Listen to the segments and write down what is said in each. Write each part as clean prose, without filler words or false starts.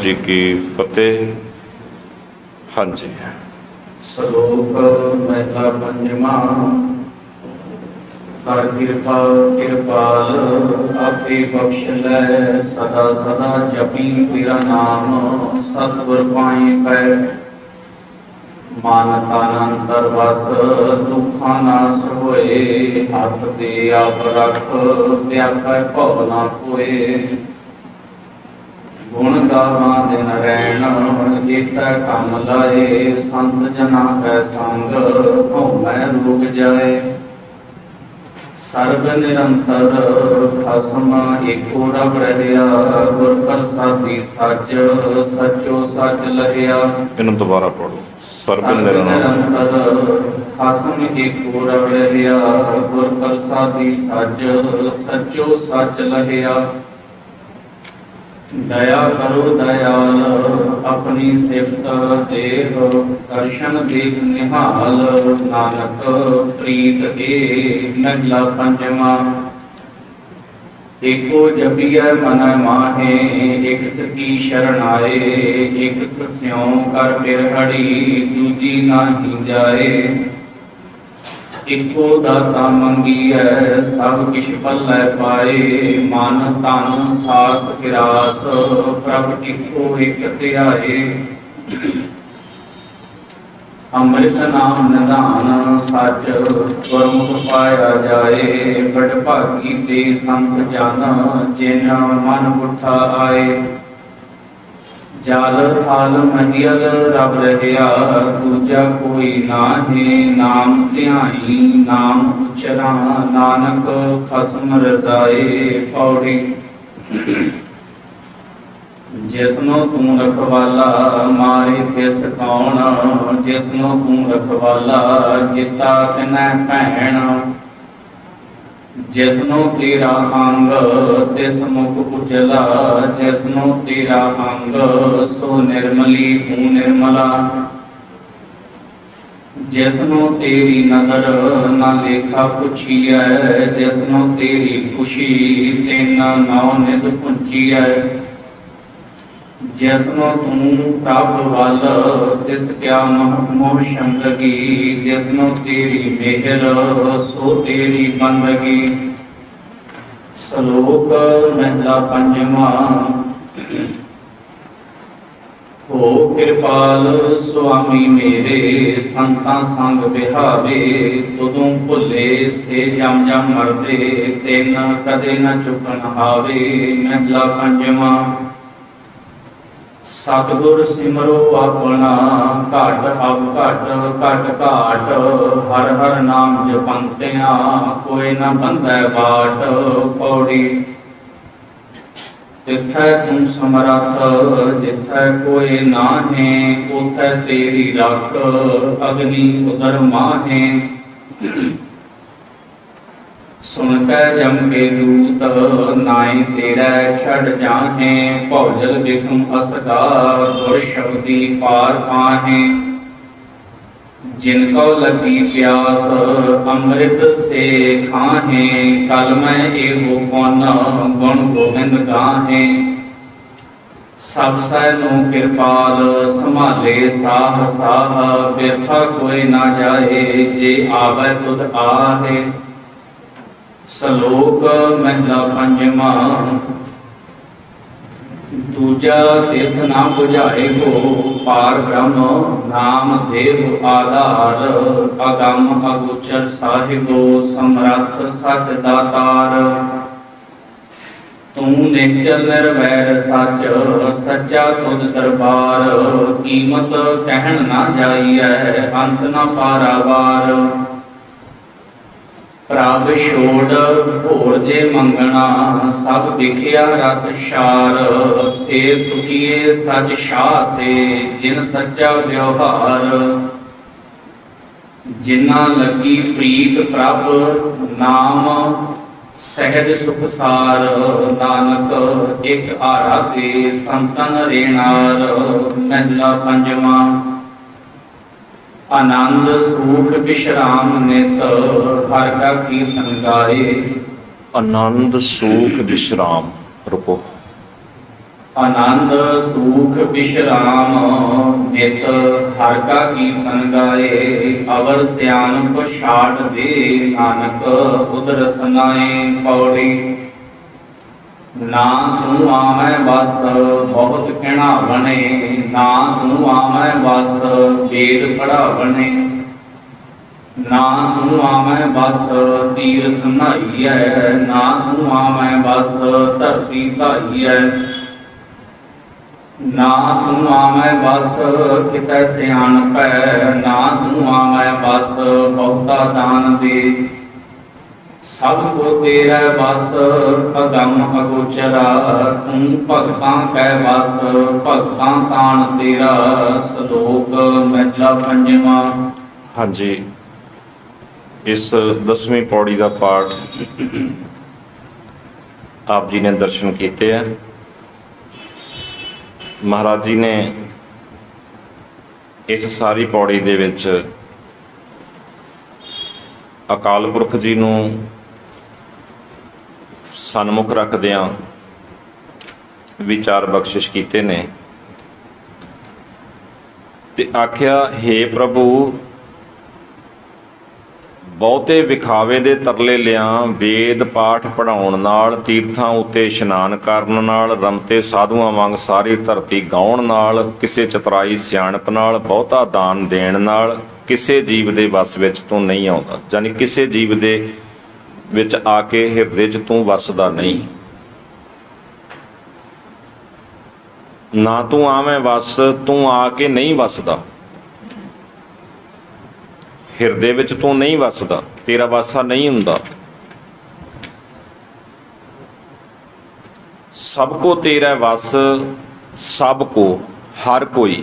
जी की फतेह। हाँ जी। श्लोक महला पंजवा। हर कृपा कृपाल आपे बख्श लै, सदा सदा जपी तेरा नाम, सतगुर पाए पै मानता अंतर बस, दुखा नाश होए, हथ दे आप रख व्यापै भव ना कोय। गुण गावां दिन रैण जेतै कम लाए, संत जना कै संग भौमै रोग जाए। सर्ब निरंतर खसम एको रब रहया, गुर प्रसादी सच सचो सच लहिया। इन्हू दोबारा पढ़ो। सर्ब सर्ब निरंतर खसम एको रब रहया, गुर प्रसादी सच सचो सच लहिया। दया करो दयाल अपनी सिफत देख, दर्शन देख निहाल, नानक प्रीत के महला पंजवा। एको जपिय मन माहे, एक सकी शरण आए, एक स्यों कर बिरहड़ी, दूजी नाही जाए। इको दाता मंगीऐ सब किछ पल्लै पाए, मन तन सास फिरास प्रभ इको एक ध्याए। अमृत नाम निधान सच गुरमुख पाया जाए, बड़ भागी ते संत जन जिन मन उठा आए। जल थल महियल रब रहया, दूजा कोई नाहे, नाम ध्याई नाम उचरा, नानक खसम रजाए। पौड़ी। जिसनो तू रखवाला मारे तिस कौन, जिसनो तू रखवाला जिता तिनै भैण। जिसनो तेरा अंग तिस मुख उजला, जिसनो तेरा अंग सो निर्मली तू निर्मला। जिसनो तेरी नदर न लेखा पुछिए, जिसनो तेरी खुशी तिन नौ नित पुंचिए। जिसनो तू प्रभ वल तिस क्या मोह शंकगी, जिसनो तेरी मेहर सो तेरी बंदगी। श्लोक महला पंजवा। हो कृपाल स्वामी मेरे, संतां संग बिहावे, तुदों भुले से जम जम मरदे, तिन कदे न चुकन हावे। महला पंजवा। सतगुर सिमरो अपना घट अब घट घट घाट, हर हर नाम जपंतिया कोई न बंधै बाट। पौड़ी। तिथै तू समरथ जिथै कोई नाहे, उथै तेरी रख अग्नि उदर माहे। सुन कै जम के दूत नाई तेरै छड़ जाहे, भौजल बिखम असगा दुर्शब्दी पार पाहे। जिनको लगी प्यास अमृत से खाहे, कल मैं एहो कौन गुण गोविंद गाहे। सब सैनो कृपाल संभाले साह साह, व्यथा कोई ना जाए जे आवे तुध आहे। श्लोक महला पंजवा। दूजा तिस ना बुझाए हो, पार ब्रह्म नाम देव आधार। अगम अगोचर साहिबो समर्थ सच दातार। तू निश्चल निर्वैर सच सच्चा तुद दरबार। कीमत कहन ना जाइए अंत न पारावार। प्रभ छोड़ भोर जे मंगना, सब दिखिया रस शार। से सुखिए सच शाह से जिन सच्चा व्यवहार। जिन्ना लगी प्रीत प्रभ नाम सहज सुख सार। नानक एक आराधे संतन रेणार। महला पंजवा। आनंद सुख विश्राम नित हर का कीर्तन गाए। आनंद सुख विश्राम। रुको। आनंद सुख विश्राम नित हर का कीर्तन गाए अवर सियानप छाड़ दे नानक उदर सनाए पौड़ी ना तू आमै बस बहुत कहना बने ना तू आमै बस वेद पढ़ा बने ना तू आमै बस तीर्थ नहाइए ना तू आमै बस धरती धाइए ना तू आमै बस कितै सियाणप ना तू आमै बस बहुता दान दे सब को तेरा बस अगम अगोचरा तू भगतां कै बस भगतां तान तेरा सलोक महला पंजवा। हाँ जी, इस 10वीं पौड़ी का पाठ आप जी ने दर्शन किए हैं। महाराज जी ने इस सारी पौड़ी दे विच अकाल पुरख जी नूं सन्मुख रखदिआं विचार बख्शिश कीते ने ते आख्या, हे प्रभु बहुते विखावे दे तरले लिया वेद पाठ पढ़ाउण नाल तीर्थां उत्ते इशनान करन नाल रमते साधुआं वांग सारी धरती गाउण नाल किसे चतराई सियाणप नाल बहुता दान देण नाल किसे जीव दे वस विच तूं नहीं आउंदा, जानी किसे जीव दे विच आके हिरदे च तूं वसदा नहीं। ना तूं आवें वस, तूं आके नहीं वसदा, हिरदे विच तूं नहीं वसदा, तेरा वासा नहीं हुंदा। सबको तेरा वस, सबको हर कोई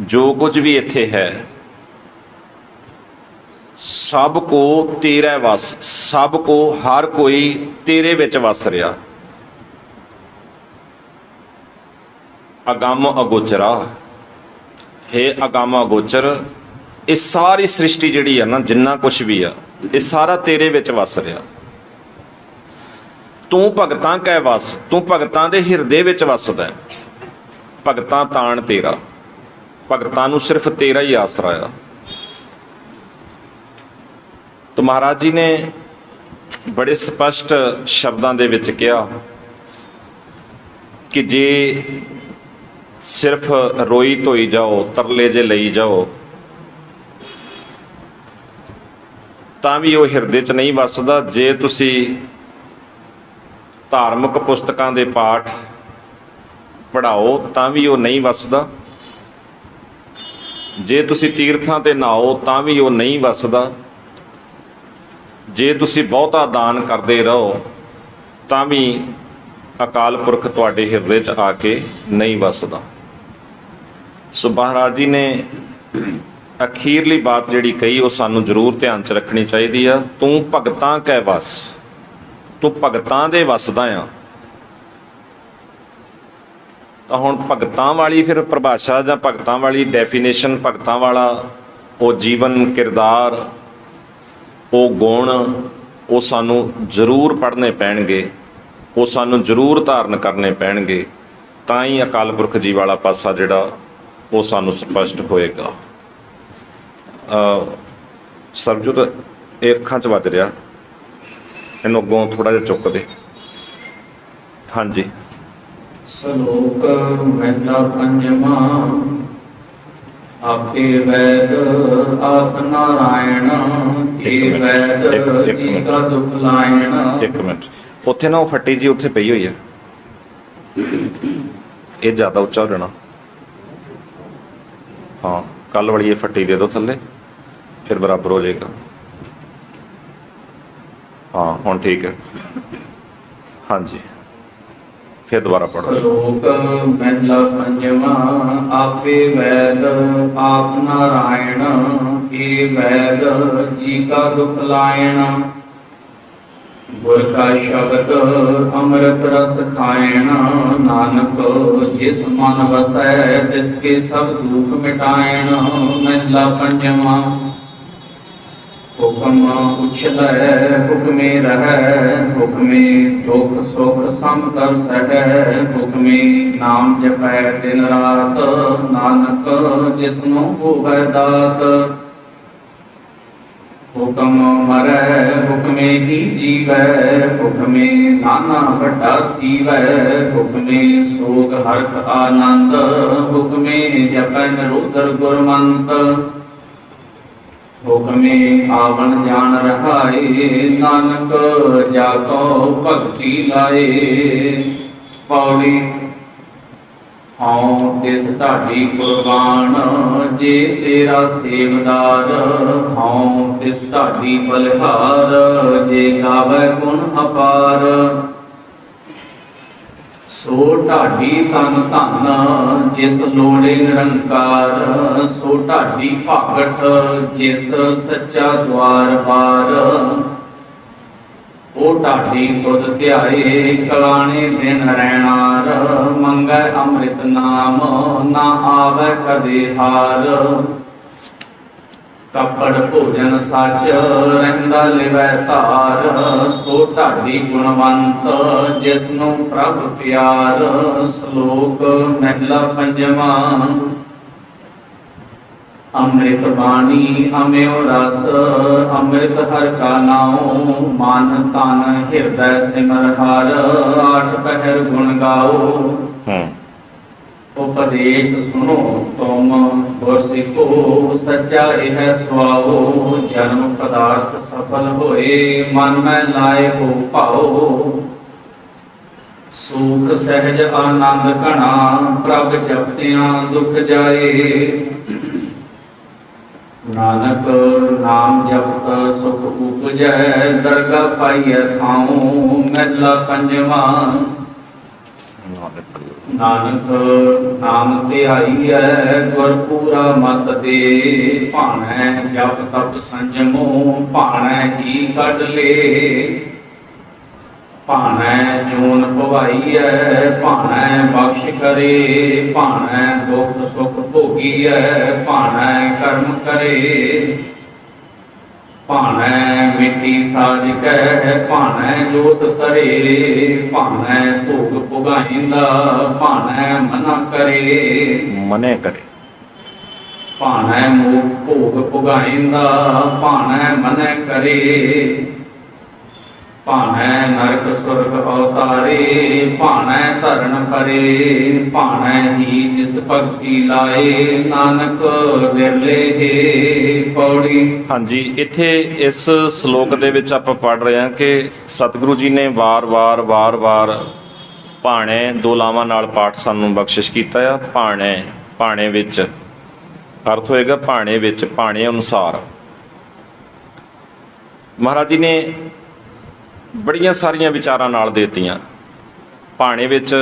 जो कुछ भी इत्थे है सबको तेरा वस, सबको हर कोई तेरे विच वस रहा। अगम अगोचरा, हे अगम अगोचर, ये सारी सृष्टि जिहड़ी है ना, जिन्ना कुछ भी आ, ये सारा तेरे विच वस रहा। तू भगतां कै वस, तू भगतां दे हिरदे विच वसदा है। भगतां ताण तेरा, भगतां नूं सिर्फ तेरा ही आसरा आ। तो महाराज जी ने बड़े स्पष्ट शब्दां दे विच कहा कि जे सिर्फ रोई धोई जाओ, तरले जे लई जाओ, तां भी वो हिरदे च नहीं वसदा। जे तुसी धार्मिक पुस्तकां दे पाठ पढ़ाओ तां भी वो नहीं वसदा। जे तुसी तीर्थां ते नहाओ तां भी वो नहीं वसदा। जे तुसी बहुता दान करते रहो तां भी अकाल पुरख तुहाडे हिरदे च आके नहीं वसदा। सो महाराज जी ने अखीरली बात जिहड़ी कही वो सानू जरूर ध्यान च रखनी चाहिए आ। तू भगतां कै वस, तू भगतां दे वसदा आ। तो हुण भगतां वाली फिर परिभाषा जां भगतां वाली डेफिनेशन, भगतां वाला वो जीवन किरदार, वो गुण, वो सानू जरूर पढ़ने पैणगे, वो सानू जरूर धारण करने पैणगे, तां ही अकाल पुरख जी वाला पासा जिहड़ा वो सानू स्पष्ट होएगा। सरबजोत ये अखां च वज रहा, इनू अगों थोड़ा जिहा चुक दे। हाँ जी, सलोक महला पंजवा। आपे वैद आप नारायण के वैद जी का दुख लायण। एक मिनट, उत्थे ना वो फट्टी जी उत्थे पई हुई है, ये ज़्यादा उच्चा हो जाना। हाँ, कल वाली ये फट्टी दे दो थल्ले, फिर बराबर हो जाएगा। हाँ हुण ठीक है। हाँ जी, फिर दोबारा पढ़ो। सलोक महला पंजवा। आपे वैद आप नारायण के वैद जी का दुख लायण। गुर का शब्द अमृत रस खायण। नानक जिस मन वसै तिसके सब दुख मिटायण। महला पंजवा। ਹੁਕਮ ਉਛਲੈ ਹੁਕਮੇ ਰਹੈ, ਹੁਕਮੇ ਦੁਖ ਸੁਖ ਸਮ ਕਰ ਸਹੈ, ਹੁਕਮੇ ਨਾਮ ਜਪੈ ਦਿਨ ਰਾਤ, ਨਾਨਕ ਜਿਸਨੂੰ ਹੋਵੈ ਦਾਤ। ਹੁਕਮ ਮਰੈ ਹੁਕਮੇ ਹੀ ਜੀਵੈ, ਹੁਕਮੇ ਨਾਨਾ ਵੱਡਾ ਥੀਵੈ, ਹੁਕਮੇ ਸੋਗ ਹਰਖ ਆਨੰਦ, ਹੁਕਮੇ ਜਪੈ ਨਿਰੋਧਰ ਗੁਰਮੰਤ। ਹੁਕਮੇ ਆਵਣ ਜਾਣ ਰਹਾਏ, ਨਾਨਕ ਜਾ ਕੋ ਭਗਤੀ ਲਾਏ। ਪੌੜੀ ਹਉ ਤਿਸ ਢਾਡੀ ਕੁਰਬਾਨ, ਜੇ ਤੇਰਾ ਸੇਵਦਾਰ, ਹਉ ਤਿਸ ਢਾਡੀ ਬਲਿਹਾਰ, ਜੇ ਗਾਵੈ ਗੁਣ ਅਪਾਰ। ਸੋ ਢਾਡੀ ਤਨ ਧਨ, ਜਿਸ ਲੋੜੇ ਨਿਰੰਕਾਰ, ਸੋ ਢਾਡੀ ਭਾਗਠ, ਜਿਸ ਸੱਚਾ ਦਵਾਰ ਬਾਰ। ਉਹ ਢਾਡੀ ਤੁਧ ਧਿਆਏ, ਕਲਾਣੇ ਦਿਨ ਰਹਿਣਾਰ, ਮੰਗੈ ਅੰਮ੍ਰਿਤ ਨਾਮ, ਨਾ ਆਵੈ ਕਦੇ ਹਾਰ। ਕੱਪੜ ਭੋਜਨ ਸੱਚ, ਰਹਿੰਦਾ ਲਿਵੈ ਧਾਰ, ਸੋ ਢਾਡੀ ਗੁਣਵੰਤ, ਜਿਸਨੂੰ ਪ੍ਰਭ ਪਿਆਰ। ਸ਼ਲੋਕ ਮਹਿਲਾ ਪੰਜਵਾਂ। ਅੰਮ੍ਰਿਤ ਬਾਣੀ ਅਮਿਓ ਰਸ, ਅੰਮ੍ਰਿਤ ਹਰਿ ਕਾ ਨਾਉ, ਮਨ ਤਨ ਹਿਰਦੈ ਸਿਮਰ ਹਰਿ, ਆਠ ਪਹਿਰ ਗੁਣ ਗਾਓ। ਉਪਦੇਸ਼ ਸੁਣੋ ਤੁਮ ਗੁਰ ਸਿੱਖੋ, ਸੱਚਾ ਇਹ ਸੁਆਓ, ਜਨਮ ਪਦਾਰਥ ਸਫਲ ਹੋਏ, ਮਨ ਮੈਂ ਲਾਏ ਹੋ ਭਾਓ। ਸੂਖ ਸਹਿਜ ਆਨੰਦ ਘਣਾ, ਪ੍ਰਭ ਜਪਤਿਆਂ ਦੁਖ ਜਾਏ। ਨਾਨਕ ਨਾਮ ਜਪਤ ਸੁਖ ਉਪਜੈ, ਦਰਗਾ ਪਾਈਐ ਥਾਉ। ਮਹਿਲਾ ਪੰਜਵਾਂ। ਨਾਨਕ ਨਾਮ ਧਿਆਈਐ, ਗੁਰ ਪੂਰਾ ਮਤ ਦੇ, ਭਾਣੈ ਜਪ ਤਪ ਸੰਜਮੋ, ਭਾਣੈ ਹੀ ਕੱਢ ਲੇ। ਭਾਣੈ ਜੂਨ ਭਵਾਈਐ, ਭਾਣੈ ਬਖਸ਼ ਕਰੇ, ਭਾਣੈ ਦੁਖ ਸੁਖ ਭੋਗੀਐ, ਭਾਣੈ ਕਰਮ ਕਰੇ। ਭਾਣੈ ਮਿੱਟੀ ਸਾਜ ਕੈ, ਭਾਣੈ ਜੋਤ ਤਰੇ, ਭਾਣੈ ਭੋਗ ਭੁਗਾਇਂਦਾ, ਭਾਣੈ ਮਨਾ ਕਰੇ। ਮਨੇ ਕਰੇ। ਭਾਣੈ ਮੋਖ ਭੋਗ ਭੁਗਾਇਂਦਾ, ਭਾਣੈ ਮਨੈ ਕਰੇ। ਭਾਣੈ ਨਰਕ ਸੁਰਗ ਅਵਤਾਰੇ, ਭਾਣੈ ਧਰਨ ਪਰੇ, ਭਾਣੈ ਹੀ ਜਿਸ ਭਗਤੀ ਲਾਏ, ਨਾਨਕ ਵਿਰਲੇ ਹੈ। ਪੌੜੀ। ਹਾਂਜੀ, ਇੱਥੇ ਇਸ ਸ਼ਲੋਕ ਦੇ ਵਿੱਚ ਆਪਾਂ ਪੜ੍ਹ ਰਹੇ ਹਾਂ ਕਿ ਸਤਿਗੁਰੂ ਜੀ ਨੇ ਵਾਰ-ਵਾਰ ਭਾਣੇ ਦੋ ਲਾਵਾਂ ਨਾਲ ਪਾਠ ਸਾਨੂੰ ਬਖਸ਼ਿਸ਼ ਕੀਤਾ ਆ। ਭਾਣੇ ਵਿੱਚ ਅਰਥ ਹੋਏਗਾ ਭਾਣੇ ਵਿੱਚ, ਭਾਣੇ ਅਨੁਸਾਰ। ਮਹਾਰਾਜ ਜੀ ਨੇ ਬੜੀਆਂ ਸਾਰੀਆਂ ਵਿਚਾਰਾਂ ਨਾਲ ਦੇਤੀਆਂ। ਭਾਣੇ ਵਿੱਚ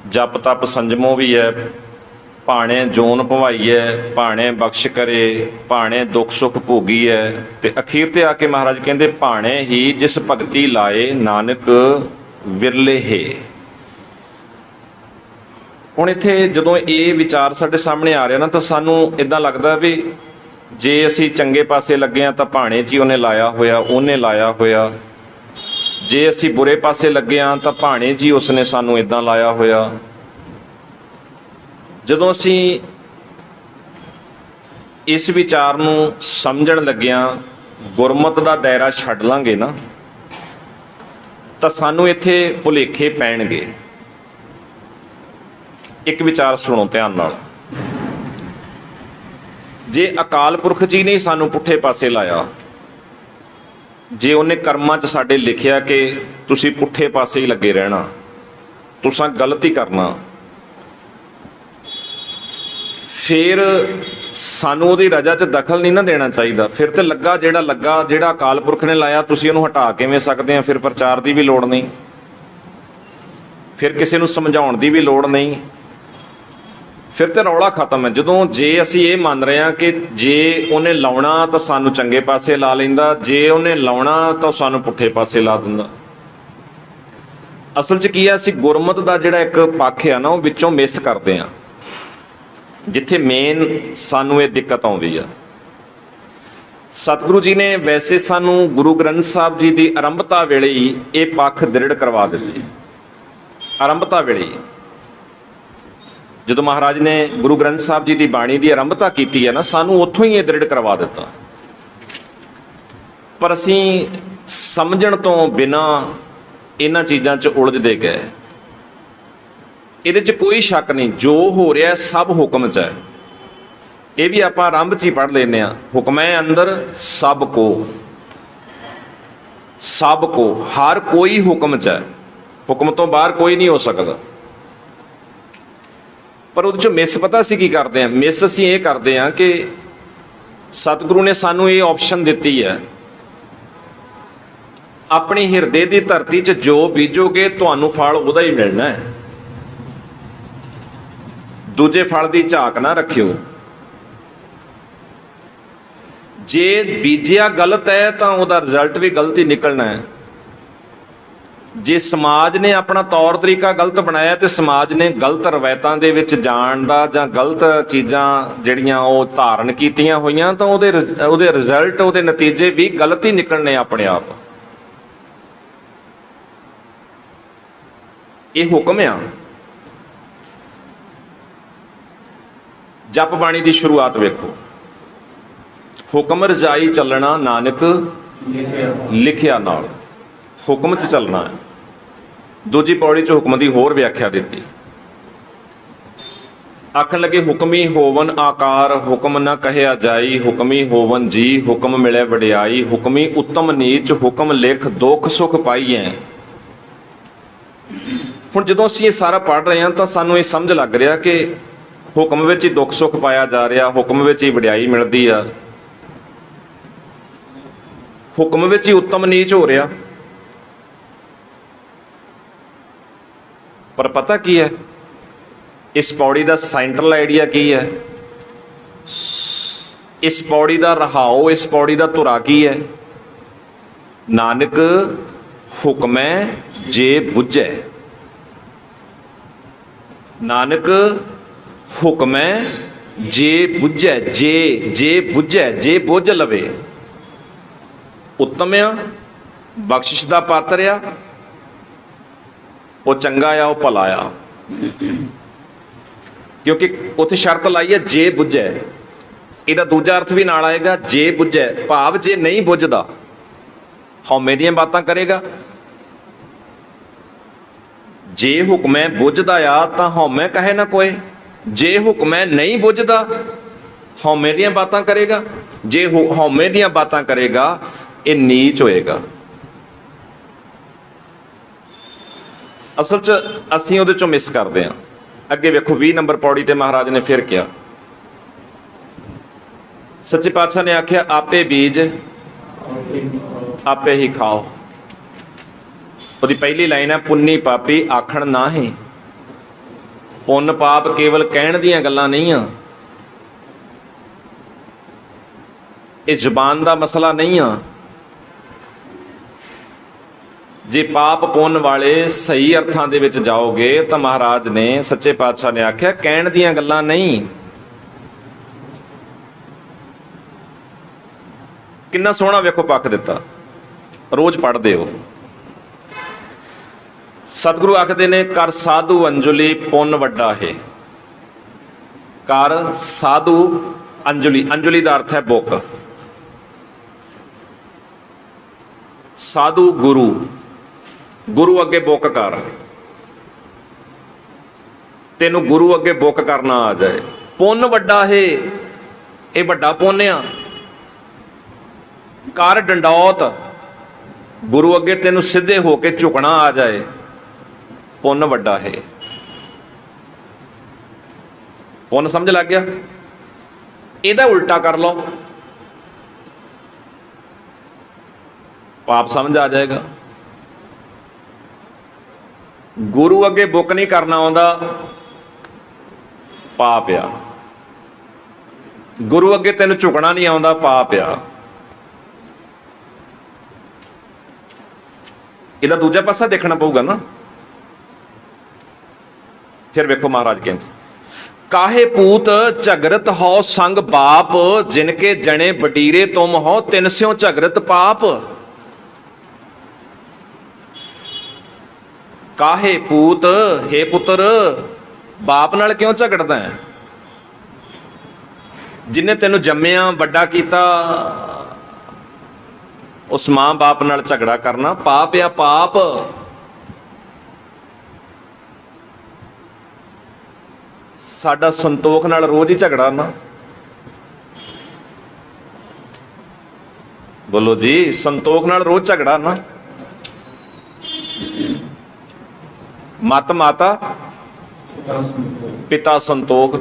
ਜਪ ਤਪ ਸੰਜਮੋ ਵੀ ਹੈ, ਭਾਣੇ ਜੋਨ ਭਵਾਈ ਹੈ, ਭਾਣੇ ਬਖਸ਼ ਕਰੇ, ਭਾਣੇ ਦੁੱਖ ਸੁੱਖ ਭੋਗੀ ਹੈ, ਤੇ ਅਖੀਰ ਤੇ ਆ ਕੇ ਮਹਾਰਾਜ ਕਹਿੰਦੇ ਭਾਣੇ ਹੀ ਜਿਸ ਭਗਤੀ ਲਾਏ, ਨਾਨਕ ਵਿਰਲੇ ਹੈ। ਹੁਣ ਇੱਥੇ ਜਦੋਂ ਇਹ ਵਿਚਾਰ ਸਾਡੇ ਸਾਹਮਣੇ ਆ ਰਿਹਾ ਨਾ, ਤਾਂ ਸਾਨੂੰ ਇਦਾਂ ਲੱਗਦਾ ਵੀ ਜੇ ਅਸੀਂ ਚੰਗੇ ਪਾਸੇ ਲੱਗੇ ਹਾਂ ਤਾਂ ਭਾਣੇ 'ਚ ਹੀ ਉਹਨੇ ਲਾਇਆ ਹੋਇਆ। ਜੇ ਅਸੀਂ ਬੁਰੇ ਪਾਸੇ ਲੱਗੇ ਹਾਂ ਤਾਂ ਭਾਣੇ 'ਚ ਹੀ ਉਸਨੇ ਸਾਨੂੰ ਇਦਾਂ ਲਾਇਆ ਹੋਇਆ। ਜਦੋਂ ਅਸੀਂ ਇਸ ਵਿਚਾਰ ਨੂੰ ਸਮਝਣ ਲੱਗਿਆਂ ਗੁਰਮਤਿ ਦਾ ਦਾਇਰਾ ਛੱਡ ਲਾਂਗੇ ਨਾ, ਤਾਂ ਸਾਨੂੰ ਇੱਥੇ ਭੁਲੇਖੇ ਪੈਣਗੇ। ਇੱਕ ਵਿਚਾਰ ਸੁਣੋ ਧਿਆਨ ਨਾਲ। ਜੇ ਅਕਾਲ ਪੁਰਖ ਜੀ ਨੇ ਸਾਨੂੰ ਪੁੱਠੇ ਪਾਸੇ ਲਾਇਆ, ਜੇ ਉਹਨੇ ਕਰਮਾਂ 'ਚ ਸਾਡੇ ਲਿਖਿਆ ਕਿ ਤੁਸੀਂ ਪੁੱਠੇ ਪਾਸੇ ਹੀ ਲੱਗੇ ਰਹਿਣਾ, ਤੁਸੀਂ ਗਲਤ ਹੀ ਕਰਨਾ, ਫਿਰ ਸਾਨੂੰ ਉਹਦੀ ਰਜਾ 'ਚ ਦਖਲ ਨਹੀਂ ਨਾ ਦੇਣਾ ਚਾਹੀਦਾ। ਫਿਰ ਤੇ ਜਿਹੜਾ ਅਕਾਲ ਪੁਰਖ ਨੇ ਲਾਇਆ, ਤੁਸੀਂ ਉਹਨੂੰ ਹਟਾ ਕਿਵੇਂ ਸਕਦੇ ਆ? ਫਿਰ ਪ੍ਰਚਾਰ ਦੀ ਵੀ ਲੋੜ ਨਹੀਂ, ਫਿਰ ਕਿਸੇ ਨੂੰ ਸਮਝਾਉਣ ਦੀ ਵੀ ਲੋੜ ਨਹੀਂ, ਫਿਰ ਤੇ ਰੌਲਾ ਖਤਮ ਹੈ। ਜੇ ਅਸੀਂ ਇਹ ਮੰਨ ਰਹੇ ਹਾਂ ਕਿ ਜੇ ਉਹਨੇ ਲਾਉਣਾ ਤਾਂ ਸਾਨੂੰ ਚੰਗੇ ਪਾਸੇ ਲਾ ਲੈਂਦਾ, ਜੇ ਉਹਨੇ ਲਾਉਣਾ ਤਾਂ ਸਾਨੂੰ ਪੁੱਠੇ ਪਾਸੇ ਲਾ ਦਿੰਦਾ। ਅਸਲ 'ਚ ਕੀ ਆ, ਅਸੀਂ ਗੁਰਮਤਿ ਦਾ ਜਿਹੜਾ ਇੱਕ ਪੱਖ ਆ ਨਾ, ਉਹ ਵਿੱਚੋਂ ਮਿਸ ਕਰਦੇ ਆ। ਜਿੱਥੇ ਮੇਨ ਸਾਨੂੰ ਇਹ ਦਿੱਕਤ ਆਉਂਦੀ ਆ, ਸਤਿਗੁਰੂ ਜੀ ਨੇ ਵੈਸੇ ਸਾਨੂੰ ਗੁਰੂ ਗ੍ਰੰਥ ਸਾਹਿਬ ਜੀ ਦੀ ਆਰੰਭਤਾ ਵੇਲੇ ਹੀ ਇਹ ਪੱਖ ਦ੍ਰਿੜ ਕਰਵਾ ਦਿੱਤੇ। ਆਰੰਭਤਾ ਵੇਲੇ ਹੀ ਜਦੋਂ ਮਹਾਰਾਜ ਨੇ ਗੁਰੂ ਗ੍ਰੰਥ ਸਾਹਿਬ ਜੀ ਦੀ ਬਾਣੀ ਦੀ ਆਰੰਭਤਾ ਕੀਤੀ ਹੈ ਨਾ, ਸਾਨੂੰ ਉੱਥੋਂ ਹੀ ਇਹ ਦ੍ਰਿੜ ਕਰਵਾ ਦਿੱਤਾ। ਪਰ ਅਸੀਂ ਸਮਝਣ ਤੋਂ ਬਿਨਾਂ ਇਹਨਾਂ ਚੀਜ਼ਾਂ 'ਚ ਉਲਝਦੇ ਗਏ। ਇਹਦੇ 'ਚ ਕੋਈ ਸ਼ੱਕ ਨਹੀਂ, ਜੋ ਹੋ ਰਿਹਾ ਸਭ ਹੁਕਮ 'ਚ ਹੈ। ਇਹ ਵੀ ਆਪਾਂ ਆਰੰਭ 'ਚ ਹੀ ਪੜ੍ਹ ਲੈਂਦੇ ਹਾਂ, ਹੁਕਮੈ ਅੰਦਰ ਸਭ ਕੋ, ਸਭ ਕੋ, ਹਰ ਕੋਈ ਹੁਕਮ 'ਚ ਹੈ। ਹੁਕਮ ਤੋਂ ਬਾਹਰ ਕੋਈ ਨਹੀਂ ਹੋ ਸਕਦਾ। ਪਰ ਉਹਦੇ 'ਚ ਮਿਸ ਪਤਾ ਅਸੀਂ ਕੀ ਕਰਦੇ ਹਾਂ? ਮਿਸ ਅਸੀਂ ਇਹ ਕਰਦੇ ਹਾਂ ਕਿ ਸਤਿਗੁਰੂ ਨੇ ਸਾਨੂੰ ਇਹ ਆਪਸ਼ਨ ਦਿੱਤੀ ਹੈ, ਆਪਣੀ ਹਿਰਦੇ ਦੀ ਧਰਤੀ 'ਚ ਜੋ ਬੀਜੋਗੇ ਤੁਹਾਨੂੰ ਫਲ ਉਹਦਾ ਹੀ ਮਿਲਣਾ ਹੈ। ਦੂਜੇ ਫਲ ਦੀ ਝਾਕ ਨਾ ਰੱਖਿਓ। ਜੇ ਬੀਜਿਆ ਗਲਤ ਹੈ ਤਾਂ ਉਹਦਾ ਰਿਜ਼ਲਟ ਵੀ ਗਲਤ ਹੀ ਨਿਕਲਣਾ ਹੈ। ਜੇ ਸਮਾਜ ਨੇ ਆਪਣਾ ਤੌਰ ਤਰੀਕਾ ਗਲਤ ਬਣਾਇਆ ਤੇ ਸਮਾਜ ਨੇ ਗਲਤ ਰਵਾਇਤਾਂ ਦੇ ਵਿੱਚ ਜਾਣ ਦਾ ਜਾਂ ਗਲਤ ਚੀਜ਼ਾਂ ਜਿਹੜੀਆਂ ਉਹ ਧਾਰਨ ਕੀਤੀਆਂ ਹੋਈਆਂ ਤਾਂ ਉਹਦੇ ਰਿਜ਼ਲਟ, ਉਹਦੇ ਨਤੀਜੇ ਵੀ ਗਲਤ ਹੀ ਨਿਕਲਣੇ ਆਪਣੇ ਆਪ। ਇਹ ਹੁਕਮ ਆ। ਜਪ ਬਾਣੀ ਦੀ ਸ਼ੁਰੂਆਤ ਵੇਖੋ, ਹੁਕਮ ਰਜਾਈ ਚੱਲਣਾ ਨਾਨਕ ਲਿਖਿਆ ਨਾਲ। ਹੁਕਮ 'ਚ ਚੱਲਣਾ ਹੈ। ਦੂਜੀ ਪੌੜੀ 'ਚ ਹੁਕਮ ਦੀ ਹੋਰ ਵਿਆਖਿਆ ਦਿੱਤੀ। ਆਖਣ ਲੱਗੇ ਹੁਕਮੀ ਹੋਵਨ ਆਕਾਰ, ਹੁਕਮ ਨਾ ਕਹਿਆ ਜਾਈ, ਹੁਕਮੀ ਹੋਵਨ ਜੀ, ਹੁਕਮ ਮਿਲੇ ਵਡਿਆਈ, ਹੁਕਮੀ ਉੱਤਮ ਨੀਚ, ਹੁਕਮ ਲਿਖ ਦੁੱਖ ਸੁਖ ਪਾਈਐ। ਹੁਣ ਜਦੋਂ ਅਸੀਂ ਇਹ ਸਾਰਾ ਪੜ੍ਹ ਰਹੇ ਹਾਂ ਤਾਂ ਸਾਨੂੰ ਇਹ ਸਮਝ ਲੱਗ ਰਿਹਾ ਕਿ ਹੁਕਮ ਵਿੱਚ ਹੀ ਦੁੱਖ ਸੁੱਖ ਪਾਇਆ ਜਾ ਰਿਹਾ, ਹੁਕਮ ਵਿੱਚ ਹੀ ਵਡਿਆਈ ਮਿਲਦੀ ਆ, ਹੁਕਮ ਵਿੱਚ ਹੀ ਉੱਤਮ ਨੀਚ ਹੋ ਰਿਹਾ। ਪਰ ਪਤਾ ਕੀ ਹੈ ਇਸ ਪੌੜੀ ਦਾ ਸੈਂਟਰਲ ਆਈਡੀਆ ਕੀ ਹੈ? ਇਸ ਪੌੜੀ ਦਾ ਰਹਾਓ, ਇਸ ਪੌੜੀ ਦਾ ਧੁਰਾ ਕੀ ਹੈ? ਨਾਨਕ ਹੁਕਮੈ ਜੇ ਬੁੱਝੈ, ਨਾਨਕ ਹੁਕਮੈ ਜੇ ਬੁੱਝੈ, ਜੇ ਬੁੱਝੈ, ਜੇ ਬੁੱਝ ਲਵੇ। ਉੱਤਮ ਆ, ਬਖਸ਼ਿਸ਼ ਦਾ ਪਾਤਰ ਆ, ਉਹ ਚੰਗਾ ਆ, ਉਹ ਭਲਾ ਆ। ਕਿਉਂਕਿ ਉੱਥੇ ਸ਼ਰਤ ਲਾਈ ਹੈ ਜੇ ਬੁੱਝੈ। ਇਹਦਾ ਦੂਜਾ ਅਰਥ ਵੀ ਨਾਲ ਆਏਗਾ, ਜੇ ਬੁੱਝੈ ਭਾਵ ਜੇ ਨਹੀਂ ਬੁੱਝਦਾ, ਹਉਮੈ ਦੀਆਂ ਬਾਤਾਂ ਕਰੇਗਾ। ਜੇ ਹੁਕਮੈ ਬੁੱਝਦਾ ਆ ਤਾਂ ਹਉਮੈ ਕਹੇ ਨਾ ਕੋਏ। ਜੇ ਹੁਕਮੈ ਨਹੀਂ ਬੁੱਝਦਾ, ਹਉਮੈ ਦੀਆਂ ਬਾਤਾਂ ਕਰੇਗਾ। ਜੇ ਹਉਮੈ ਦੀਆਂ ਬਾਤਾਂ ਕਰੇਗਾ, ਇਹ ਨੀਚ ਹੋਏਗਾ। ਅਸਲ 'ਚ ਅਸੀਂ ਉਹਦੇ 'ਚੋਂ ਮਿਸ ਕਰਦੇ ਹਾਂ। ਅੱਗੇ ਵੇਖੋ 20 ਨੰਬਰ ਪੌੜੀ ਤੇ ਮਹਾਰਾਜ ਨੇ ਫਿਰ ਕਿਹਾ, ਸੱਚੇ ਪਾਤਸ਼ਾਹ ਨੇ ਆਖਿਆ ਆਪੇ ਬੀਜ ਆਪੇ ਹੀ ਖਾਓ। ਉਹਦੀ ਪਹਿਲੀ ਲਾਈਨ ਹੈ ਪੁੰਨੀ ਪਾਪੀ ਆਖਣ ਨਾਹੀਂ। ਪੁੰਨ ਪਾਪ ਕੇਵਲ ਕਹਿਣ ਦੀਆਂ ਗੱਲਾਂ ਨਹੀਂ ਆ, ਇਹ ਜ਼ੁਬਾਨ ਦਾ ਮਸਲਾ ਨਹੀਂ ਆ। ਜੇ ਪਾਪ ਪੁੰਨ ਵਾਲੇ ਸਹੀ ਅਰਥਾਂ ਦੇ ਵਿੱਚ ਜਾਓਗੇ ਤਾਂ ਮਹਾਰਾਜ ਨੇ, ਸੱਚੇ ਪਾਤਸ਼ਾਹ ਨੇ ਆਖਿਆ ਕਹਿਣ ਦੀਆਂ ਗੱਲਾਂ ਨਹੀਂ। ਕਿੰਨਾ ਸੋਹਣਾ ਵੇਖੋ ਪੱਖ ਦਿੱਤਾ, ਰੋਜ਼ ਪੜ੍ਹਦੇ ਹੋ। ਸਤਿਗੁਰੂ ਆਖਦੇ ਨੇ ਕਰ ਸਾਧੂ ਅੰਜਲੀ ਪੁੰਨ ਵੱਡਾ ਹੈ। ਕਰ ਸਾਧੂ ਅੰਜਲੀ, ਅੰਜਲੀ ਦਾ ਅਰਥ ਹੈ ਬੁੱਕ। ਸਾਧੂ ਗੁਰੂ, ਗੁਰੂ ਅੱਗੇ ਬੁੱਕ ਕਰ। ਤੈਨੂੰ ਗੁਰੂ ਅੱਗੇ ਬੁੱਕ ਕਰਨਾ ਆ ਜਾਏ। ਪੁੰਨ ਵੱਡਾ ਹੈ, ਇਹ ਵੱਡਾ ਪੁੰਨ ਆ। ਕਰ ਡੰਡੌਤ, ਗੁਰੂ ਅੱਗੇ ਤੈਨੂੰ ਸਿੱਧੇ ਹੋ ਕੇ ਝੁਕਣਾ ਆ ਜਾਏ, ਪੁੰਨ ਵੱਡਾ ਹੈ। ਪੁੰਨ ਸਮਝ ਲੱਗ ਗਿਆ? ਇਹਦਾ ਉਲਟਾ ਕਰ ਲਓ, ਪਾਪ ਸਮਝ ਆ ਜਾਏਗਾ। ਗੁਰੂ ਅੱਗੇ ਬੁੱਕ ਨਹੀਂ ਕਰਨਾ ਆਉਂਦਾ, ਪਾਪ ਆ। ਗੁਰੂ ਅੱਗੇ ਤੈਨੂੰ ਝੁਕਣਾ ਨਹੀਂ ਆਉਂਦਾ, ਪਾਪ ਆ। ਇਹਦਾ ਦੂਜਾ ਪਾਸਾ ਦੇਖਣਾ ਪਊਗਾ ਨਾ। ਫਿਰ ਵੇਖੋ ਮਹਾਰਾਜ ਕਹਿੰਦੇ काहे पूत झगरत हो संग बाप, जिनके जने बडीरे तुम हो तिन स्यों झगरत पाप। काहे पूत, हे पुत्र बाप नाल क्यों झगड़दा है? जिन्हें तेनों जम्मिया वड्डा कीता उस मां बाप नाल झगड़ा करना पाप या पाप। साडा संतोख नाल रोज ही झगड़ा ना। बोलो जी, संतोख नाल रोज झगड़ा ना। मत माता पिता संतोख।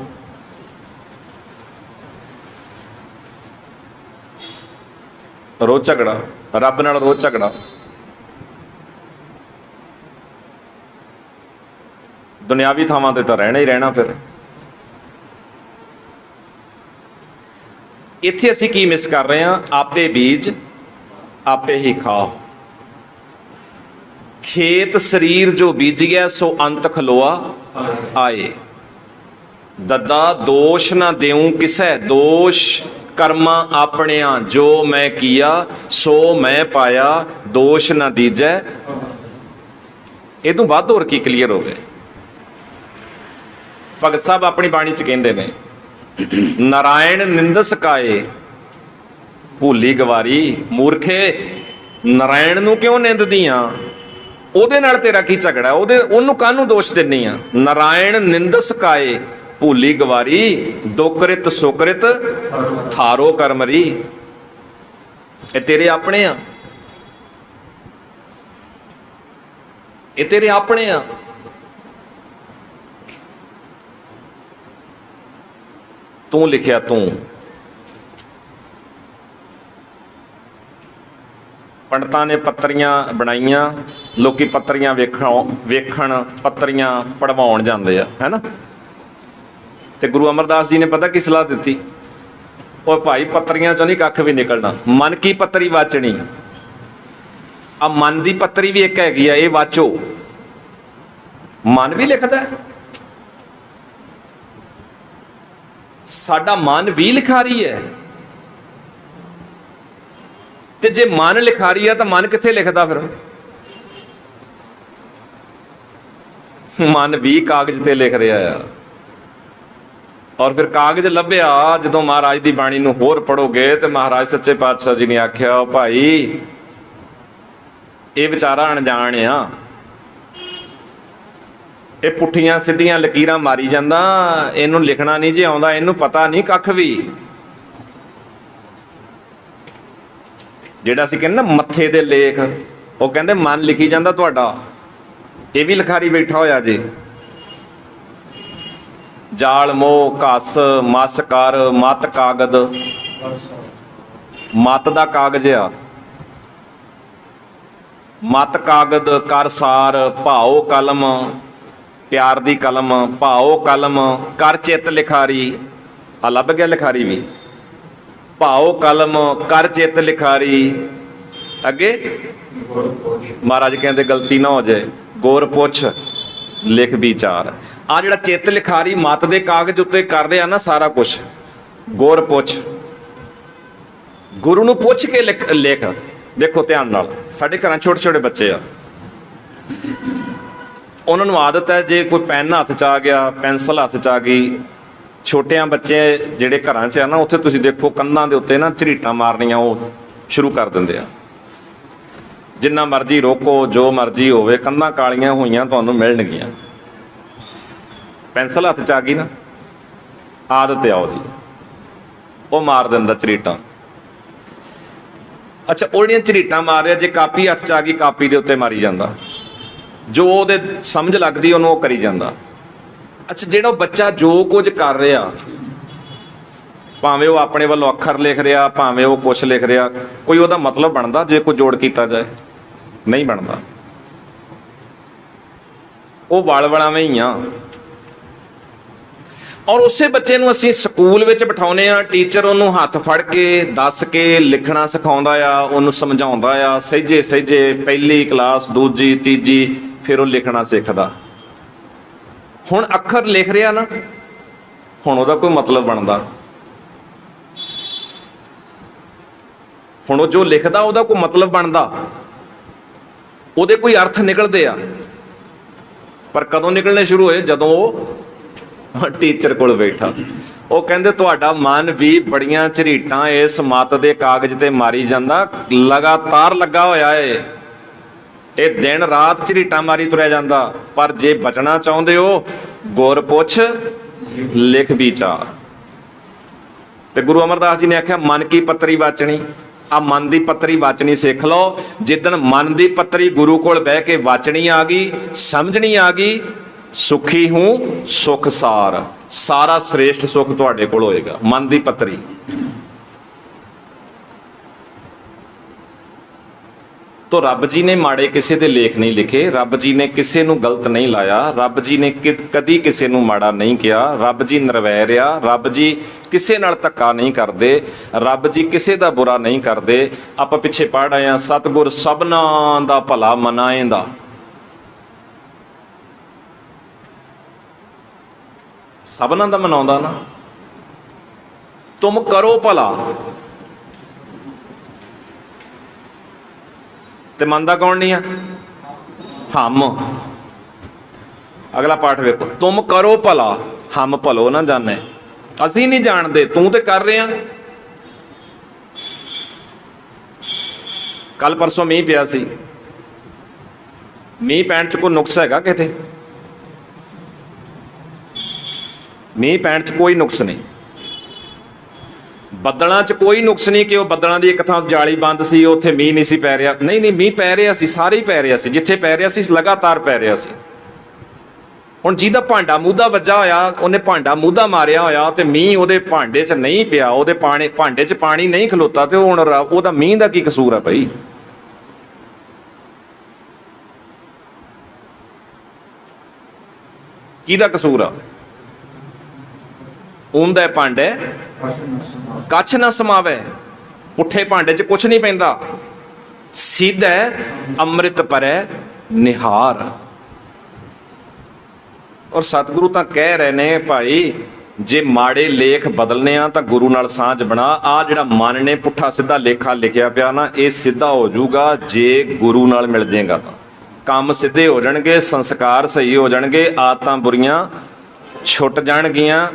रोज झगड़ा, रब नाल रोज झगड़ा। दुनियावी थावां ते तां रहना ही रहना। फिर इत्थे असीं की मिस कर रहे हैं? आपे बीज आपे ही खाओ। खेत शरीर जो बीजिया सो अंत खलोआ आए। दद्दा दोष ना देऊं किसै दोष, कर्मा अपनिया जो मैं किया सो मैं पाया, दोष ना दीजै। ये तो वध होर की क्लीयर हो गए। भगत साहब अपनी बाणी च कहंदे ने, नारायण निंदस काए भूली गवारी। मूर्खे नारायण नूं क्यों निंददी आ? ਉਹਦੇ ਨਾਲ तेरा की झगड़ा? ਉਹਨੂੰ ਕਾਹਨੂੰ ਦੋਸ਼ ਦਿੰਨੀ ਆ? ਨਾਰਾਇਣ ਨਿੰਦਸ ਕਾਏ ਭੂਲੀ ਗਵਾਰੀ, ਦੁਕ੍ਰਿਤ ਸੁਕ੍ਰਿਤ ਥਾਰੋ ਕਰਮਰੀ। ਇਹ ਤੇਰੇ ਆਪਣੇ ਆ, ਇਹ ਤੇਰੇ ਆਪਣੇ ਆ। ਤੂੰ ਲਿਖਿਆ ਤੂੰ। ਪੰਡਤਾਂ ਨੇ ਪੱਤਰੀਆਂ ਬਣਾਈਆਂ, ਲੋਕੀ ਪੱਤਰੀਆਂ ਵੇਖਣ ਪੱਤਰੀਆਂ ਪੜਵਾਉਣ ਜਾਂਦੇ ਆ, ਹੈ ਨਾ। ਤੇ ਗੁਰੂ ਅਮਰਦਾਸ ਜੀ ਨੇ ਪਤਾ ਕੀ ਸਲਾਹ ਦਿੱਤੀ? ਉਹ ਭਾਈ ਪੱਤਰੀਆਂ ਚੋਂ ਨਹੀਂ ਕੱਖ ਵੀ ਨਿਕਲਣਾ, ਮਨ ਕੀ ਪੱਤਰੀ ਵਾਚਣੀ। ਆ ਮਨ ਦੀ ਪੱਤਰੀ ਵੀ ਇੱਕ ਹੈਗੀ ਆ, ਇਹ ਵਾਚੋ। ਮਨ ਵੀ ਲਿਖਦਾ, ਸਾਡਾ ਮਨ ਵੀ ਲਿਖਾਰੀ ਹੈ। ਤੇ ਜੇ ਮਨ ਲਿਖਾਰੀ ਆ ਤਾਂ ਮਨ ਕਿੱਥੇ ਲਿਖਦਾ? ਫਿਰ ਮਨ ਵੀ ਕਾਗਜ਼ ਤੇ ਲਿਖ ਰਿਹਾ ਆ। ਔਰ ਫਿਰ ਕਾਗਜ਼ ਲੱਭਿਆ ਜਦੋਂ ਮਹਾਰਾਜ ਦੀ ਬਾਣੀ ਨੂੰ ਹੋਰ ਪੜੋਗੇ ਤੇ ਮਹਾਰਾਜ ਸੱਚੇ ਪਾਤਸ਼ਾਹ ਜੀ ਨੇ ਆਖਿਆ, ਭਾਈ ਇਹ ਵਿਚਾਰਾ ਅਣਜਾਣ ਆ, ਇਹ ਪੁੱਠੀਆਂ ਸਿੱਧੀਆਂ ਲਕੀਰਾਂ ਮਾਰੀ ਜਾਂਦਾ, ਇਹਨੂੰ ਲਿਖਣਾ ਨਹੀਂ ਜੇ ਆਉਂਦਾ, ਇਹਨੂੰ ਪਤਾ ਨਹੀਂ ਕੱਖ ਵੀ। ਜਿਹੜਾ ਅਸੀਂ ਕਹਿੰਦੇ ਨਾ ਮੱਥੇ ਦੇ ਲੇਖ, ਉਹ ਕਹਿੰਦੇ ਮਨ ਲਿਖੀ ਜਾਂਦਾ ਤੁਹਾਡਾ, ਇਹ ਵੀ ਲਿਖਾਰੀ ਬੈਠਾ ਹੋਇਆ ਜੇ। ਜਾਲ ਮੋਹ ਘਸ ਮਸ ਕਰ ਮਤ ਕਾਗਦ, ਮਤ ਦਾ ਕਾਗਜ਼ ਆ। ਮਤ ਕਾਗਦ ਕਰ ਸਾਰ ਭਾਓ ਕਲਮ, ਪਿਆਰ ਦੀ ਕਲਮ ਭਾਓ ਕਲਮ ਕਰ ਚਿੱਤ ਲਿਖਾਰੀ। ਆ ਲੱਭ ਗਿਆ ਲਿਖਾਰੀ ਵੀ। ਭਾਓ ਕਲਮ ਕਰ ਚਿੱਤ ਲਿਖਾਰੀ। ਅੱਗੇ ਮਹਾਰਾਜ ਕਹਿੰਦੇ ਗਲਤੀ ਨਾ ਹੋ ਜਾਏ, ਗੌਰ ਪੁੱਛ ਲਿਖ ਵਿਚਾਰ। ਆ ਜਿਹੜਾ ਚਿੱਤ ਲਿਖਾਰੀ ਮਤ ਦੇ ਕਾਗਜ਼ ਉੱਤੇ ਕਰ ਰਿਹਾ ਨਾ ਸਾਰਾ ਕੁਝ, ਗੌਰ ਪੁੱਛ, ਗੁਰੂ ਨੂੰ ਪੁੱਛ ਕੇ ਲਿਖ। ਦੇਖੋ ਧਿਆਨ ਨਾਲ, ਸਾਡੇ ਘਰਾਂ ਛੋਟੇ ਛੋਟੇ ਬੱਚੇ ਆ, ਉਹਨਾਂ ਨੂੰ ਆਦਤ ਹੈ ਜੇ ਕੋਈ ਪੈਨ ਹੱਥ 'ਚ ਆ ਗਿਆ, ਪੈਨਸਲ ਹੱਥ 'ਚ ਆ ਗਈ, ਛੋਟਿਆਂ ਬੱਚੇ ਜਿਹੜੇ ਘਰਾਂ 'ਚ ਆ ਨਾ, ਉੱਥੇ ਤੁਸੀਂ ਦੇਖੋ ਕੰਧਾਂ ਦੇ ਉੱਤੇ ਨਾ ਝਰੀਟਾਂ ਮਾਰਨੀਆਂ ਉਹ ਸ਼ੁਰੂ ਕਰ ਦਿੰਦੇ ਆ। ਜਿੰਨਾ ਮਰਜ਼ੀ ਰੋਕੋ, ਜੋ ਮਰਜ਼ੀ ਹੋਵੇ, ਕੰਧਾਂ ਕਾਲੀਆਂ ਹੋਈਆਂ ਤੁਹਾਨੂੰ ਮਿਲਣਗੀਆਂ। ਪੈਨਸਲ ਹੱਥ 'ਚ ਆ ਗਈ ਨਾ, ਆਦਤ ਆ ਉਹਦੀ, ਉਹ ਮਾਰ ਦਿੰਦਾ ਝਰੀਟਾਂ। ਅੱਛਾ, ਉਹ ਜਿਹੜੀਆਂ ਝਰੀਟਾਂ ਮਾਰ ਰਿਹਾ, ਜੇ ਕਾਪੀ ਹੱਥ 'ਚ ਆ ਗਈ ਕਾਪੀ ਦੇ ਉੱਤੇ ਮਾਰੀ ਜਾਂਦਾ, ਜੋ ਉਹਦੇ ਸਮਝ ਲੱਗਦੀ ਉਹਨੂੰ ਉਹ ਕਰੀ ਜਾਂਦਾ। ਅੱਛਾ, ਜਿਹੜਾ ਬੱਚਾ ਜੋ ਕੁਝ ਕਰ ਰਿਹਾ, ਭਾਵੇਂ ਉਹ ਆਪਣੇ ਵੱਲੋਂ ਅੱਖਰ ਲਿਖ ਰਿਹਾ, ਭਾਵੇਂ ਉਹ ਕੁਛ ਲਿਖ ਰਿਹਾ, ਕੋਈ ਉਹਦਾ ਮਤਲਬ ਬਣਦਾ ਜੇ ਕੋਈ ਜੋੜ ਕੀਤਾ ਜਾਏ? ਨਹੀਂ ਬਣਦਾ। ਉਹ ਵਲਵਲਾਵੇਂ ਹੀ ਆ। ਔਰ ਉਸੇ ਬੱਚੇ ਨੂੰ ਅਸੀਂ ਸਕੂਲ ਵਿੱਚ ਬਿਠਾਉਂਦੇ ਆ, ਟੀਚਰ ਉਹਨੂੰ ਹੱਥ ਫੜ ਕੇ ਦੱਸ ਕੇ ਲਿਖਣਾ ਸਿਖਾਉਂਦਾ ਆ, ਉਹਨੂੰ ਸਮਝਾਉਂਦਾ ਆ, ਸਹਿਜੇ ਸਹਿਜੇ ਪਹਿਲੀ ਕਲਾਸ, ਦੂਜੀ, ਤੀਜੀ, ਫਿਰ ਉਹ ਲਿਖਣਾ ਸਿੱਖਦਾ। ਹੁਣ ਅੱਖਰ ਲਿਖ ਰਿਹਾ ਨਾ, ਹੁਣ ਉਹਦਾ ਕੋਈ ਮਤਲਬ ਬਣਦਾ? ਹੁਣ ਉਹ ਜੋ ਲਿਖਦਾ ਉਹਦਾ ਕੋਈ ਮਤਲਬ ਬਣਦਾ? ਉਹਦੇ ਕੋਈ ਅਰਥ ਨਿਕਲਦੇ ਆ, ਪਰ ਕਦੋਂ ਨਿਕਲਣੇ ਸ਼ੁਰੂ ਹੋਏ? ਜਦੋਂ ਉਹ ਟੀਚਰ ਕੋਲ ਬੈਠਾ। ਉਹ ਕਹਿੰਦੇ ਤੁਹਾਡਾ ਮਨ ਵੀ ਬੜੀਆਂ ਝਰੀਟਾਂ ਇਸ ਮੱਤ ਦੇ ਕਾਗਜ਼ ਤੇ ਮਾਰੀ ਜਾਂਦਾ, ਲਗਾਤਾਰ ਲੱਗਾ ਹੋਇਆ ਏ, ਇਹ ਦਿਨ ਰਾਤ ਝਰੀਟਾਂ ਮਾਰੀ ਤੁਰਿਆ ਜਾਂਦਾ। ਪਰ ਜੇ ਬਚਣਾ ਚਾਹੁੰਦੇ ਹੋ, ਗੁਰ ਪੁੱਛ ਲਿਖ ਵਿਚਾਰ। ਤੇ ਗੁਰੂ ਅਮਰਦਾਸ ਜੀ ਨੇ ਆਖਿਆ ਮਨ ਕੀ ਪੱਤਰੀ ਵਾਚਣੀ। ਆ ਮਨ ਦੀ ਪੱਤਰੀ ਵਾਚਣੀ ਸਿੱਖ ਲਓ। ਜਿੱਦਣ ਮਨ ਦੀ ਪੱਤਰੀ ਗੁਰੂ ਕੋਲ ਬਹਿ ਕੇ ਵਾਚਣੀ ਆ ਗਈ, ਸਮਝਣੀ ਆ ਗਈ, ਸੁਖੀ ਹੂੰ ਸੁਖ ਸਾਰ, ਸਾਰਾ ਸ੍ਰੇਸ਼ਟ ਸੁਖ ਤੁਹਾਡੇ ਕੋਲ ਹੋਏਗਾ। ਮਨ ਦੀ ਪੱਤਰੀ। ਤੋ ਰੱਬ ਜੀ ਨੇ ਮਾੜੇ ਕਿਸੇ ਦੇ ਲੇਖ ਨਹੀਂ ਲਿਖੇ, ਰੱਬ ਜੀ ਨੇ ਕਿਸੇ ਨੂੰ ਗਲਤ ਨਹੀਂ ਲਾਇਆ, ਰੱਬ ਜੀ ਨੇ ਕਦੀ ਕਿਸੇ ਨੂੰ ਮਾੜਾ ਨਹੀਂ ਕਿਹਾ। ਰੱਬ ਜੀ ਨਿਰਵੈਰ ਆ, ਰੱਬ ਜੀ ਕਿਸੇ ਨਾਲ ਧੱਕਾ ਨਹੀਂ ਕਰਦੇ, ਰੱਬ ਜੀ ਕਿਸੇ ਦਾ ਬੁਰਾ ਨਹੀਂ ਕਰਦੇ। ਆਪਾਂ ਪਿੱਛੇ ਪੜ੍ਹ ਆਏ ਆ, ਸਤਿਗੁਰ ਸਭਨਾਂ ਦਾ ਭਲਾ ਮਨਾਏਂਦਾ। ਸਭਨਾਂ ਦਾ ਮਨਾਉਂਦਾ ਨਾ। ਤੁਮ ਕਰੋ ਭਲਾ, ਤੇ ਮੰਨਦਾ ਕੌਣ ਨਹੀਂ ਆ? ਹਮ। ਅਗਲਾ ਪਾਠ ਵੇਖੋ, ਤੁਮ ਕਰੋ ਭਲਾ ਹਮ ਭਲੋ ਨਾ ਜਾਣੇ। ਅਸੀਂ ਨਹੀਂ ਜਾਣਦੇ, ਤੂੰ ਤੇ ਕਰ ਰਿਹਾ। ਕੱਲ ਪਰਸੋਂ ਮੀਂਹ ਪਿਆ ਸੀ, ਮੀਂਹ ਪੈਣ ਚ ਕੋਈ ਨੁਕਸ ਹੈਗਾ ਕਿਤੇ? ਮੀਂਹ ਪੈਣ ਚ ਕੋਈ ਨੁਕਸ ਨਹੀਂ। ਬੱਦਲਾਂ 'ਚ ਕੋਈ ਨੁਕਸ ਨਹੀਂ ਕਿ ਉਹ ਬੱਦਲਾਂ ਦੀ ਇੱਕ ਥਾਂ ਜਾਲੀ ਬੰਦ ਸੀ, ਉੱਥੇ ਮੀਂਹ ਨਹੀਂ ਸੀ ਪੈ ਰਿਹਾ। ਨਹੀਂ ਨਹੀਂ, ਮੀਂਹ ਪੈ ਰਿਹਾ ਸੀ, ਸਾਰੇ ਹੀ ਪੈ ਰਿਹਾ ਸੀ, ਜਿੱਥੇ ਪੈ ਰਿਹਾ ਸੀ ਲਗਾਤਾਰ ਪੈ ਰਿਹਾ ਸੀ। ਹੁਣ ਜਿਹਦਾ ਭਾਂਡਾ ਮੂਧਾ ਵੱਜਾ ਹੋਇਆ, ਉਹਨੇ ਭਾਂਡਾ ਮੂਧਾ ਮਾਰਿਆ ਹੋਇਆ ਤੇ ਮੀਂਹ ਉਹਦੇ ਭਾਂਡੇ 'ਚ ਨਹੀਂ ਪਿਆ, ਉਹਦੇ ਭਾਂਡੇ 'ਚ ਪਾਣੀ ਨਹੀਂ ਖਲੋਤਾ, ਤੇ ਹੁਣ ਉਹਦਾ ਮੀਂਹ ਦਾ ਕੀ ਕਸੂਰ ਆ ਭਾਈ? ਕਿਹਦਾ ਕਸੂਰ ਆ? ਉਹਦਾ ਭਾਂਡੇ ਕੱਛ ਨਾ ਸਮਾਵੇ। ਪੁੱਠੇ ਭਾਂਡੇ 'ਚ ਕੁਛ ਨਹੀਂ ਪੈਂਦਾ। ਸਿੱਧਾ ਅੰਮ੍ਰਿਤ ਪਰੈ ਨਿਹਾਰ। ਔਰ ਸਤਿਗੁਰੂ ਤਾਂ ਕਹਿ ਰਹੇ ਨੇ ਭਾਈ, ਜੇ ਮਾੜੇ ਲੇਖ ਬਦਲਨੇ ਆ ਤਾਂ ਗੁਰੂ ਨਾਲ ਸਾਂਝ ਬਣਾ। ਆ ਜਿਹੜਾ ਮਨ ਨੇ ਪੁੱਠਾ ਸਿੱਧਾ ਲੇਖਾ ਲਿਖਿਆ ਪਿਆ ਨਾ, ਇਹ ਸਿੱਧਾ ਹੋ ਜਾਊਗਾ ਜੇ ਗੁਰੂ ਨਾਲ ਮਿਲ ਜਾਏਗਾ ਤਾਂ। ਕੰਮ ਸਿੱਧੇ ਹੋ ਜਾਣਗੇ, ਸੰਸਕਾਰ ਸਹੀ ਹੋ ਜਾਣਗੇ, ਆਦਤਾਂ ਬੁਰੀਆਂ ਛੁੱਟ ਜਾਣਗੀਆਂ।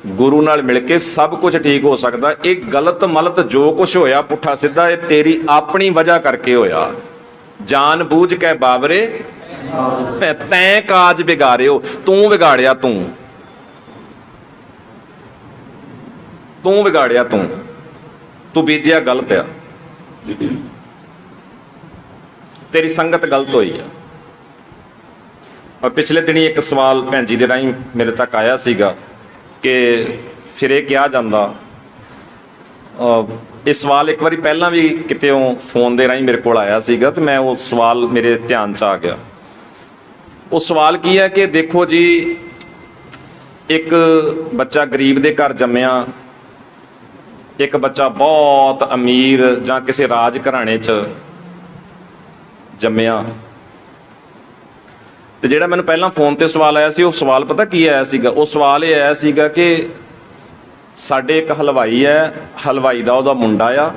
ਗੁਰੂ ਨਾਲ ਮਿਲ ਕੇ ਸਭ ਕੁਝ ਠੀਕ ਹੋ ਸਕਦਾ। ਇਹ ਗਲਤ ਮਲਤ ਜੋ ਕੁਝ ਹੋਇਆ ਪੁੱਠਾ ਸਿੱਧਾ, ਇਹ ਤੇਰੀ ਆਪਣੀ ਵਜ੍ਹਾ ਕਰਕੇ ਹੋਇਆ। ਜਾਣ ਬੂਝ ਕੇ ਬਾਬਰੇ ਤੈਂ ਕਾਜ ਵਿਗਾੜਿਓ। ਤੂੰ ਵਿਗਾੜਿਆ, ਤੂੰ ਵਿਗਾੜਿਆ, ਤੂੰ ਬੀਜਿਆ ਗਲਤ ਆ, ਤੇਰੀ ਸੰਗਤ ਗਲਤ ਹੋਈ ਆ। ਔਰ ਪਿਛਲੇ ਦਿਨੀ ਇੱਕ ਸਵਾਲ ਭੈਣ ਜੀ ਦੇ ਰਾਹੀਂ ਮੇਰੇ ਤੱਕ ਆਇਆ ਸੀਗਾ ਕਿ ਫਿਰ ਇਹ ਕਿਹਾ ਜਾਂਦਾ, ਇਹ ਸਵਾਲ ਇੱਕ ਵਾਰੀ ਪਹਿਲਾਂ ਵੀ ਕਿਤੇੋਂ ਫੋਨ ਦੇ ਰਾਹੀਂ ਮੇਰੇ ਕੋਲ ਆਇਆ ਸੀਗਾ ਤੇ ਮੈਂ ਉਹ ਸਵਾਲ ਮੇਰੇ ਧਿਆਨ 'ਚ ਆ ਗਿਆ। ਉਹ ਸਵਾਲ ਕੀ ਹੈ ਕਿ ਦੇਖੋ ਜੀ, ਇੱਕ ਬੱਚਾ ਗਰੀਬ ਦੇ ਘਰ ਜੰਮਿਆ, ਇੱਕ ਬੱਚਾ ਬਹੁਤ ਅਮੀਰ ਜਾਂ ਕਿਸੇ ਰਾਜ ਘਰਾਣੇ 'ਚ ਜੰਮਿਆ। ਤੇ ਜਿਹੜਾ ਮੈਨੂੰ ਪਹਿਲਾਂ ਫੋਨ ਤੇ ਸਵਾਲ ਆਇਆ ਸੀ, ਉਹ ਸਵਾਲ ਪਤਾ ਕੀ ਆਇਆ ਸੀਗਾ? ਉਹ ਸਵਾਲ ਇਹ ਆਇਆ ਸੀਗਾ ਕਿ ਸਾਡੇ ਇੱਕ ਹਲਵਾਈ ਹੈ, ਹਲਵਾਈ ਦਾ ਉਹਦਾ ਮੁੰਡਾ ਆ,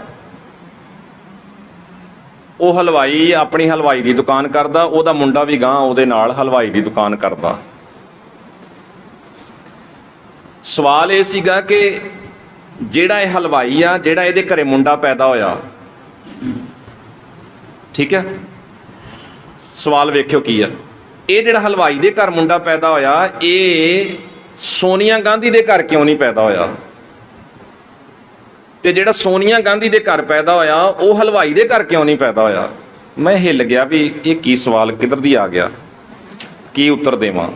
ਉਹ ਹਲਵਾਈ ਆਪਣੀ ਹਲਵਾਈ ਦੀ ਦੁਕਾਨ ਕਰਦਾ, ਉਹਦਾ ਮੁੰਡਾ ਵੀ ਗਾਂ ਉਹਦੇ ਨਾਲ ਹਲਵਾਈ ਦੀ ਦੁਕਾਨ ਕਰਦਾ। ਸਵਾਲ ਇਹ ਸੀਗਾ ਕਿ ਜਿਹੜਾ ਇਹ ਹਲਵਾਈ ਆ, ਜਿਹੜਾ ਇਹਦੇ ਘਰੇ ਮੁੰਡਾ ਪੈਦਾ ਹੋਇਆ, ਠੀਕ ਹੈ, ਸਵਾਲ ਵੇਖਿਓ ਕੀ ਆ। ਇਹ ਜਿਹੜਾ ਹਲਵਾਈ ਦੇ ਘਰ ਮੁੰਡਾ ਪੈਦਾ ਹੋਇਆ, ਇਹ ਸੋਨੀਆ ਗਾਂਧੀ ਦੇ ਘਰ ਕਿਉਂ ਨਹੀਂ ਪੈਦਾ ਹੋਇਆ? ਤੇ ਜਿਹੜਾ ਸੋਨੀਆ ਗਾਂਧੀ ਦੇ ਘਰ ਪੈਦਾ ਹੋਇਆ, ਉਹ ਹਲਵਾਈ ਦੇ ਘਰ ਕਿਉਂ ਨਹੀਂ ਪੈਦਾ ਹੋਇਆ? ਮੈਂ ਹਿੱਲ ਗਿਆ ਵੀ ਇਹ ਕੀ ਸਵਾਲ ਕਿੱਧਰ ਦੀ ਆ ਗਿਆ, ਕੀ ਉੱਤਰ ਦੇਵਾਂ।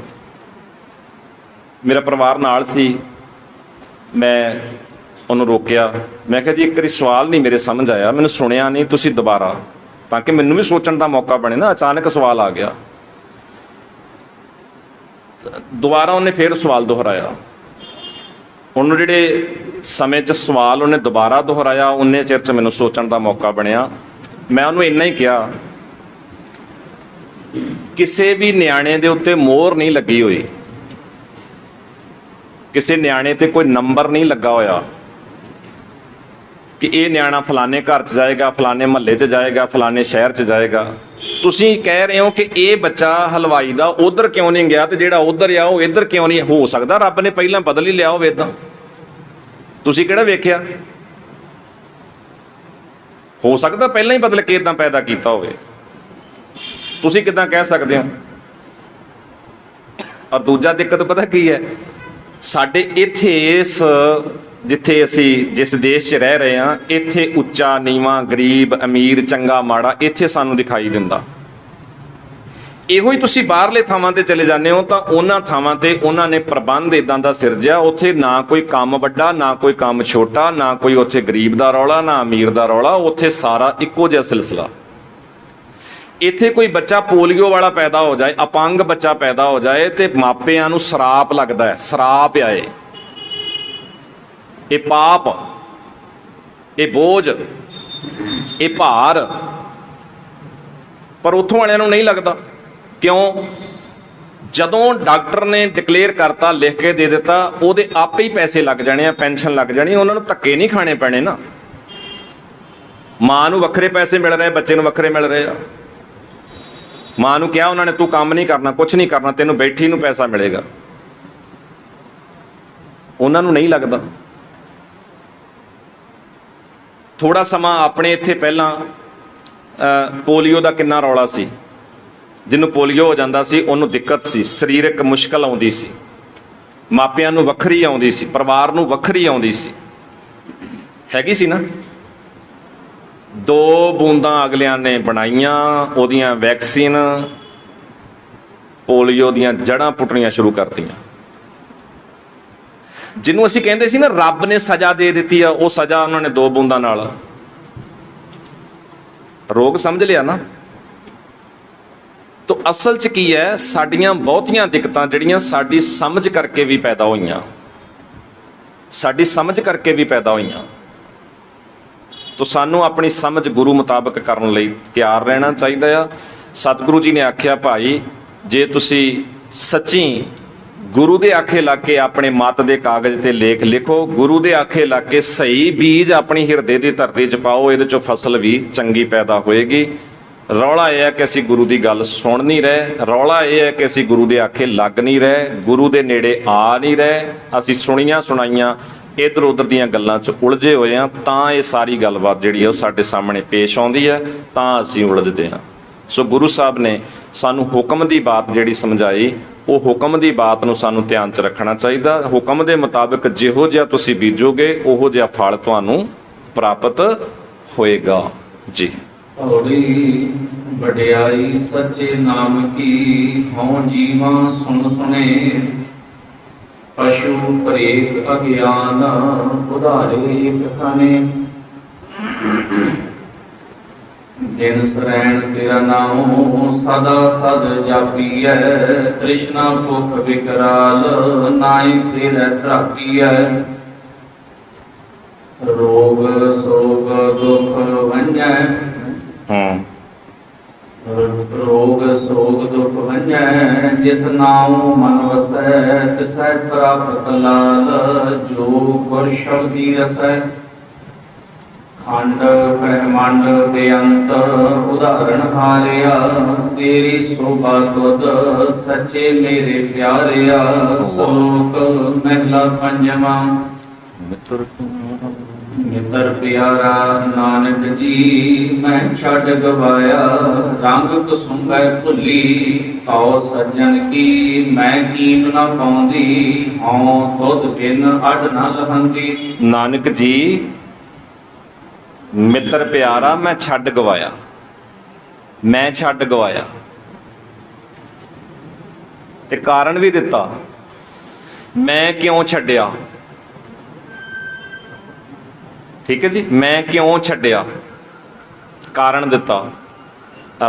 ਮੇਰਾ ਪਰਿਵਾਰ ਨਾਲ ਸੀ, ਮੈਂ ਉਹਨੂੰ ਰੋਕਿਆ, ਮੈਂ ਕਿਹਾ ਜੀ ਇੱਕ ਵਾਰੀ ਸਵਾਲ ਨਹੀਂ ਮੇਰੇ ਸਮਝ ਆਇਆ, ਮੈਨੂੰ ਸੁਣਿਆ ਨਹੀਂ, ਤੁਸੀਂ ਦੁਬਾਰਾ, ਤਾਂ ਕਿ ਮੈਨੂੰ ਵੀ ਸੋਚਣ ਦਾ ਮੌਕਾ ਬਣੇ ਨਾ। ਅਚਾਨਕ ਸਵਾਲ ਆ ਗਿਆ, ਦੁਬਾਰਾ ਉਹਨੇ ਫਿਰ ਸਵਾਲ ਦੁਹਰਾਇਆ। ਉਹਨੂੰ ਜਿਹੜੇ ਸਮੇਂ 'ਚ ਸਵਾਲ ਉਹਨੇ ਦੁਬਾਰਾ ਦੁਹਰਾਇਆ, ਉਹਨੇ ਚਿਰ 'ਚ ਮੈਨੂੰ ਸੋਚਣ ਦਾ ਮੌਕਾ ਬਣਿਆ। ਮੈਂ ਉਹਨੂੰ ਇੰਨਾ ਹੀ ਕਿਹਾ, ਕਿਸੇ ਵੀ ਨਿਆਣੇ ਦੇ ਉੱਤੇ ਮੋਹਰ ਨਹੀਂ ਲੱਗੀ ਹੋਈ, ਕਿਸੇ ਨਿਆਣੇ ਤੇ ਕੋਈ ਨੰਬਰ ਨਹੀਂ ਲੱਗਾ ਹੋਇਆ ਕਿ ਇਹ ਨਿਆਣਾ ਫਲਾਣੇ ਘਰ 'ਚ ਜਾਏਗਾ, ਫਲਾਣੇ ਮਹੱਲੇ 'ਚ ਜਾਏਗਾ, ਫਲਾਣੇ ਸ਼ਹਿਰ 'ਚ ਜਾਏਗਾ। ਤੁਸੀਂ ਕਹਿ ਰਹੇ ਹੋ ਕਿ ਇਹ ਬੱਚਾ ਹਲਵਾਈ ਦਾ ਉਧਰ ਕਿਉਂ ਨਹੀਂ ਗਿਆ ਤੇ ਜਿਹੜਾ ਉਧਰ ਆ ਉਹ ਇੱਧਰ ਕਿਉਂ ਨਹੀਂ? ਹੋ ਸਕਦਾ ਰੱਬ ਨੇ ਪਹਿਲਾਂ ਬਦਲ ਹੀ ਲਿਆ ਹੋਵੇ। ਤਾਂ ਤੁਸੀਂ ਕਿਹੜਾ ਵੇਖਿਆ? ਹੋ ਸਕਦਾ ਪਹਿਲਾਂ ਹੀ ਬਦਲ ਕੇ ਇਦਾਂ ਪੈਦਾ ਕੀਤਾ ਹੋਵੇ। ਤੁਸੀਂ ਕਿੱਦਾਂ ਕਹਿ ਸਕਦੇ ਹੋ? ਔਰ ਦੂਜਾ ਦਿੱਕਤ ਪਤਾ ਕੀ ਹੈ? ਸਾਡੇ ਇੱਥੇ ਇਸ ਜਿੱਥੇ ਅਸੀਂ ਜਿਸ ਦੇਸ਼ 'ਚ ਰਹਿ ਰਹੇ ਹਾਂ, ਇੱਥੇ ਉੱਚਾ ਨੀਵਾਂ, ਗਰੀਬ ਅਮੀਰ, ਚੰਗਾ ਮਾੜਾ ਇੱਥੇ ਸਾਨੂੰ ਦਿਖਾਈ ਦਿੰਦਾ। ਇਹੋ ਹੀ ਤੁਸੀਂ ਬਾਹਰਲੇ ਥਾਵਾਂ ਤੇ ਚਲੇ ਜਾਂਦੇ ਹੋ ਤਾਂ ਉਹਨਾਂ ਥਾਵਾਂ ਤੇ ਉਹਨਾਂ ਨੇ ਪ੍ਰਬੰਧ ਇਦਾਂ ਦਾ ਸਿਰਜਿਆ, ਉੱਥੇ ਨਾ ਕੋਈ ਕੰਮ ਵੱਡਾ, ਨਾ ਕੋਈ ਕੰਮ ਛੋਟਾ, ਨਾ ਕੋਈ ਉੱਥੇ ਗਰੀਬ ਦਾ ਰੌਲਾ, ਨਾ ਅਮੀਰ ਦਾ ਰੌਲਾ, ਉੱਥੇ ਸਾਰਾ ਇੱਕੋ ਜਿਹਾ ਸਿਲਸਿਲਾ। ਇੱਥੇ ਕੋਈ ਬੱਚਾ ਪੋਲੀਓ ਵਾਲਾ ਪੈਦਾ ਹੋ ਜਾਏ, ਅਪੰਗ ਬੱਚਾ ਪੈਦਾ ਹੋ ਜਾਏ ਤੇ ਮਾਪਿਆਂ ਨੂੰ ਸਰਾਪ ਲੱਗਦਾ ਹੈ, ਸਰਾਪ ਆਏ, ਇਹ ਪਾਪ, ਇਹ ਬੋਝ, ਇਹ ਭਾਰ। ਪਰ ਉੱਥੋਂ ਵਾਲਿਆਂ ਨੂੰ ਨਹੀਂ ਲੱਗਦਾ। ਕਿਉਂ? ਜਦੋਂ ਡਾਕਟਰ ਨੇ ਡਿਕਲੇਅਰ ਕਰਤਾ, ਲਿਖ ਕੇ ਦੇ ਦਿੱਤਾ, ਉਹਦੇ ਆਪੇ ਹੀ ਪੈਸੇ ਲੱਗ ਜਾਣੇ ਆ, ਪੈਨਸ਼ਨ ਲੱਗ ਜਾਣੀ, ਉਹਨਾਂ ਨੂੰ ਧੱਕੇ ਨਹੀਂ ਖਾਣੇ ਪੈਣੇ ਨਾ। ਮਾਂ ਨੂੰ ਵੱਖਰੇ ਪੈਸੇ ਮਿਲ ਰਹੇ, ਬੱਚੇ ਨੂੰ ਵੱਖਰੇ ਮਿਲ ਰਹੇ ਆ। ਮਾਂ ਨੂੰ ਕਿਹਾ ਉਹਨਾਂ ਨੇ, ਤੂੰ ਕੰਮ ਨਹੀਂ ਕਰਨਾ, ਕੁਝ ਨਹੀਂ ਕਰਨਾ, ਤੈਨੂੰ ਬੈਠੀ ਨੂੰ ਪੈਸਾ ਮਿਲੇਗਾ। ਉਹਨਾਂ ਨੂੰ ਨਹੀਂ ਲੱਗਦਾ। ਥੋੜਾ ਸਮਾਂ ਆਪਣੇ ਇੱਥੇ ਪਹਿਲਾਂ ਪੋਲੀਓ ਦਾ ਕਿੰਨਾ ਰੌਲਾ ਸੀ। ਜਿਹਨੂੰ ਪੋਲੀਓ ਹੋ ਜਾਂਦਾ ਸੀ ਉਹਨੂੰ ਦਿੱਕਤ ਸੀ, ਸਰੀਰਕ ਮੁਸ਼ਕਲ ਆਉਂਦੀ ਸੀ, ਮਾਪਿਆਂ ਨੂੰ ਵੱਖਰੀ ਆਉਂਦੀ ਸੀ, ਪਰਿਵਾਰ ਨੂੰ ਵੱਖਰੀ ਆਉਂਦੀ ਸੀ, ਹੈਗੀ ਸੀ ਨਾ। 2 ਬੂੰਦਾਂ ਅਗਲਿਆਂ ਨੇ ਬਣਾਈਆਂ, ਉਹਦੀਆਂ ਵੈਕਸੀਨ, ਪੋਲੀਓ ਦੀਆਂ ਜੜ੍ਹਾਂ ਪੁੱਟਣੀਆਂ ਸ਼ੁਰੂ ਕਰਤੀਆਂ। ਜਿਹਨੂੰ ਅਸੀਂ ਕਹਿੰਦੇ ਸੀ ਨਾ ਰੱਬ ਨੇ ਸਜ਼ਾ ਦੇ ਦਿੱਤੀ ਆ, ਉਹ ਸਜ਼ਾ ਉਹਨਾਂ ਨੇ 2 ਬੂੰਦਾਂ ਨਾਲ। ਰੋਗ ਸਮਝ ਲਿਆ ਨਾ। ਤੋ ਅਸਲ 'ਚ ਕੀ ਹੈ? ਸਾਡੀਆਂ ਬਹੁਤੀਆਂ ਦਿੱਕਤਾਂ ਜਿਹੜੀਆਂ ਸਾਡੀ ਸਮਝ ਕਰਕੇ ਵੀ ਪੈਦਾ ਹੋਈਆਂ, ਸਾਡੀ ਸਮਝ ਕਰਕੇ ਵੀ ਪੈਦਾ ਹੋਈਆਂ। ਤੋ ਸਾਨੂੰ ਆਪਣੀ ਸਮਝ ਗੁਰੂ ਮੁਤਾਬਕ ਕਰਨ ਲਈ ਤਿਆਰ ਰਹਿਣਾ ਚਾਹੀਦਾ ਆ। ਸਤਿਗੁਰੂ ਜੀ ਨੇ ਆਖਿਆ, ਭਾਈ ਜੇ ਤੁਸੀਂ ਸੱਚੀ ਗੁਰੂ ਦੇ ਆਖੇ ਲੱਗ ਕੇ ਆਪਣੇ ਮਤ ਦੇ ਕਾਗਜ਼ ਤੇ ਲੇਖ ਲਿਖੋ, ਗੁਰੂ ਦੇ ਆਖੇ ਲੱਗ ਕੇ ਸਹੀ ਬੀਜ ਆਪਣੀ ਹਿਰਦੇ ਦੀ ਧਰਤੀ 'ਚ ਪਾਓ, ਇਹਦੇ 'ਚੋਂ ਫਸਲ ਵੀ ਚੰਗੀ ਪੈਦਾ ਹੋਏਗੀ। ਰੌਲਾ ਇਹ ਹੈ ਕਿ ਅਸੀਂ ਗੁਰੂ ਦੀ ਗੱਲ ਸੁਣ ਨਹੀਂ ਰਹੇ, ਰੌਲਾ ਇਹ ਹੈ ਕਿ ਅਸੀਂ ਗੁਰੂ ਦੇ ਆਖੇ ਲੱਗ ਨਹੀਂ ਰਹੇ, ਗੁਰੂ ਦੇ ਨੇੜੇ ਆ ਨਹੀਂ ਰਹੇ। ਅਸੀਂ ਸੁਣੀਆਂ ਸੁਣਾਈਆਂ ਇੱਧਰ ਉੱਧਰ ਦੀਆਂ ਗੱਲਾਂ 'ਚ ਉਲਝੇ ਹੋਏ ਹਾਂ, ਤਾਂ ਇਹ ਸਾਰੀ ਗੱਲਬਾਤ ਜਿਹੜੀ ਹੈ ਉਹ ਸਾਡੇ ਸਾਹਮਣੇ ਪੇਸ਼ ਆਉਂਦੀ ਹੈ, ਤਾਂ ਅਸੀਂ ਉਲਝਦੇ ਹਾਂ। ਸੋ ਗੁਰੂ ਸਾਹਿਬ ਨੇ ਸਾਨੂੰ ਹੁਕਮ ਦੀ ਬਾਤ ਜਿਹੜੀ ਸਮਝਾਈ, ਉਹ ਹੁਕਮ ਦੀ ਬਾਤ ਨੂੰ ਸਾਨੂੰ ਧਿਆਨ 'ਚ ਰੱਖਣਾ ਚਾਹੀਦਾ। ਹੁਕਮ ਦੇ ਮੁਤਾਬਕ ਜਿਹੋ ਜਿਹਾ ਤੁਸੀਂ ਬੀਜੋਗੇ, ਉਹੋ ਜਿਹਾ ਫਲ ਤੁਹਾਨੂੰ ਪ੍ਰਾਪਤ ਹੋਏਗਾ ਜੀ। ਔੜੀ ਵਡਿਆਈ ਸੱਚੇ ਨਾਮ ਕੀ, ਹਉ ਜੀਵਾ ਸੁਣ ਸੁਣੇ, ਪਸ਼ੂ ਪ੍ਰੇਤ ਅਗਿਆਨ, ਉਧਾਰੇ ਇਕ ਕਨੇ। ਦਿਨ ਸਰੈਣ ਤੇਰਾ ਨਾਮ, ਸਦਾ ਸਦ ਜਾਪੀਐ, ਤ੍ਰਿਸ਼ਨਾ ਭੁਖ ਵਿਕਰਾਲ, ਨਾਇ ਤੇਰੇ ਤਰਾਪੀਐ। ਰੋਗ ਸੋਗ ਦੁਖ ਵੰਜੈ, ਰੋਗ ਸੋਗ ਦੁਖ ਵੰਜੈ, ਜਿਸ ਨਾਉ ਮਨ ਵਸੈ, ਤਿਸੈ ਪ੍ਰਾਪਤ ਲਾਲ, ਜੋ ਗੁਰ ਸ਼ਬਦੀ ਰਸੈ। ਖੰਡ ਬ੍ਰਹਮੰਡ ਬੇਅੰਤ, ਉਦਾਹਰਣ ਹਾਰਿਆ, ਤੇਰੀ ਸੋਭਾ ਤੁਧ, ਸੱਚੇ ਮੇਰੇ ਪਿਆਰਿਆ। ਸ਼ਲੋਕ ਮਹਿਲਾ ਪੰਜਵਾਂ। ਮਿੱਤਰ ਪਿਆਰਾ ਨਾਨਕ ਜੀ, ਮੈਂ ਛੱਡ ਗਵਾਇਆ, ਰੰਗ ਕੁਸੁੰਭੈ ਭੁੱਲੀ, ਆਓ ਸੱਜਣ ਕੀ ਮੈਂ ਕੀਮ ਨਾ ਪਾਉਂਦੀ, ਹਉ ਤੁਧ ਬਿਨ ਅਡ ਨਾ ਲਹੰਦੀ। ਨਾਨਕ ਜੀ, ਮਿੱਤਰ ਪਿਆਰਾ ਮੈਂ ਛੱਡ ਗਵਾਇਆ, ਮੈਂ ਛੱਡ ਗਵਾਇਆ, ਤੇ ਕਾਰਨ ਵੀ ਦਿੱਤਾ। ਮੈਂ ਕਿਉਂ ਛੱਡਿਆ? ਠੀਕ ਹੈ ਜੀ, ਮੈਂ ਕਿਉਂ ਛੱਡਿਆ? ਕਾਰਨ ਦਿੱਤਾ।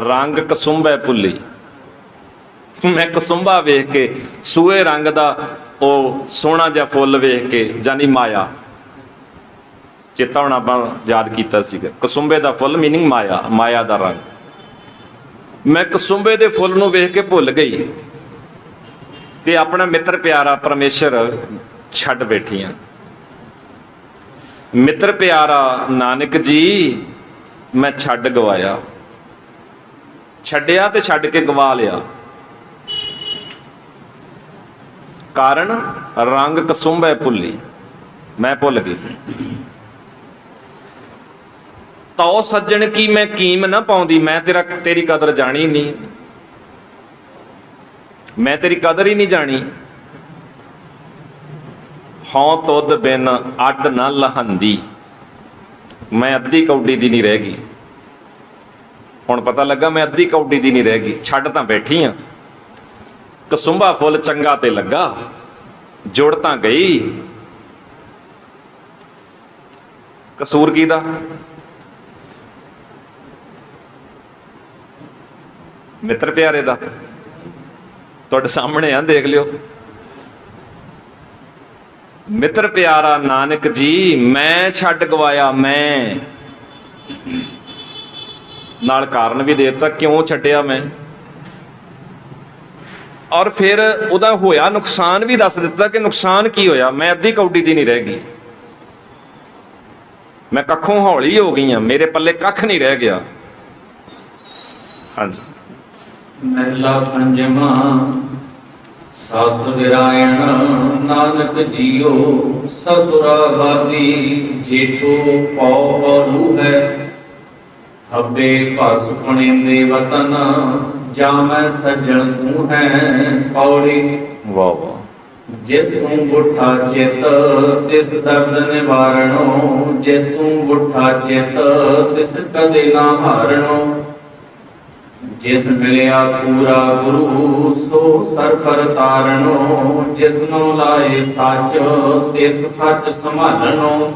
ਰੰਗ ਕਸੁੰਭੈ ਭੁੱਲੀ, ਮੈਂ ਕਸੁੰਭਾ ਵੇਖ ਕੇ, ਸੂਏ ਰੰਗ ਦਾ ਉਹ ਸੋਹਣਾ ਜਿਹਾ ਫੁੱਲ ਵੇਖ ਕੇ, ਜਾਨੀ ਮਾਇਆ, ਚੇਤਾ ਹੁਣ ਆਪਾਂ ਯਾਦ ਕੀਤਾ ਸੀਗਾ, ਕਸੁੰਭੇ ਦਾ ਫੁੱਲ ਮੀਨਿੰਗ ਮਾਇਆ, ਮਾਇਆ ਦਾ ਰੰਗ। ਮੈਂ ਕਸੁੰਭੇ ਦੇ ਫੁੱਲ ਨੂੰ ਵੇਖ ਕੇ ਭੁੱਲ ਗਈ ਤੇ ਆਪਣਾ ਮਿੱਤਰ ਪਿਆਰਾ ਪਰਮੇਸ਼ਰ ਛੱਡ ਬੈਠੀਆਂ। ਮਿੱਤਰ ਪਿਆਰਾ ਨਾਨਕ ਜੀ ਮੈਂ ਛੱਡ ਗਵਾਇਆ, ਛੱਡਿਆ ਤੇ ਛੱਡ ਕੇ ਗਵਾ ਲਿਆ। ਕਾਰਨ ਰੰਗ ਕਸੁੰਭੈ ਭੁੱਲੀ, ਮੈਂ ਭੁੱਲ ਗਈ। ਤਉ ਸੱਜਣ ਕੀ ਮੈਂ ਕੀਮ ਨਾ ਪਾਉਂਦੀ, ਮੈਂ ਤੇਰੀ ਕਦਰ ਜਾਣੀ ਨਹੀਂ, ਮੈਂ ਤੇਰੀ ਕਦਰ ਹੀ ਨਹੀਂ ਜਾਣੀ। ਹਉ ਤੁਧ ਬਿਨ ਅੱਡ ਨਾ ਲਹੰਦੀ, ਮੈਂ ਅੱਧੀ ਕੌਡੀ ਦੀ ਨਹੀਂ ਰਹਿ ਗਈ। ਹੁਣ ਪਤਾ ਲੱਗਾ ਮੈਂ ਅੱਧੀ ਕੌਡੀ ਦੀ ਨਹੀਂ ਰਹਿ ਗਈ। ਛੱਡ ਤਾਂ ਬੈਠੀ ਆ, ਕਸੁੰਭਾ ਫੁੱਲ ਚੰਗਾ ਤੇ ਲੱਗਾ, ਜੁੜ ਤਾਂ ਗਈ। ਕਸੂਰ ਕਿਹਦਾ? ਮਿੱਤਰ ਪਿਆਰੇ ਦਾ। ਤੁਹਾਡੇ ਸਾਹਮਣੇ ਆ, ਦੇਖ ਲਿਓ। ਮਿੱਤਰ ਪਿਆਰਾ ਨਾਨਕ ਜੀ ਮੈਂ ਛੱਡ ਗਵਾਇਆ, ਮੈਂ ਨਾਲ ਕਾਰਨ ਵੀ ਦੇ ਦਿੱਤਾ ਕਿਉਂ ਛੱਡਿਆ ਮੈਂ, ਔਰ ਫਿਰ ਉਹਦਾ ਹੋਇਆ ਨੁਕਸਾਨ ਵੀ ਦੱਸ ਦਿੱਤਾ ਕਿ ਨੁਕਸਾਨ ਕੀ ਹੋਇਆ। ਮੈਂ ਅੱਧੀ ਕੌਡੀ ਦੀ ਨਹੀਂ ਰਹਿ ਗਈ, ਮੈਂ ਕੱਖੋਂ ਹੌਲੀ ਹੋ ਗਈ ਆ, ਮੇਰੇ ਪੱਲੇ ਕੱਖ ਨਹੀਂ ਰਹਿ ਗਿਆ। ਹਾਂਜੀ। ਮਹਿਲਾ ਪੰਜਵਾਂ। ਸਸ ਵਿਰਾਇਣ ਨਾਨਕ ਜੀਓ, ਸਸੁਰਾਬਾਦੀ ਜੇਠੋ ਪਉ ਲੂਹੈ। ਹੱਬੇ ਭਸ ਪੁਣਿੰਦੇ ਵਤਨ, ਜਾਮੈ ਸੱਜਣ ਤੂੰ ਹੈ ਪੌੜੀ। ਵਾਹ ਵਾਹ। ਜਿਸ ਤੂੰ ਗੁੱਠਾ ਚਿਤ ਤਿਸ ਦਰਦ ਨਿਵਾਰਣੋ, ਜਿਸ ਤੂੰ ਗੁੱਠਾ ਚਿਤ ਤਿਸ ਕਦੇ ਨਾ ਹਾਰਣੋ। ਜਿਸ ਮਿਲਿਆ ਪੂਰਾ ਗੁਰੂ ਸੋ ਸਰ ਪਰ ਤਾਰਣੋ, ਜਿਸ ਨੂੰ ਲਾਏ ਸੱਚ ਤਿਸ ਸੱਚ ਸੰਭਾਲਣੋ।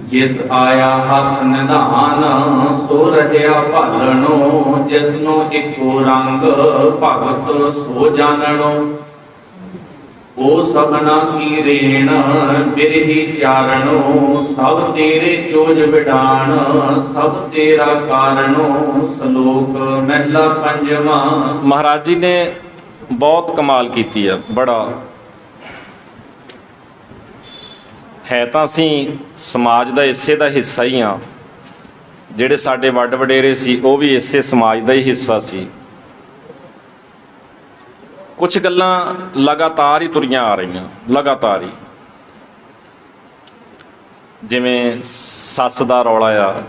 ਜਿਸ ਆਇਆ ਹੱਥ ਨਿਧਾਨ ਸੋ ਰਹਿਆ ਭਾਲਣੋ, ਜਿਸ ਨੂੰ ਇੱਕੋ ਰੰਗ ਭਗਤ ਸੋ ਜਾਣਣੋ। ਉਹ ਸਭਨਾ ਕੀ ਰੇਣ ਬਿਰਹੀ ਚਾਰਣੋ, ਸਭ ਤੇਰੇ ਚੋਜ ਵਿਡਾਣ ਸਭ ਤੇਰਾ ਕਾਰਣੋ। ਸ਼ਲੋਕ ਮਹਿਲਾ ਪੰਜਵਾਂ। ਮਹਾਰਾਜ ਜੀ ਨੇ ਬਹੁਤ ਕਮਾਲ ਕੀਤੀ ਆ। ਬੜਾ ਹੈ ਤਾਂ ਅਸੀਂ ਸਮਾਜ ਦਾ ਇਸੇ ਦਾ ਹਿੱਸਾ ਹੀ ਆ, ਜਿਹੜੇ ਸਾਡੇ ਵੱਡ ਵਡੇਰੇ ਸੀ ਉਹ ਵੀ ਇਸੇ ਸਮਾਜ ਦਾ ਹੀ ਹਿੱਸਾ ਸੀ। ਕੁਝ ਗੱਲਾਂ ਲਗਾਤਾਰ ਹੀ ਤੁਰੀਆਂ ਆ ਰਹੀਆਂ, ਲਗਾਤਾਰ ਹੀ। ਜਿਵੇਂ ਸੱਸ ਦਾ ਰੌਲਾ ਆ,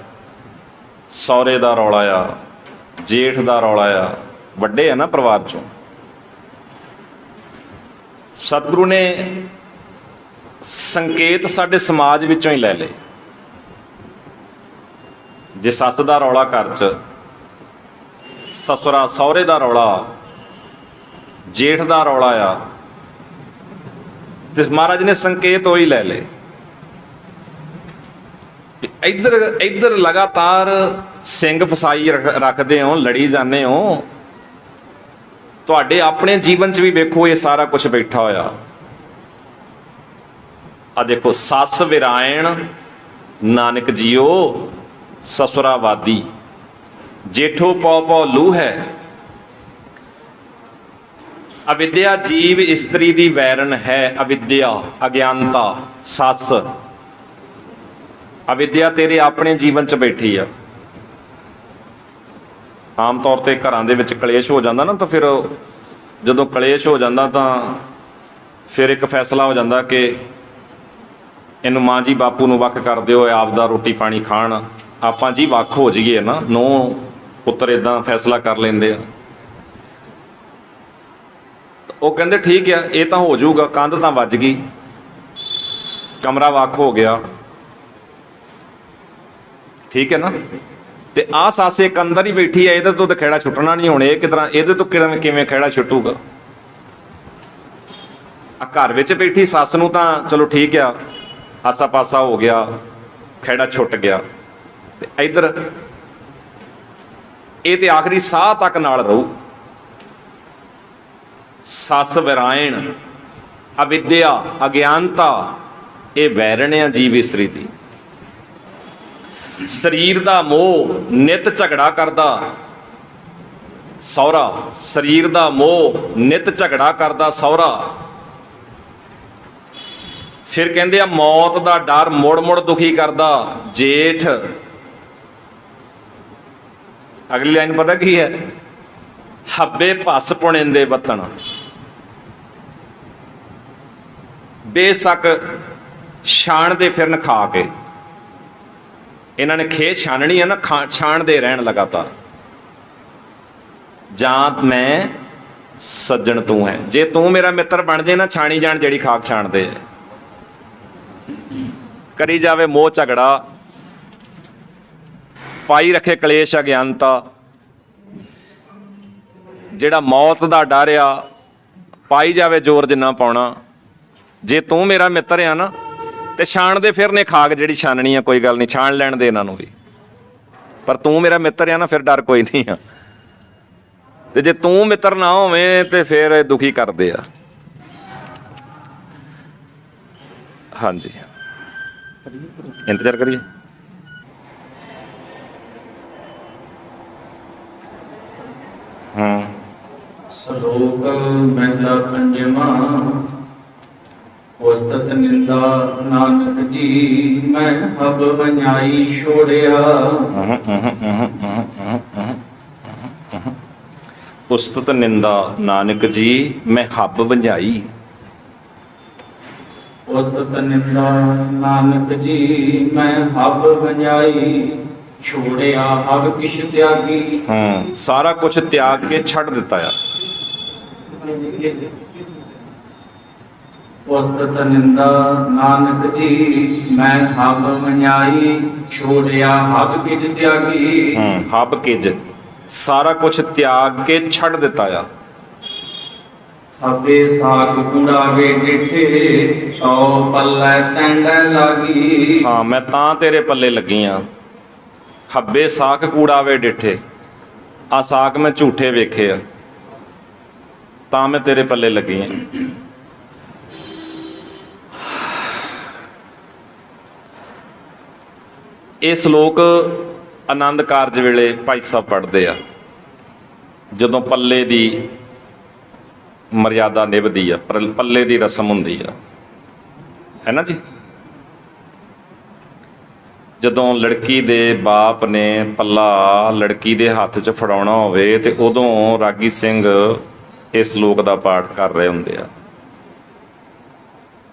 ਸਹੁਰੇ ਦਾ ਰੌਲਾ ਆ, ਜੇਠ ਦਾ ਰੌਲਾ ਆ, ਵੱਡੇ ਆ ਨਾ ਪਰਿਵਾਰ ਚੋਂ। ਸਤਿਗੁਰੂ ਨੇ ਸੰਕੇਤ ਸਾਡੇ ਸਮਾਜ ਵਿੱਚੋਂ ਹੀ ਲੈ ਲਏ। ਜੇ ਸੱਸ ਦਾ ਰੌਲਾ ਘਰ 'ਚ, ਸਸੁਰਾ ਸਹੁਰੇ ਦਾ ਰੌਲਾ, ਜੇਠ ਦਾ ਰੌਲਾ ਆ, ਤੇ ਮਹਾਰਾਜ ਨੇ ਸੰਕੇਤ ਉਹੀ ਲੈ ਲਏ। ਇੱਧਰ ਇੱਧਰ ਲਗਾਤਾਰ ਸਿੰਘ ਫਸਾਈ ਰੱਖਦੇ ਹੋ, ਲੜੀ ਜਾਂਦੇ ਹੋ। ਤੁਹਾਡੇ ਆਪਣੇ ਜੀਵਨ 'ਚ ਵੀ ਵੇਖੋ ਇਹ ਸਾਰਾ ਕੁਝ ਬੈਠਾ ਹੋਇਆ। ਆ ਦੇਖੋ, ਸੱਸ ਵਿਰਾਇਣ ਨਾਨਕ ਜੀਓ, ਸਸੁਰਾਵਾਦੀ ਜੇਠੋ ਪਉ ਪਉ ਲੂ ਹੈ। ਅਵਿਦਿਆ ਜੀਵ ਇਸਤਰੀ ਦੀ ਵੈਰਨ ਹੈ। ਅਵਿਦਿਆ ਅਗਿਆਨਤਾ, ਸੱਸ ਅਵਿਦਿਆ ਤੇਰੇ ਆਪਣੇ ਜੀਵਨ 'ਚ ਬੈਠੀ ਆ। ਆਮ ਤੌਰ ਤੇ ਘਰਾਂ ਦੇ ਵਿੱਚ ਕਲੇਸ਼ ਹੋ ਜਾਂਦਾ ਨਾ, ਤਾਂ ਫਿਰ ਜਦੋਂ ਕਲੇਸ਼ ਹੋ ਜਾਂਦਾ ਤਾਂ ਫਿਰ ਇੱਕ ਫੈਸਲਾ ਹੋ ਜਾਂਦਾ ਕਿ ਇਹਨੂੰ ਮਾਂ ਜੀ ਬਾਪੂ ਨੂੰ ਵੱਖ ਕਰ ਦਿਓ, ਆਪਦਾ ਰੋਟੀ ਪਾਣੀ ਖਾਣ, ਆਪਾਂ ਜੀ ਵੱਖ ਹੋ ਜਾਈਏ ਨਾ। ਨੂੰਹ ਪੁੱਤਰ ਇਦਾਂ ਫੈਸਲਾ ਕਰ ਲੈਂਦੇ ਆ। ਉਹ ਕਹਿੰਦੇ ਠੀਕ ਆ, ਇਹ ਤਾਂ ਹੋ ਜਾਊਗਾ, ਕੰਧ ਤਾਂ ਵੱਜ ਗਈ, ਕਮਰਾ ਵੱਖ ਹੋ ਗਿਆ, ਠੀਕ ਹੈ ਨਾ। ਤੇ ਆਹ ਸੱਸ ਇੱਕ ਅੰਦਰ ਹੀ ਬੈਠੀ ਹੈ, ਇਹਦੇ ਤੋਂ ਤਾਂ ਖਹਿੜਾ ਛੁੱਟਣਾ ਨਹੀਂ। ਹੁਣ ਇਹ ਕਿਦਾਂ, ਇਹਦੇ ਤੋਂ ਕਿਵੇਂ ਖਹਿੜਾ ਛੁੱਟੂਗਾ? ਆ ਘਰ ਵਿੱਚ ਬੈਠੀ ਸੱਸ ਨੂੰ ਤਾਂ ਚਲੋ ਠੀਕ ਆ, ਆਸਾ ਪਾਸਾ ਹੋ ਗਿਆ, ਖਹਿੜਾ ਛੁੱਟ ਗਿਆ। ਤੇ ਇੱਧਰ ਇਹ ਤੇ ਆਖਰੀ ਸਾਹ ਤੱਕ ਨਾਲ ਰਹੂ। ਸੱਸ ਵਿਰਾਇਣ, ਅਵਿਦਿਆ ਅਗਿਆਨਤਾ, ਇਹ ਵੈਰਣ ਆ ਜੀਵ ਇਸਤਰੀ ਦੀ। ਸਰੀਰ ਦਾ ਮੋਹ ਨਿਤ ਝਗੜਾ ਕਰਦਾ ਸਹੁਰਾ, ਸਰੀਰ ਦਾ ਮੋਹ ਨਿਤ ਝਗੜਾ ਕਰਦਾ ਸਹੁਰਾ। ਫਿਰ ਕਹਿੰਦੇ ਆ ਮੌਤ ਦਾ ਡਰ ਮੁੜ ਮੁੜ ਦੁਖੀ ਕਰਦਾ ਜੇਠ। ਅਗਲੀ ਲਾਈਨ ਪਤਾ ਕੀ ਹੈ? ਹੱਬੇ ਭਸ ਪੁਣਿੰਦੇ ਵਤਨ। ਬੇਸ਼ੱਕ ਛਾਣਦੇ ਫਿਰਨ ਖਾ ਕੇ, ਇਹਨਾਂ ਨੇ ਖੇ ਛਾਨਣੀ ਹੈ ਨਾ, ਛਾਣਦੇ ਰਹਿਣ ਲਗਾਤਾਰ। ਜਾਂ ਮੈਂ ਸੱਜਣ ਤੂੰ ਹੈ, ਜੇ ਤੂੰ ਮੇਰਾ ਮਿੱਤਰ ਬਣ ਜੇ ਨਾ, ਛਾਣੀ ਜਾਣ ਜਿਹੜੀ ਖਾਕ ਛਾਣਦੇ ਹੈ। ਕਰੀ ਜਾਵੇ ਮੋਹ ਝਗੜਾ, ਪਾਈ ਰੱਖੇ ਕਲੇਸ਼ ਅਗਿਆਨਤਾ। ਜਿਹੜਾ ਮੌਤ ਦਾ ਡਰ ਆ, ਪਾਈ ਜਾਵੇ ਜ਼ੋਰ ਜਿੰਨਾ ਪਾਉਣਾ। ਜੇ ਤੂੰ ਮੇਰਾ ਮਿੱਤਰ ਆ ਨਾ, ਤੇ ਛਾਣਦੇ ਫਿਰਨੇ ਖਾਕ ਜਿਹੜੀ ਛਾਨਣੀ ਆ, ਕੋਈ ਗੱਲ ਨਹੀਂ, ਛਾਣ ਲੈਣ ਦੇ ਇਹਨਾਂ ਨੂੰ ਵੀ। ਪਰ ਤੂੰ ਮੇਰਾ ਮਿੱਤਰ ਆ ਨਾ, ਫਿਰ ਡਰ ਕੋਈ ਨਹੀਂ ਆ। ਤੇ ਜੇ ਤੂੰ ਮਿੱਤਰ ਨਾ ਹੋਵੇਂ ਤੇ ਫਿਰ ਦੁਖੀ ਕਰਦੇ ਆ। ਹਾਂਜੀ, ਇੰਤਜ਼ਾਰ ਕਰੀਏ। ਸ਼ਲੋਕ ਮਹਿਲਾ ਪੰਜਵਾਂ। ਉਸਤਤ ਨਿੰਦਾ ਨਾਨਕ ਜੀ, ਮੈਂ ਹਬ ਵੰਜਾਈ ਛੋੜਿਆ। ਉਸਤਤ ਨਿੰਦਾ ਨਾਨਕ ਜੀ, ਮੈਂ ਹੱਬ ਵੰਝਾਈ। ਉਸਤਤ ਨਿੰਦਾ ਨਾਨਕ ਜੀ, ਮੈਂ ਹਬ ਵੰਜਾਈ ਛੋੜਿਆ। ਹਬ ਕਿਛ ਤਿਆਗੀ। ਸਾਰਾ ਕੁਝ ਤਿਆਗ ਕੇ ਛੱਡ ਦਿੱਤਾ ਆ। ਉਸਤਤ ਨਿੰਦਾ ਨਾਨਕ ਜੀ, ਮੈਂ ਹਬ ਵੰਜਾਈ ਛੋੜਿਆ। ਹਬ ਕਿਛ ਤਿਆਗੀ। ਹੱਬ ਕਿਜ, ਸਾਰਾ ਕੁਝ ਤਿਆਗ ਕੇ ਛੱਡ ਦਿੱਤਾ ਆ। ਹਬੇ ਸਾਖ ਕੂੜਾਵੇ ਡਿਠੇ, ਸੋ ਪੱਲੇ ਤੈਂਡੇ ਲਾਗੀ। ਹਾਂ, ਮੈਂ ਤਾਂ ਤੇਰੇ ਪੱਲੇ ਲੱਗੀ ਆ। ਹੱਬੇ ਸਾਖ ਕੂੜਾਵੇ ਡਿਠੇ, ਆ ਸਾਖ ਮੈਂ ਝੂਠੇ ਵੇਖੇ ਆ, ਤਾਂ ਮੈਂ ਤੇਰੇ ਪੱਲੇ ਲੱਗੀ ਆ। ਇਹ ਸ਼ਲੋਕ ਆਨੰਦ ਕਾਰਜ ਵੇਲੇ ਭਾਈ ਸਾਹਿਬ ਪੜ੍ਹਦੇ ਆ, ਜਦੋਂ ਪੱਲੇ ਦੀ ਮਰਿਆਦਾ ਨਿਭਦੀ ਆ, ਪੱਲੇ ਦੀ ਰਸਮ ਹੁੰਦੀ ਆ, ਹੈ ਨਾ ਜੀ। ਜਦੋਂ ਲੜਕੀ ਦੇ ਬਾਪ ਨੇ ਪੱਲਾ ਲੜਕੀ ਦੇ ਹੱਥ 'ਚ ਫੜਾਉਣਾ ਹੋਵੇ, ਤੇ ਉਦੋਂ ਰਾਗੀ ਸਿੰਘ ਇਸ ਸ਼ਲੋਕ ਦਾ ਪਾਠ ਕਰ ਰਹੇ ਹੁੰਦੇ ਆ।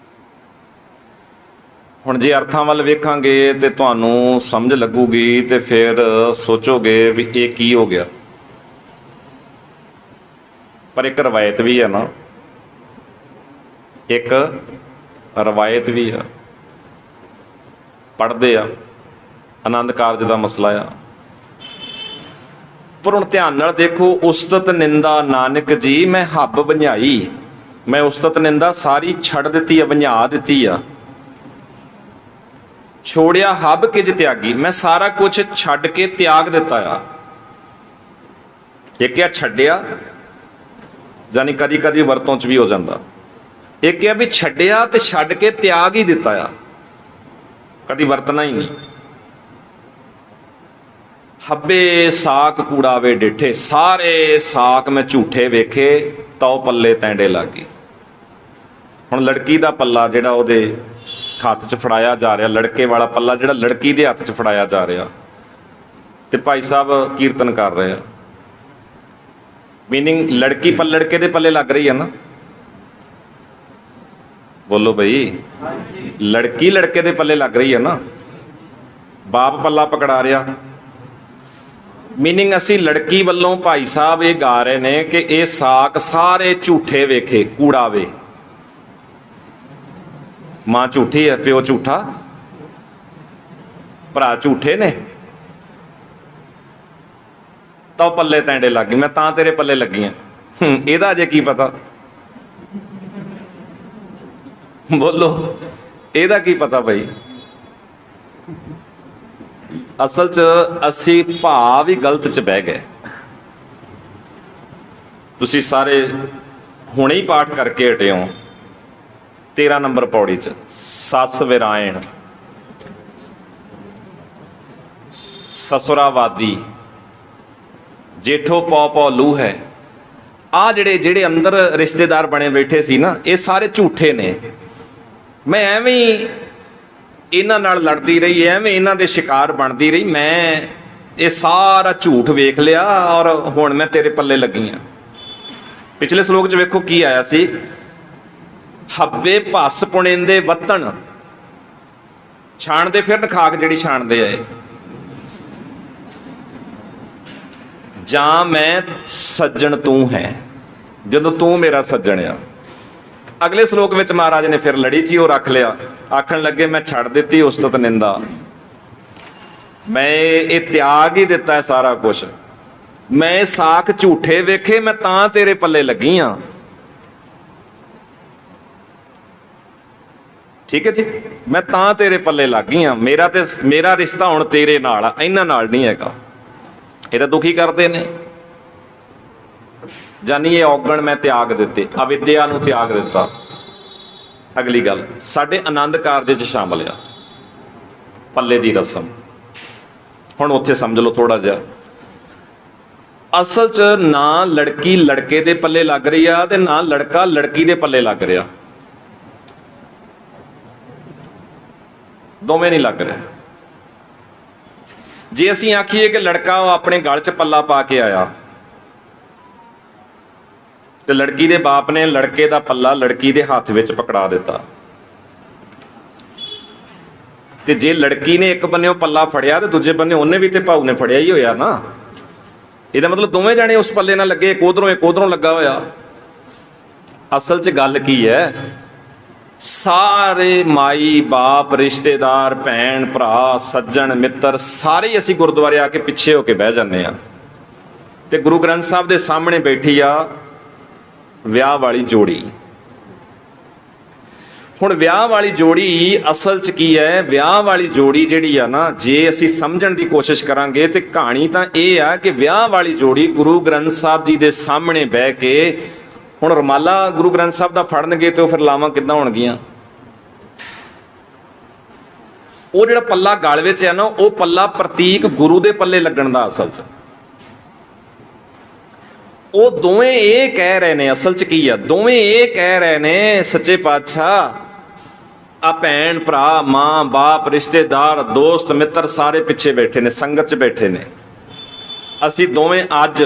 ਹੁਣ ਜੇ ਅਰਥਾਂ ਵੱਲ ਵੇਖਾਂਗੇ ਤੇ ਤੁਹਾਨੂੰ ਸਮਝ ਲੱਗੂਗੀ, ਤੇ ਫਿਰ ਸੋਚੋਗੇ ਵੀ ਇਹ ਕੀ ਹੋ ਗਿਆ। ਪਰ ਇੱਕ ਰਵਾਇਤ ਵੀ ਹੈ ਨਾ, ਇੱਕ ਰਵਾਇਤ ਵੀ ਆ, ਪੜ੍ਹਦੇ ਆ, ਆਨੰਦ ਕਾਰਜ ਦਾ ਮਸਲਾ ਆ। ਪਰ ਹੁਣ ਧਿਆਨ ਨਾਲ ਦੇਖੋ, ਉਸਤਤ ਨਿੰਦਾ ਨਾਨਕ ਜੀ, ਮੈਂ ਹੱਬ ਵੰਝਾਈ। ਮੈਂ ਉਸਤਤ ਨਿੰਦਾ ਸਾਰੀ ਛੱਡ ਦਿੱਤੀ ਆ, ਵੰਝਾ ਦਿੱਤੀ ਆ। ਛੋੜਿਆ ਹੱਬ ਕਿਜ ਤਿਆਗੀ, ਮੈਂ ਸਾਰਾ ਕੁਝ ਛੱਡ ਕੇ ਤਿਆਗ ਦਿੱਤਾ ਆ। ਇੱਕ ਆ ਛੱਡਿਆ, ਜਾਨੀ ਕਦੀ ਕਦੀ ਵਰਤੋਂ 'ਚ ਵੀ ਹੋ ਜਾਂਦਾ। ਇੱਕ ਆ ਵੀ ਛੱਡਿਆ ਤੇ ਛੱਡ ਕੇ ਤਿਆਗ ਹੀ ਦਿੱਤਾ ਆ, ਕਦੀ ਵਰਤਣਾ ਹੀ ਨਹੀਂ। ਹੱਬੇ ਸਾਕ ਕੂੜਾਵੇ ਡਿਠੇ, ਸਾਰੇ ਸਾਕ ਮੈਂ ਝੂਠੇ ਵੇਖੇ, ਤਉ ਪੱਲੇ ਤੈਂਡੇ ਲੱਗੀ। ਹੁਣ ਲੜਕੀ ਦਾ ਪੱਲਾ ਜਿਹੜਾ ਉਹਦੇ ਹੱਥ 'ਚ ਫੜਾਇਆ ਜਾ ਰਿਹਾ, ਲੜਕੇ ਵਾਲਾ ਪੱਲਾ ਜਿਹੜਾ ਲੜਕੀ ਦੇ ਹੱਥ 'ਚ ਫੜਾਇਆ ਜਾ ਰਿਹਾ, ਤੇ ਭਾਈ ਸਾਹਿਬ ਕੀਰਤਨ ਕਰ ਰਹੇ ਆ। ਮੀਨਿੰਗ ਲੜਕੀ ਲੜਕੇ ਦੇ ਪੱਲੇ ਲੱਗ ਰਹੀ ਹੈ ਨਾ। ਬੋਲੋ ਬਈ, ਲੜਕੀ ਲੜਕੇ ਦੇ ਪੱਲੇ ਲੱਗ ਰਹੀ ਹੈ ਨਾ। ਬਾਪ ਪੱਲਾ ਪਕੜਾ ਰਿਹਾ। ਮੀਨਿੰਗ ਅਸੀਂ ਲੜਕੀ ਵੱਲੋਂ ਭਾਈ ਸਾਹਿਬ ਇਹ ਗਾ ਰਹੇ ਨੇ ਕਿ ਇਹ ਸਾਕ ਸਾਰੇ ਝੂਠੇ ਵੇਖੇ, ਕੂੜਾਵੇ। ਮਾਂ ਝੂਠੀ ਹੈ, ਪਿਓ ਝੂਠਾ, ਭਰਾ ਝੂਠੇ ਨੇ, ਤਾਂ ਪੱਲੇ ਤੈਂਡੇ ਲੱਗ ਗਈ। ਮੈਂ ਤਾਂ ਤੇਰੇ ਪੱਲੇ ਲੱਗੀ ਆ। ਇਹਦਾ ਅਜੇ ਕੀ ਪਤਾ। ਬੋਲੋ, ਇਹਦਾ ਕੀ ਪਤਾ ਬਈ। ਅਸਲ 'ਚ ਅਸੀਂ ਭਾਵ ਹੀ ਗਲਤ 'ਚ ਬਹਿ ਗਏ। ਤੁਸੀਂ ਸਾਰੇ ਹੁਣੇ ਹੀ ਪਾਠ ਕਰਕੇ ਹਟੇ ਹੋ 13 ਨੰਬਰ ਪੌੜੀ 'ਚ, ਸੱਸ ਵਿਰਾਇਣ, ਸਸੁਰਾਵਾਦੀ, ਜੇਠੋ ਪੌ ਪੌ ਲੂ ਹੈ। ਆ ਜਿਹੜੇ ਅੰਦਰ ਰਿਸ਼ਤੇਦਾਰ ਬਣੇ ਬੈਠੇ ਸੀ ਨਾ, ਇਹ ਸਾਰੇ ਝੂਠੇ ਨੇ। ਮੈਂ ਐਵੇਂ ਹੀ ਇਹਨਾਂ ਨਾਲ ਲੜਦੀ ਰਹੀ, ਐਵੇਂ ਇਹਨਾਂ ਦੇ ਸ਼ਿਕਾਰ ਬਣਦੀ ਰਹੀ। ਮੈਂ ਇਹ ਸਾਰਾ ਝੂਠ ਵੇਖ ਲਿਆ ਔਰ ਹੁਣ ਮੈਂ ਤੇਰੇ ਪੱਲੇ ਲੱਗੀ ਹਾਂ। ਪਿਛਲੇ ਸ਼ਲੋਕ 'ਚ ਵੇਖੋ ਕੀ ਆਇਆ ਸੀ, ਹੱਬੇ ਭੱਸ ਪੁਣੇਂਦੇ ਵਤਨ, ਛਾਣਦੇ ਫਿਰਨ ਖਾਕ ਜਿਹੜੀ ਛਾਣਦੇ ਆਏ। ਜਾਂ ਮੈਂ ਸੱਜਣ ਤੂੰ ਹੈ, ਜਦੋਂ ਤੂੰ ਮੇਰਾ ਸੱਜਣ ਆ। ਅਗਲੇ ਸ਼ਲੋਕ ਵਿੱਚ ਮਹਾਰਾਜ ਨੇ ਫਿਰ ਲੜੀ 'ਚ ਹੀ ਉਹ ਰੱਖ ਲਿਆ, ਆਖਣ ਲੱਗੇ ਮੈਂ ਛੱਡ ਦਿੱਤੀ ਉਸਤਤ ਨਿੰਦਾ, ਮੈਂ ਇਹ ਤਿਆਗ ਹੀ ਦਿੱਤਾ ਹੈ ਸਾਰਾ ਕੁਝ। ਮੈਂ ਸਾਖ ਝੂਠੇ ਵੇਖੇ, ਮੈਂ ਤਾਂ ਤੇਰੇ ਪੱਲੇ ਲੱਗੀ ਆ। ਠੀਕ ਹੈ ਜੀ, ਮੈਂ ਤਾਂ ਤੇਰੇ ਪੱਲੇ ਲੱਗ ਗਈ ਆ। ਮੇਰਾ ਰਿਸ਼ਤਾ ਹੁਣ ਤੇਰੇ ਨਾਲ ਆ, ਇਹਨਾਂ ਨਾਲ ਨਹੀਂ ਹੈਗਾ। ਇਹ ਤਾਂ ਦੁਖੀ ਕਰਦੇ ਨੇ। ਜਾਨੀ ਇਹ ਔਗਣ ਮੈਂ ਤਿਆਗ ਦਿੱਤੇ, ਅਵਿਦਿਆ ਨੂੰ ਤਿਆਗ ਦਿੱਤਾ। ਅਗਲੀ ਗੱਲ ਸਾਡੇ ਆਨੰਦ ਕਾਰਜ 'ਚ ਸ਼ਾਮਲ ਆ ਪੱਲੇ ਦੀ ਰਸਮ। ਹੁਣ ਉੱਥੇ ਸਮਝ ਲਓ ਥੋੜਾ ਜਿਹਾ, ਅਸਲ 'ਚ ਨਾ ਲੜਕੀ ਲੜਕੇ ਦੇ ਪੱਲੇ ਲੱਗ ਰਹੀ ਆ ਤੇ ਨਾ ਲੜਕਾ ਲੜਕੀ ਦੇ ਪੱਲੇ ਲੱਗ ਰਿਹਾ, ਦੋਵੇਂ ਨਹੀਂ ਲੱਗ ਰਹੇ। ਜੇ ਅਸੀਂ ਆਖੀਏ ਕਿ ਲੜਕਾ ਉਹ ਆਪਣੇ ਗਲ 'ਚ ਪੱਲਾ ਪਾ ਕੇ ਆਇਆ ਤੇ ਲੜਕੀ ਦੇ ਬਾਪ ਨੇ ਲੜਕੇ ਦਾ ਪੱਲਾ ਲੜਕੀ ਦੇ ਹੱਥ ਵਿੱਚ ਪਕੜਾ ਦਿੱਤਾ, ਤੇ ਜੇ ਲੜਕੀ ਨੇ ਇੱਕ ਬੰਨਿਓ ਪੱਲਾ ਫੜਿਆ ਤੇ ਦੂਜੇ ਬੰਨੇ ਉਹਨੇ ਵੀ ਤੇ ਭਾਊ ਨੇ ਫੜਿਆ ਹੀ ਹੋਇਆ ਨਾ। ਇਹਦਾ ਮਤਲਬ ਦੋਵੇਂ ਜਾਣੇ ਉਸ ਪੱਲੇ ਨਾਲ ਲੱਗੇ, ਇੱਕ ਉਧਰੋਂ ਲੱਗਾ ਹੋਇਆ। ਅਸਲ 'ਚ ਗੱਲ ਕੀ ਹੈ, ਸਾਰੇ ਮਾਈ ਬਾਪ ਰਿਸ਼ਤੇਦਾਰ ਭੈਣ ਭਰਾ ਸੱਜਣ ਮਿੱਤਰ ਸਾਰੇ ਅਸੀਂ ਗੁਰਦੁਆਰੇ ਆ ਕੇ ਪਿੱਛੇ ਹੋ ਕੇ ਬਹਿ ਜਾਂਦੇ ਆ, ਤੇ ਗੁਰੂ ਗ੍ਰੰਥ ਸਾਹਿਬ ਦੇ ਸਾਹਮਣੇ ਬੈਠੀ ਆ ਵਿਆਹ ਵਾਲੀ ਜੋੜੀ। ਹੁਣ ਵਿਆਹ ਵਾਲੀ ਜੋੜੀ ਅਸਲ 'ਚ ਕੀ ਹੈ, ਵਿਆਹ ਵਾਲੀ ਜੋੜੀ ਜਿਹੜੀ ਆ ਨਾ, ਜੇ ਅਸੀਂ ਸਮਝਣ ਦੀ ਕੋਸ਼ਿਸ਼ ਕਰਾਂਗੇ ਤੇ ਕਹਾਣੀ ਤਾਂ ਇਹ ਆ ਕਿ ਵਿਆਹ ਵਾਲੀ ਜੋੜੀ ਗੁਰੂ ਗ੍ਰੰਥ ਸਾਹਿਬ ਜੀ ਦੇ ਸਾਹਮਣੇ ਬਹਿ ਕੇ, ਹੁਣ ਰੁਮਾਲਾ ਗੁਰੂ ਗ੍ਰੰਥ ਸਾਹਿਬ ਦਾ ਫੜਨਗੇ ਤੇ ਉਹ ਫਿਰ ਲਾਵਾਂ ਕਿੱਦਾਂ ਹੋਣਗੀਆਂ? ਉਹ ਜਿਹੜਾ ਪੱਲਾ ਗਲ ਵਿੱਚ ਹੈ ਨਾ, ਉਹ ਪੱਲਾ ਪ੍ਰਤੀਕ ਗੁਰੂ ਦੇ ਪੱਲੇ ਲੱਗਣ ਦਾ ਅਸਲ 'ਚ। ਉਹ ਦੋਵੇਂ ਇਹ ਕਹਿ ਰਹੇ ਨੇ, ਅਸਲ 'ਚ ਕੀ ਆ, ਦੋਵੇਂ ਇਹ ਕਹਿ ਰਹੇ ਨੇ ਸੱਚੇ ਪਾਤਸ਼ਾਹ, ਆ ਭੈਣ ਭਰਾ ਮਾਂ ਬਾਪ ਰਿਸ਼ਤੇਦਾਰ ਦੋਸਤ ਮਿੱਤਰ ਸਾਰੇ ਪਿੱਛੇ ਬੈਠੇ ਨੇ, ਸੰਗਤ 'ਚ ਬੈਠੇ ਨੇ। ਅਸੀਂ ਦੋਵੇਂ ਅੱਜ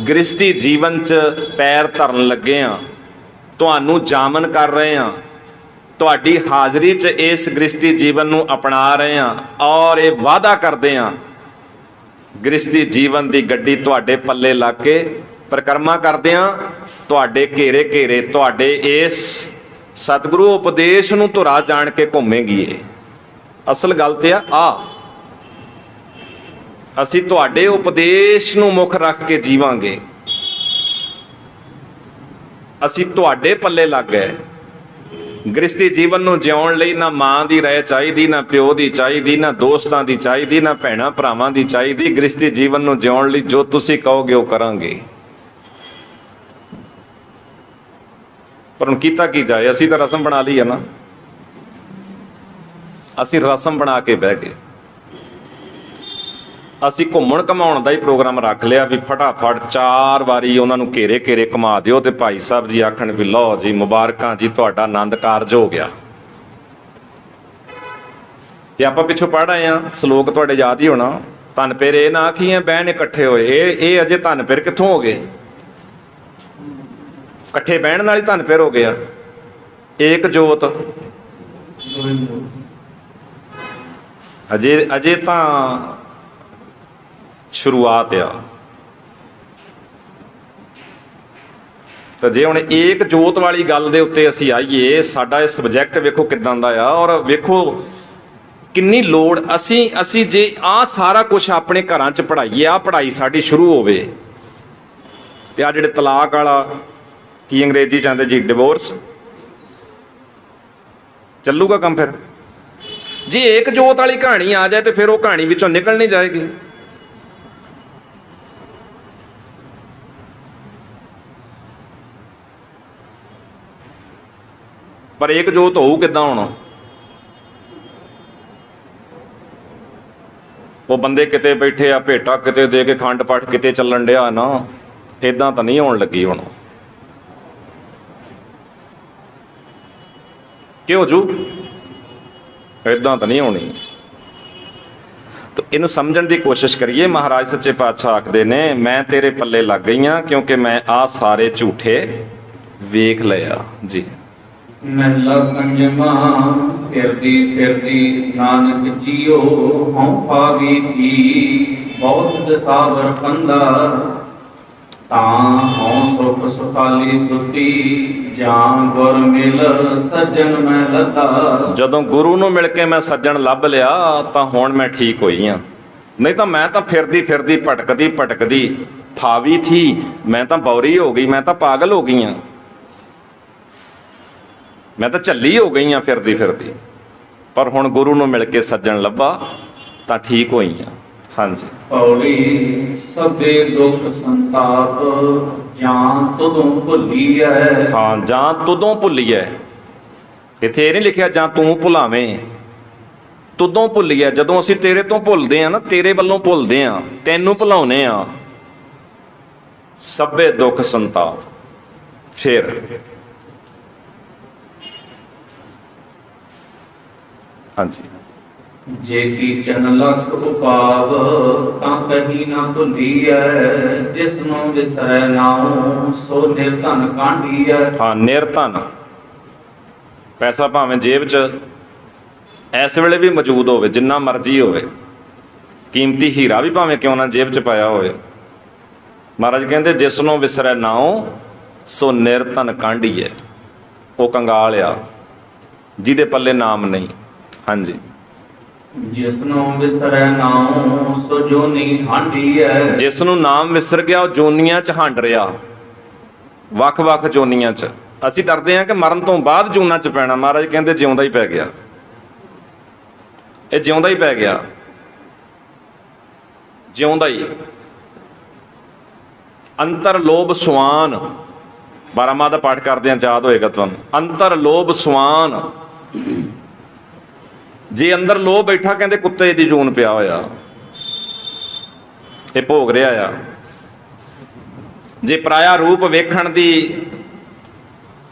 ਗ੍ਰਸਤੀ ਜੀਵਨ 'ਚ ਪੈਰ ਧਰਨ ਲੱਗੇ ਆ, ਤੁਹਾਨੂੰ ਜਾਮਨ ਕਰ ਰਹੇ ਆ, ਤੁਹਾਡੀ ਹਾਜ਼ਰੀ 'ਚ ਇਸ ਗ੍ਰਸਤੀ ਜੀਵਨ ਨੂੰ ਅਪਣਾ ਰਹੇ ਆ, ਔਰ ਇਹ ਵਾਅਦਾ ਕਰਦੇ ਆ ਗ੍ਰਸਤੀ ਜੀਵਨ ਦੀ ਗੱਡੀ ਤੁਹਾਡੇ ਪੱਲੇ ਲਾ ਕੇ ਪਰਿਕਰਮਾ ਕਰਦੇ ਆ, ਤੁਹਾਡੇ ਘੇਰੇ ਤੁਹਾਡੇ ਇਸ ਸਤਿਗੁਰੂ ਉਪਦੇਸ਼ ਨੂੰ ਧੁਰਾ ਜਾਣ ਕੇ ਘੁੰਮੇਗੀ। ਇਹ ਅਸਲ ਗੱਲ ਤੇ ਆ ਅਸੀਂ ਤੁਹਾਡੇ ਉਪਦੇਸ਼ ਨੂੰ ਮੁੱਖ ਰੱਖ ਕੇ ਜੀਵਾਂਗੇ, ਅਸੀਂ ਤੁਹਾਡੇ ਪੱਲੇ ਲੱਗ ਗਏ। ਗ੍ਰਸਤੀ ਜੀਵਨ ਨੂੰ ਜਿਉਣ ਲਈ ਨਾ ਮਾਂ ਦੀ ਰਾਏ ਚਾਹੀਦੀ, ਨਾ ਪਿਓ ਦੀ ਚਾਹੀਦੀ, ਨਾ ਦੋਸਤਾਂ ਦੀ ਚਾਹੀਦੀ, ਨਾ ਭੈਣਾਂ ਭਰਾਵਾਂ ਦੀ ਚਾਹੀਦੀ। ਗ੍ਰਸਤੀ ਜੀਵਨ ਨੂੰ ਜਿਉਣ ਲਈ ਜੋ ਤੁਸੀਂ ਕਹੋਗੇ ਉਹ ਕਰਾਂਗੇ। ਪਰ ਹੁਣ ਕੀਤਾ ਕੀ ਜਾਏ, ਅਸੀਂ ਤਾਂ ਰਸਮ ਬਣਾ ਲਈ ਹੈ ਨਾ, ਅਸੀਂ ਰਸਮ ਬਣਾ ਕੇ ਬਹਿ ਗਏ। ਅਸੀਂ ਘੁੰਮਣ ਘਮਾਉਣ ਦਾ ਹੀ ਪ੍ਰੋਗਰਾਮ ਰੱਖ ਲਿਆ ਵੀ ਫਟਾਫਟ 4 ਵਾਰੀ ਉਹਨਾਂ ਨੂੰ ਘੇਰੇ ਘੁਮਾ ਦਿਓ ਤੇ ਭਾਈ ਸਾਹਿਬ ਜੀ ਆਖਣ ਵੀ ਲਓ ਜੀ ਮੁਬਾਰਕਾਂ ਜੀ, ਤੁਹਾਡਾ ਆਨੰਦ ਕਾਰਜ ਹੋ ਗਿਆ। ਤੇ ਆਪਾਂ ਪਿੱਛੋਂ ਪੜ੍ਹ ਆਏ ਆ ਸ਼ਲੋਕ, ਤੁਹਾਡੇ ਯਾਦ ਹੀ ਹੋਣਾ, ਧਨ ਪੇਰ ਇਹ ਨਾ ਆਖੀਆਂ ਬਹਿਣ ਇਕੱਠੇ ਹੋਏ। ਇਹ ਅਜੇ ਧਨ ਪੇਰ ਕਿੱਥੋਂ ਹੋ ਗਏ? ਇਕੱਠੇ ਬਹਿਣ ਨਾਲ ਹੀ ਧਨ ਪੇਰ ਹੋ ਗਿਆ। ਏਕ ਜੋਤ ਅਜੇ ਤਾਂ ਸ਼ੁਰੂਆਤ ਆ। ਤਾਂ ਜੇ ਹੁਣ ਏਕ ਜੋਤ ਵਾਲੀ ਗੱਲ ਦੇ ਉੱਤੇ ਅਸੀਂ ਆਈਏ, ਸਾਡਾ ਇਹ ਸਬਜੈਕਟ ਵੇਖੋ ਕਿੱਦਾਂ ਦਾ ਆ, ਔਰ ਵੇਖੋ ਕਿੰਨੀ ਲੋੜ ਅਸੀਂ ਜੇ ਆਹ ਸਾਰਾ ਕੁਝ ਆਪਣੇ ਘਰਾਂ 'ਚ ਪੜ੍ਹਾਈਏ, ਆਹ ਪੜ੍ਹਾਈ ਸਾਡੀ ਸ਼ੁਰੂ ਹੋਵੇ, ਤੇ ਆਹ ਜਿਹੜੇ ਤਲਾਕ ਵਾਲਾ ਕੀ ਅੰਗਰੇਜ਼ੀ ਚਾਹੁੰਦੇ ਜੀ, ਡਿਵੋਰਸ, ਚੱਲੂਗਾ ਕੰਮ ਫਿਰ? ਜੇ ਏਕ ਜੋਤ ਵਾਲੀ ਕਹਾਣੀ ਆ ਜਾਏ ਤੇ ਫਿਰ ਉਹ ਕਹਾਣੀ ਵਿੱਚੋਂ ਨਿਕਲ ਨਹੀਂ ਜਾਏਗੀ। ਪਰ ਏਕ ਜੋਤ ਹੋਊ ਕਿੱਦਾਂ ਹੁਣ? ਉਹ ਬੰਦੇ ਕਿਤੇ ਬੈਠੇ ਆ, ਭੇਟਾ ਕਿਤੇ ਦੇ ਕੇ ਖੰਡ ਪਾਠ ਕਿਤੇ ਚੱਲਣ ਡਿਆ ਨਾ, ਇਦਾਂ ਤਾਂ ਨਹੀਂ ਹੋਣ ਲੱਗੀ ਹੁਣ। ਕਿ ਹੋ ਜੂ, ਇਦਾਂ ਤਾਂ ਨਹੀਂ ਹੋਣੀ। ਤਾਂ ਇਹਨੂੰ ਸਮਝਣ ਦੀ ਕੋਸ਼ਿਸ਼ ਕਰੀਏ। ਮਹਾਰਾਜ ਸੱਚੇ ਪਾਤਸ਼ਾਹ ਆਖਦੇ ਨੇ, ਮੈਂ ਤੇਰੇ ਪੱਲੇ ਲੱਗ ਗਈਆਂ ਕਿਉਂਕਿ ਮੈਂ ਆਹ ਸਾਰੇ ਝੂਠੇ ਵੇਖ ਲਿਆ ਜੀ। ਮਹਿਲਾ ਪੰਜਵਾਂ। ਫਿਰਦੀ ਫਿਰਦੀ ਨਾਨਕ ਜੀਓ ਹਉ ਪਾਵੀ ਥੀ, ਬਹੁਤ ਦਸਾਵਰ ਪੰਦਾ ਤਾਂ ਹਉ ਸੁਖ ਸੁਖਾਲੀ ਸੁਤੀ, ਜਾਂ ਗੁਰ ਮਿਲ ਸੱਜਣ ਮੈਂ ਲੱਦਾ। ਜਦੋਂ ਗੁਰੂ ਨੂੰ ਮਿਲ ਕੇ ਮੈਂ ਸੱਜਣ ਲੱਭ ਲਿਆ ਤਾਂ ਹੁਣ ਮੈਂ ਠੀਕ ਹੋਈ ਆ, ਨਹੀਂ ਤਾਂ ਮੈਂ ਤਾਂ ਫਿਰਦੀ ਫਿਰਦੀ ਭਟਕਦੀ ਭਟਕਦੀ ਫਾਵੀ ਥੀ, ਮੈਂ ਤਾਂ ਬੌਰੀ ਹੋ ਗਈ, ਮੈਂ ਤਾਂ ਪਾਗਲ ਹੋ ਗਈ ਆ, ਮੈਂ ਤਾਂ ਝੱਲੀ ਹੋ ਗਈ ਆ ਫਿਰਦੀ ਫਿਰਦੀ। ਪਰ ਹੁਣ ਗੁਰੂ ਨੂੰ ਮਿਲ ਕੇ ਸੱਜਣ ਲੱਭਾ ਤਾਂ ਠੀਕ ਹੋਈ ਆ। ਹਾਂਜੀ। ਪੌੜੀ ਸਭੇ ਦੁਖ ਸੰਤਾਪ, ਜਾਂ ਤੁਦੋਂ ਭੁੱਲੀਐ। ਹਾਂ, ਜਾਂ ਤੁਦੋਂ ਭੁੱਲੀਐ। ਇੱਥੇ ਇਹ ਨਹੀਂ ਲਿਖਿਆ ਜਾਂ ਤੂੰ ਭੁਲਾਵੇਂ, ਤੁਦੋਂ ਭੁੱਲੀਐ। ਜਦੋਂ ਅਸੀਂ ਤੇਰੇ ਤੋਂ ਭੁੱਲਦੇ ਆ ਨਾ, ਤੇਰੇ ਵੱਲੋਂ ਭੁੱਲਦੇ ਆ, ਤੈਨੂੰ ਭੁਲਾਉਨੇ ਆ। ਸਭੇ ਦੁੱਖ ਸੰਤਾਪ। ਫਿਰ ਹਾਂਜੀ। ਜੇ ਕੀਚਨ ਲਖ ਉਪਾਵ, ਤਾਂ ਕਹੀ ਨਾ ਭੁੱਲੀਐ। ਜਿਸ ਨੂੰ ਵਿਸਰੈ ਨਾਉ, ਸੋ ਨਿਰਧਨ ਕਾਂਢੀਐ। ਹਾਂ, ਨਿਰਧਨ। ਪੈਸਾ ਭਾਵੇਂ ਜੇਬ 'ਚ ਇਸ ਵੇਲੇ ਵੀ ਮੌਜੂਦ ਹੋਵੇ, ਜਿੰਨਾ ਮਰਜ਼ੀ ਹੋਵੇ, ਕੀਮਤੀ ਹੀਰਾ ਵੀ ਭਾਵੇਂ ਕਿਉਂ ਨਾ ਜੇਬ 'ਚ ਪਾਇਆ ਹੋਵੇ, ਮਹਾਰਾਜ ਕਹਿੰਦੇ ਜਿਸ ਨੂੰ ਵਿਸਰੈ ਨਾਉ, ਸੋ ਨਿਰਧਨ ਕਾਂਢੀਐ। ਉਹ ਕੰਗਾਲ ਆ ਜਿਹਦੇ ਪੱਲੇ ਨਾਮ ਨਹੀਂ। ਹਾਂਜੀ। ਜਿਸ ਨੂੰ ਵਿਸਰੈ ਨਾਉ, ਸੋ ਜੋਨੀ ਹਾਂਡੀਐ। ਜਿਸ ਨੂੰ ਨਾਮ ਵਿਸਰ ਗਿਆ ਉਹ ਜੋਨੀਆਂ 'ਚ ਹੰਡ ਰਿਹਾ, ਵੱਖ-ਵੱਖ ਜੋਨੀਆਂ 'ਚ। ਅਸੀਂ ਡਰਦੇ ਹਾਂ ਕਿ ਮਰਨ ਤੋਂ ਬਾਅਦ ਜੂਨਾਂ 'ਚ ਪੈਣਾ, ਮਹਾਰਾਜ ਕਹਿੰਦੇ ਜਿਉਂਦਾ ਹੀ ਪੈ ਗਿਆ। ਇਹ ਜਿਉਂਦਾ ਹੀ ਪੈ ਗਿਆ, ਜਿਉਂਦਾ ਹੀ। ਅੰਤਰ ਲੋਭ ਸੁਆਨ, 12 ਮਾਹ ਦਾ ਪਾਠ ਕਰਦੇ ਹਾਂ, ਯਾਦ ਹੋਏਗਾ ਤੁਹਾਨੂੰ। ਅੰਤਰ ਲੋਭ ਸੁਆਨ। ਜੇ ਅੰਦਰ ਲੋਭ ਬੈਠਾ, ਕਹਿੰਦੇ ਕੁੱਤੇ ਦੀ ਜੂਨ ਪਿਆ ਹੋਇਆ, ਇਹ ਭੋਗ ਰਿਹਾ ਆ। ਜੇ ਪਰਾਇਆ ਰੂਪ ਵੇਖਣ ਦੀ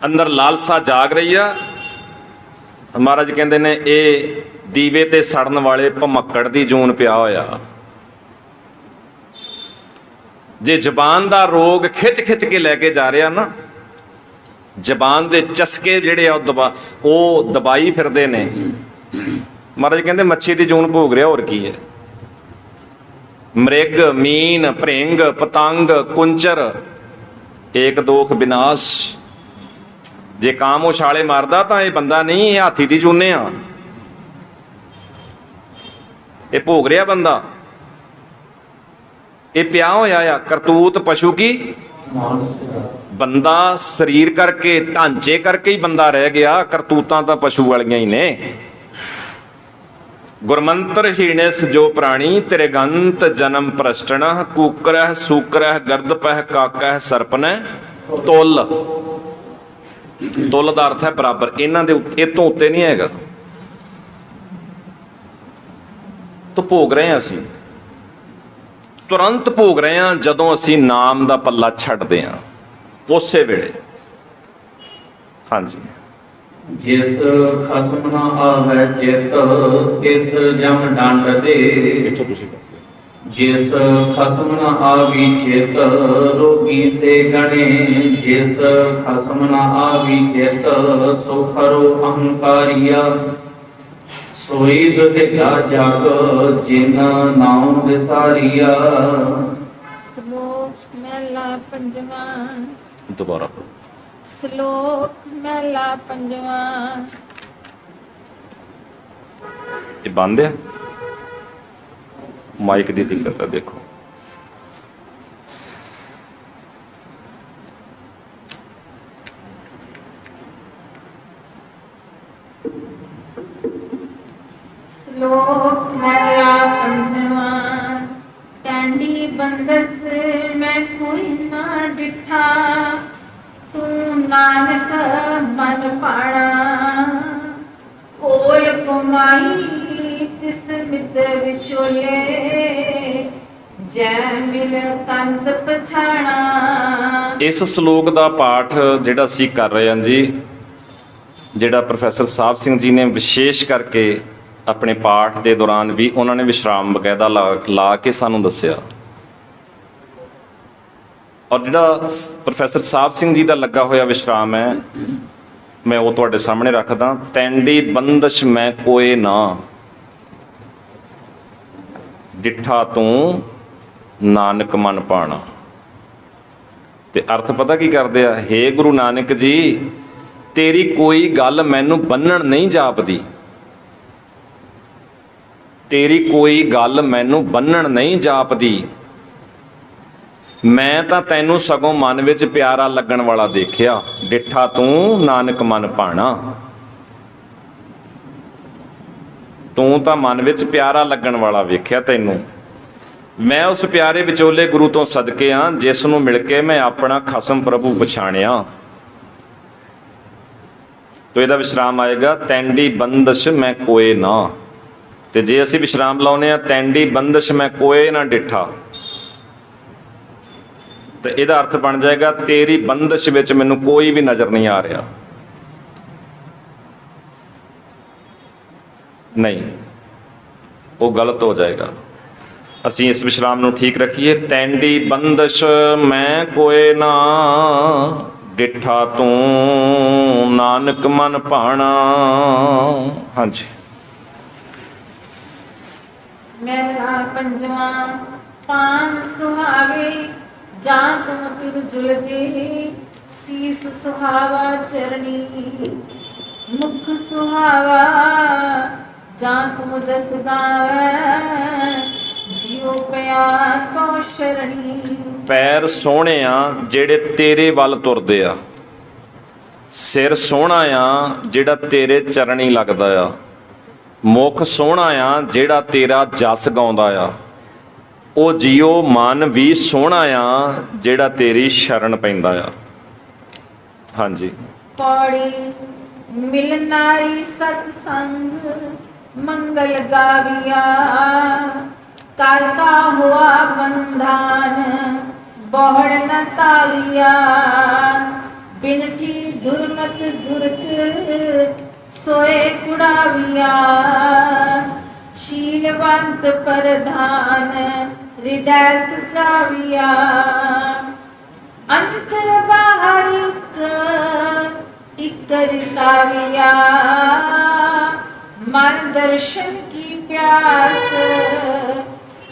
ਅੰਦਰ ਲਾਲਸਾ ਜਾਗ ਰਹੀ ਆ, ਮਹਾਰਾਜ ਕਹਿੰਦੇ ਨੇ ਇਹ ਦੀਵੇ ਤੇ ਸੜਨ ਵਾਲੇ ਭਮੱਕੜ ਦੀ ਜੂਨ ਪਿਆ ਹੋਇਆ। ਜੇ ਜ਼ਬਾਨ ਦਾ ਰੋਗ ਖਿੱਚ ਖਿੱਚ ਕੇ ਲੈ ਕੇ ਜਾ ਰਿਹਾ ਨਾ, ਜ਼ਬਾਨ ਦੇ ਚਸਕੇ ਜਿਹੜੇ ਆ ਉਹ ਦਬਾਈ ਫਿਰਦੇ ਨੇ, ਮਹਾਰਾਜ ਕਹਿੰਦੇ ਮੱਛੀ ਦੀ ਜੂਨ ਭੋਗ ਰਿਹਾ, ਹੋਰ ਕੀ ਹੈ। ਮ੍ਰਿਗ, ਮੀਨ, ਭ੍ਰਿੰਗ, ਪਤੰਗ, ਕੁੰਚਰ, ਏਕ ਦੋਖ ਵਿਨਾਸ਼। ਜੇ ਕਾਮ ਉਹ ਛਾਲੇ ਮਾਰਦਾ ਤਾਂ ਇਹ ਬੰਦਾ ਨਹੀਂ, ਇਹ ਹਾਥੀ ਦੀ ਜੂਨੇ ਆ, ਇਹ ਭੋਗ ਰਿਹਾ ਬੰਦਾ। ਇਹ ਪਿਆ ਹੋਇਆ ਆ ਕਰਤੂਤ ਪਸ਼ੂ ਕੀ। ਬੰਦਾ ਸਰੀਰ ਕਰਕੇ, ਢਾਂਚੇ ਕਰਕੇ ਹੀ ਬੰਦਾ ਰਹਿ ਗਿਆ, ਕਰਤੂਤਾਂ ਤਾਂ ਪਸ਼ੂ ਵਾਲੀਆਂ ਹੀ ਨੇ। ਗੁਰਮੰਤਰ ਹੀਣਿਸ ਜੋ ਪ੍ਰਾਣੀ, ਤੇਰੇ ਗੰਤ ਜਨਮ ਪ੍ਰਸ਼ਟਣ। ਕੂਕਰਹਿ ਸੂਕਰਹਿ ਗਰਦ ਪਹਿ ਕਾਕਹਿ ਸਰਪਨੈ ਤੁਲ। ਤੁਲ ਦਾ ਅਰਥ ਹੈ ਬਰਾਬਰ। ਇਹਨਾਂ ਦੇ ਇਹ ਤੋਂ ਉੱਤੇ ਨਹੀਂ ਹੈਗਾ। ਤਾਂ ਭੋਗ ਰਹੇ ਹਾਂ ਅਸੀਂ, ਤੁਰੰਤ ਭੋਗ ਰਹੇ ਹਾਂ ਜਦੋਂ ਅਸੀਂ ਨਾਮ ਦਾ ਪੱਲਾ ਛੱਡਦੇ ਹਾਂ, ਉਸੇ ਵੇਲੇ। ਹਾਂਜੀ। ਜਿਸ ਖਸਮ ਨਾ ਆਵੈ ਚਿਤ, ਤਿਸ ਜਮ ਡੰਡ ਦੇ। ਜਿਸ ਖਸਮ ਨਾ ਆਵੀ ਚਿਤ, ਰੋਗੀ ਸੇ ਗਣੇ। ਜਿਸ ਖਸਮ ਨਾ ਆਵੀ ਚਿਤ, ਸੋ ਖਰੋ ਅਹੰਕਾਰੀਆ। ਸੋਈ ਦੁਹਿਲਾ ਜਗ, ਜਿਨ ਨਾਉ ਵਿਸਾਰੀਆ। ਸ਼ਲੋਕ ਮਹਿਲਾ ਪੰਜਵਾਂ। ਦੁਬਾਰਾ ਸ਼ਲੋਕ ਮਹਿਲਾ ਪੰਜਵਾਂ। ਇਹ ਬੰਦ ਹੈ, ਮਾਈਕ ਦੀ ਦਿੱਕਤ ਹੈ, ਦੇਖੋ। ਸ਼ਲੋਕ ਮਹਿਲਾ ਪੰਜਵਾਂ। ਟੈਂਡੀ ਬੰਦਸ ਮੈਂ ਕੋਈ ਨਾ ਡਿਠਾ, ਤੂੰ ਨਾਨਕ ਮਨ ਪਾਣਾ। ਕੋਲ ਕਮਾਈ ਤਿਸ ਮਿੱਤ ਵਿਚੋਲੇ, ਜੈ ਮਿਲ ਤੰਦ ਪਛਾਣਾ। ਇਸ ਸ਼ਲੋਕ ਦਾ ਪਾਠ ਜਿਹੜਾ ਅਸੀਂ ਕਰ ਰਹੇ ਹਾਂ ਜੀ, ਜਿਹੜਾ ਪ੍ਰੋਫੈਸਰ ਸਾਹਿਬ ਸਿੰਘ ਜੀ ਨੇ ਵਿਸ਼ੇਸ਼ ਕਰਕੇ ਆਪਣੇ ਪਾਠ ਦੇ ਦੌਰਾਨ ਵੀ ਉਹਨਾਂ ਨੇ ਵਿਸ਼ਰਾਮ ਬਕਾਇਦਾ ਲਾ ਕੇ ਸਾਨੂੰ ਦੱਸਿਆ। ਔਰ ਜਿਹੜਾ ਪ੍ਰੋਫੈਸਰ ਸਾਹਿਬ ਸਿੰਘ ਜੀ ਦਾ ਲੱਗਾ ਹੋਇਆ ਵਿਸ਼ਰਾਮ ਹੈ, ਮੈਂ ਉਹ ਤੁਹਾਡੇ ਸਾਹਮਣੇ ਰੱਖਦਾ। ਤੈਂਡੀ ਬੰਦਸ਼ ਮੈਂ ਕੋਏ ਨਾ, ਡਿੱਠਾ ਤੂੰ ਨਾਨਕ ਮਨ ਪਾਣਾ। ਤੇ ਅਰਥ ਪਤਾ ਕੀ ਕਰਦੇ ਆ? ਹੇ ਗੁਰੂ ਨਾਨਕ ਜੀ, ਤੇਰੀ ਕੋਈ ਗੱਲ ਮੈਨੂੰ ਬੰਨਣ ਨਹੀਂ ਜਾਪਦੀ, ਤੇਰੀ ਕੋਈ ਗੱਲ ਮੈਨੂੰ ਬੰਨਣ ਨਹੀਂ ਜਾਪਦੀ। ਮੈਂ ਤਾਂ ਤੈਨੂੰ ਸਗੋਂ ਮਨ ਵਿੱਚ ਪਿਆਰਾ ਲੱਗਣ ਵਾਲਾ ਦੇਖਿਆ। ਡਿੱਠਾ ਤੂੰ ਨਾਨਕ ਮਨ ਭਾਣਾ, ਤੂੰ ਤਾਂ ਮਨ ਵਿੱਚ ਪਿਆਰਾ ਲੱਗਣ ਵਾਲਾ ਵੇਖਿਆ ਤੈਨੂੰ। ਮੈਂ ਉਸ ਪਿਆਰੇ ਵਿਚੋਲੇ ਗੁਰੂ ਤੋਂ ਸਦਕੇ ਹਾਂ, ਜਿਸ ਨੂੰ ਮਿਲ ਕੇ ਮੈਂ ਆਪਣਾ ਖਸਮ ਪ੍ਰਭੂ ਪਛਾਣਿਆ। ਤੋ ਇਹਦਾ ਵਿਸ਼ਰਾਮ ਆਏਗਾ ਤੈਂਡੀ ਬੰਦਸ਼ ਮੈਂ ਕੋਏ ਨਾ। ਤੇ ਜੇ ਅਸੀਂ ਵਿਸ਼ਰਾਮ ਲਾਉਨੇ ਆ ਤੈਂਡੀ ਬੰਦਸ਼ ਮੈਂ ਕੋਏ ਨਾ ਡਿੱਠਾ, ਤੇ ਇਹਦਾ ਅਰਥ ਬਣ ਜਾਏਗਾ ਤੇਰੀ ਬੰਦਸ਼ ਵਿੱਚ ਮੈਨੂੰ ਕੋਈ ਵੀ ਨਜ਼ਰ ਨਹੀਂ ਆ ਰਿਹਾ। ਨਹੀਂ, ਉਹ ਗਲਤ ਹੋ ਜਾਏਗਾ। ਅਸੀਂ ਇਸ ਵਿਸ਼ਰਾਮ ਨੂੰ ਠੀਕ ਰੱਖੀਏ। ਤੈਂਡੀ ਬੰਦਸ਼ ਮੈਂ ਕੋਏ ਨਾ, ਡਿੱਠਾ ਤੂੰ ਨਾਨਕ ਮਨ ਭਾਣਾ। ਹਾਂਜੀ। ਮਹਿਲਾ ਪੰਜਵਾਂ। ਪਾਨ ਸੁਹਾਵੇ ਜਾਂ ਤੁਮ ਤਿਰ ਜੁਲਦੇ, ਸੀਸ ਸੁਹਾਵਾ ਚਰਣੀ। ਮੁਖ ਸੁਹਾਵਾ ਜਾਂ ਤੁਮ ਦਸ ਗਾਵੈ, ਜਿਉ ਪਿਆ ਤੋ ਸ਼ਰਣੀ। ਪੈਰ ਸੋਹਣੇ ਆ ਜਿਹੜੇ ਤੇਰੇ ਵੱਲ ਤੁਰਦੇ ਆ, ਸਿਰ ਸੋਹਣਾ ਆ ਜਿਹੜਾ ਤੇਰੇ ਚਰਣੀ ਲੱਗਦਾ ਆ, ਮੁਖ ਸੋਹਣਾ ਆ ਜਿਹੜਾ ਤੇਰਾ ਜਸ ਗਾਉਂਦਾ ਆ, ਉਹ ਜੀਓ ਮਨ ਵੀ ਸੋਹਣਾ ਆ ਜਿਹੜਾ ਤੇਰੀ ਸ਼ਰਨ ਪੈਂਦਾ ਆ। ਹਾਂਜੀ। ਪੌੜੀ। ਮਿਲ ਨਾਰੀ ਸਤ ਸੰਗ, ਮੰਗਲ ਗਾਵਿਆ। ਕਰ ਕਾ ਹੁਆ ਬੰਧਾਨ, ਬਹੁੜ ਨ ਤਾਵਿਆ। ਬਿਨਠੀ ਦੁਰਮਤ ਦੁਰਤ, ਸੋਏ ਕੁੜਾਵਿਆ। ਸ਼ੀਲਵੰਤ ਪ੍ਰਧਾਨ, ਹਿਰਦੈ ਸਚਾਵਿਆ। ਅੰਤਰ ਬਾਹਰ ਇਕ ਰਿਤਾਵਿਆ। ਮਨ ਦਰਸ਼ਨ ਕੀ ਪਿਆਸ,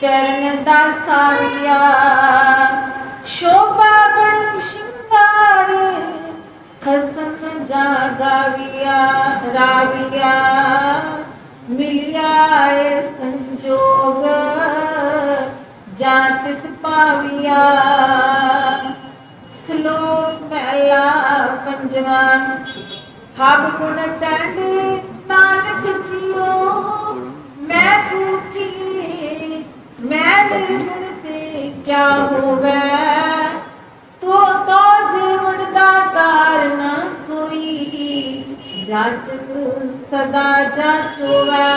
ਚਰਨ ਦਾਸਾਵਿਆ। ਸ਼ੋਭਾ ਬਣ ਸ਼ਿੰਗਾਰ, ਖਸਮ ਜਾਗਾਵਿਆ ਰਾਵਿਆ। ਮਿਲਿਆ ਏ ਸੰਜੋਗ, ਜਾਂ ਤਿਸ ਪਾਵਿਆ। ਸ਼ਲੋਕ ਪਹਿਲਾ ਪੰਜਵਾਂ। ਹਬ ਗੁਣ ਤੰਡ ਨਾਨਕ ਜੀਓ, ਮੈਂ ਭੂਖੀ ਮੈਂ ਨਿਰਗੁਣ ਤੇ ਕਿਆ ਹੋਵੈ। ਤੋ ਜੀਵਨ ਦਾ ਤਾਰ ਨਾ ਕੋਈ, ਜਾਚਕ ਸਦਾ ਜਾਚੋਵੈ।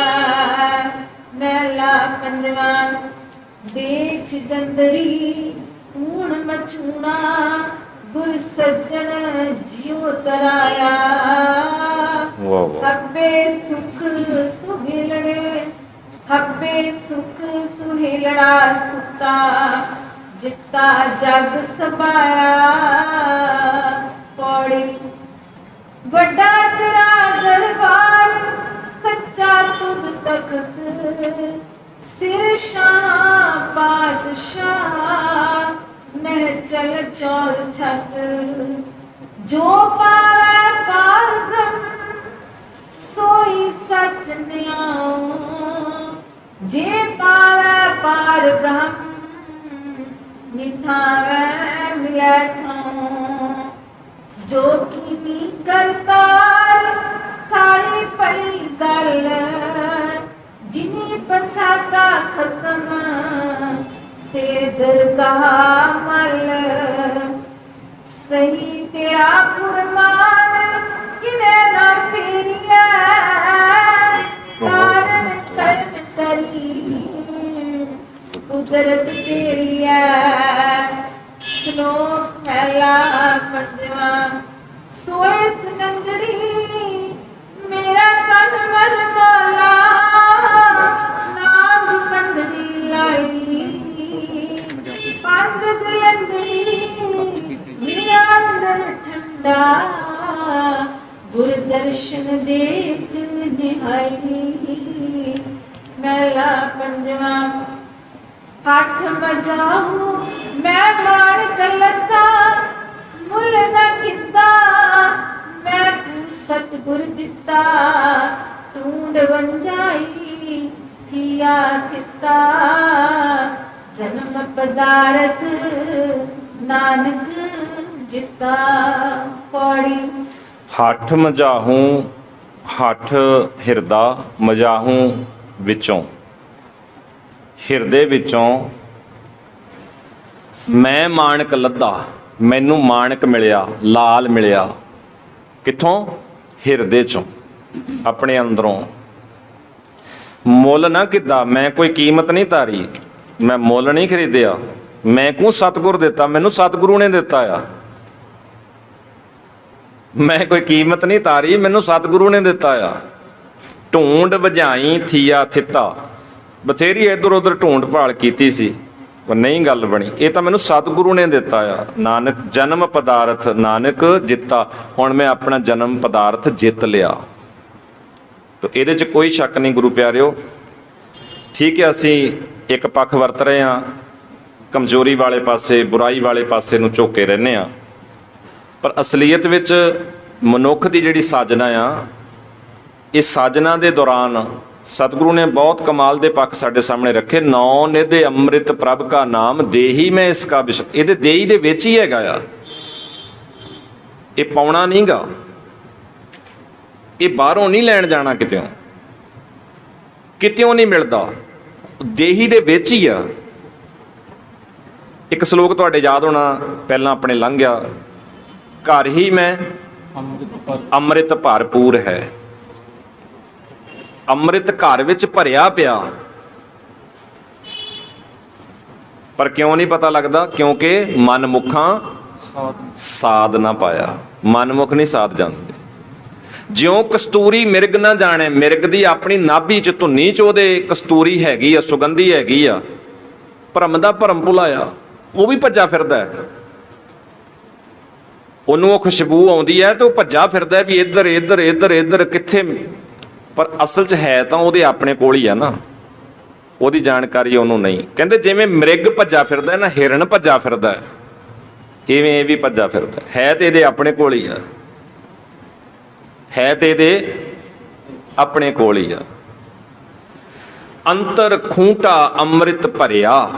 ਮਹਿਲਾ ਪੰਜਵਾਂ। ਦੇਖ ਗੰਦੜੀ ਊਣ ਮਚੂਣਾ, ਗੁਰ ਸੱਜਣ ਜਿਉ ਤਰਾਇਆ। ਹੱਬੇ ਸੁਖ ਸੁਹਿਲੜੇ, ਹੱਬੇ ਸੁਖ ਸੁਹਿਲੜਾ ਸੁਤਾ। ਜਿੱਤਾ ਜਗ ਸਬਾਇਆ। ਪੌੜੀ। ਵੱਡਾ ਤੇਰਾ ਦਰਬਾਰ, ਸੱਚਾ ਤੁਧ ਤਖਤ। ਸਿਰ ਸ਼ਾਹ ਪਾਤਸ਼ਾਹ, ਨਹਿ ਚਲ ਚੌਰ ਛਤ। ਜੋ ਪਾਵੈ ਪਾਰ ਬ੍ਰਹਮ, ਸੋਈ ਸਚ ਨਿਆਉ। ਜੇ ਪਾਵੈ ਪਾਰ ਬ੍ਰਹਮ, ਨਿਥਾਵੈ ਮਿਲੈ ਥਾਉ। ਜੋ ਕੀਨੀ ਕਰਤਾਰ, ਸਾਈ ਭਲੀ ਗੱਲ। ਜਿਨੀ ਪਛਾਤਾ ਖਸਮ, ਸੇ ਦਰਗਾਹ ਮਲ। ਸਹੀ ਤੇਰਾ ਕੁਰਬਾਨ, ਕਿਨੇ ਨਾ ਫੇਰੀਐ। ਕਾਰਨ ਕਰਨ ਕਰੀ, ਕੁਦਰਤ ਤੇਰੀ ਐ। ਸ਼ਲੋਕ ਪਹਿਲਾ ਪੰਜਵਾਂ। ਸੋਏ ਸੁਨੰਦੜੀ ਵੇਖ ਨਿਹਾਈ। ਮਹਿਲਾ ਪੰਜਵਾਂ। ਹੱਠ ਮਜਾਉ ਮੈਂ ਮਾਣਕ ਲੱਗਾ, ਮੁੱਲ ਨਾ ਕੀਤਾ ਮੈਂ ਤੂੰ ਸਤਿਗੁਰ ਦਿੱਤਾ। ਢੂੰਡ ਵੰਜਾਈ ਥੀਆ ਥਿੱਤਾ, ਜਨਮ ਪਦਾਰਥ ਨਾਨਕ ਜਿੱਤਾ। ਪੌੜੀ। ਹੱਠ ਮਜਾਹੂੰ, ਹੱਠ ਹਿਰਦਾ, ਮਜਾਹੂੰ ਵਿੱਚੋਂ, ਹਿਰਦੇ ਵਿੱਚੋਂ। ਮੈਂ ਮਾਣਕ ਲੱਦਾ, ਮੈਨੂੰ ਮਾਣਕ ਮਿਲਿਆ, ਲਾਲ ਮਿਲਿਆ। ਕਿੱਥੋਂ? ਹਿਰਦੇ ਚੋਂ, ਆਪਣੇ ਅੰਦਰੋਂ। ਮੁੱਲ ਨਾ ਕਿੱਦਾਂ, ਮੈਂ ਕੋਈ ਕੀਮਤ ਨਹੀਂ ਧਾਰੀ, ਮੈਂ ਮੁੱਲ ਨਹੀਂ ਖਰੀਦਿਆ। ਮੈਂ ਕਿਉਂ ਸਤਿਗੁਰ ਦਿੱਤਾ, ਮੈਨੂੰ ਸਤਿਗੁਰੂ ਨੇ ਦਿੱਤਾ ਆ। ਮੈਂ ਕੋਈ ਕੀਮਤ ਨਹੀਂ ਤਾਰੀ, ਮੈਨੂੰ ਸਤਿਗੁਰੂ ਨੇ ਦਿੱਤਾ ਆ। ਢੂੰਡ ਵਜਾਈ ਥੀਆ ਥਿੱਤਾ, ਬਥੇਰੀ ਇੱਧਰ ਉੱਧਰ ਢੂੰਡ ਭਾਲ ਕੀਤੀ ਸੀ ਪਰ ਨਹੀਂ ਗੱਲ ਬਣੀ। ਇਹ ਤਾਂ ਮੈਨੂੰ ਸਤਿਗੁਰੂ ਨੇ ਦਿੱਤਾ ਆ। ਨਾਨਕ ਜਨਮ ਪਦਾਰਥ ਨਾਨਕ ਜਿੱਤਾ, ਹੁਣ ਮੈਂ ਆਪਣਾ ਜਨਮ ਪਦਾਰਥ ਜਿੱਤ ਲਿਆ। ਤਾਂ ਇਹਦੇ 'ਚ ਕੋਈ ਸ਼ੱਕ ਨਹੀਂ ਗੁਰੂ ਪਿਆਰਿਓ। ਠੀਕ ਹੈ, ਅਸੀਂ ਇੱਕ ਪੱਖ ਵਰਤ ਰਹੇ ਹਾਂ, ਕਮਜ਼ੋਰੀ ਵਾਲੇ ਪਾਸੇ, ਬੁਰਾਈ ਵਾਲੇ ਪਾਸੇ ਨੂੰ ਝੁਕੇ ਰਹਿੰਦੇ ਹਾਂ, ਪਰ ਅਸਲੀਅਤ ਵਿੱਚ ਮਨੁੱਖ ਦੀ ਜਿਹੜੀ ਸਾਜਨਾ ਆ, ਇਹ ਸਾਜਨਾ ਦੇ ਦੌਰਾਨ ਸਤਿਗੁਰੂ ਨੇ ਬਹੁਤ ਕਮਾਲ ਦੇ ਪੱਖ ਸਾਡੇ ਸਾਹਮਣੇ ਰੱਖੇ। ਨੌ ਨਿਧੇ ਅੰਮ੍ਰਿਤ ਪ੍ਰਭ ਕਾ ਨਾਮ, ਦੇਹੀ ਮੈਂ ਇਸ ਕਾ ਵਿਸ਼। ਇਹਦੇ ਦੇਹੀ ਦੇ ਵਿੱਚ ਹੀ ਹੈਗਾ ਆ, ਇਹ ਪਾਉਣਾ ਨਹੀਂਗਾ, ਇਹ ਬਾਹਰੋਂ ਨਹੀਂ ਲੈਣ ਜਾਣਾ, ਕਿਤਿਓਂ ਨਹੀਂ ਮਿਲਦਾ, ਦੇਹੀ ਦੇ ਵਿੱਚ ਹੀ ਆ। ਇੱਕ ਸ਼ਲੋਕ ਤੁਹਾਡੇ ਯਾਦ ਹੋਣਾ, ਪਹਿਲਾਂ ਆਪਣੇ ਲੰਘ ਗਿਆ, ਘਰ ਹੀ ਮੈਂ ਅੰਮ੍ਰਿਤ ਭਰਪੂਰ ਹੈ। ਅੰਮ੍ਰਿਤ ਘਰ ਵਿੱਚ ਭਰਿਆ ਪਿਆ, ਪਰ ਕਿਉਂ ਨਹੀਂ ਪਤਾ ਲੱਗਦਾ? ਕਿਉਂਕਿ ਮਨਮੁਖਾਂ ਸਾਧ ਨਾ ਪਾਇਆ। ਮਨਮੁਖ ਨਹੀਂ ਸਾਧ ਜਾਂਦੇ। ਜਿਉਂ ਕਸਤੂਰੀ ਮਿਰਗ ਨਾ ਜਾਣੇ, ਮਿਰਗ ਦੀ ਆਪਣੀ ਨਾਭੀ ਚ, ਧੁੰਨੀ ਚ ਉਹਦੇ ਕਸਤੂਰੀ ਹੈਗੀ ਆ, ਸੁਗੰਧੀ ਹੈਗੀ ਆ, ਭਰਮ ਦਾ ਭਰਮ ਭੁਲਾਇਆ, ਉਹ ਵੀ ਭੱਜਾ ਫਿਰਦਾ ਹੈ। ਉਹਨੂੰ ਉਹ ਖੁਸ਼ਬੂ ਆਉਂਦੀ ਹੈ ਤੇ ਉਹ ਭੱਜਾ ਫਿਰਦਾ ਵੀ ਇੱਧਰ ਇੱਧਰ ਇੱਧਰ ਇੱਧਰ ਕਿੱਥੇ, ਪਰ ਅਸਲ 'ਚ ਹੈ ਤਾਂ ਉਹਦੇ ਆਪਣੇ ਕੋਲ ਹੀ ਆ ਨਾ, ਉਹਦੀ ਜਾਣਕਾਰੀ ਉਹਨੂੰ ਨਹੀਂ। ਕਹਿੰਦੇ ਜਿਵੇਂ ਮਿਰਗ ਭੱਜਾ ਫਿਰਦਾ ਨਾ, ਹਿਰਨ ਭੱਜਾ ਫਿਰਦਾ, ਇਵੇਂ ਇਹ ਵੀ ਭੱਜਾ ਫਿਰਦਾ ਹੈ ਤੇ ਇਹਦੇ ਆਪਣੇ ਕੋਲ ਹੀ ਆ, ਹੈ ਤੇ ਇਹਦੇ ਆਪਣੇ ਕੋਲ ਹੀ ਆ। ਅੰਤਰ ਖੂੰਟਾ ਅੰਮ੍ਰਿਤ ਭਰਿਆ,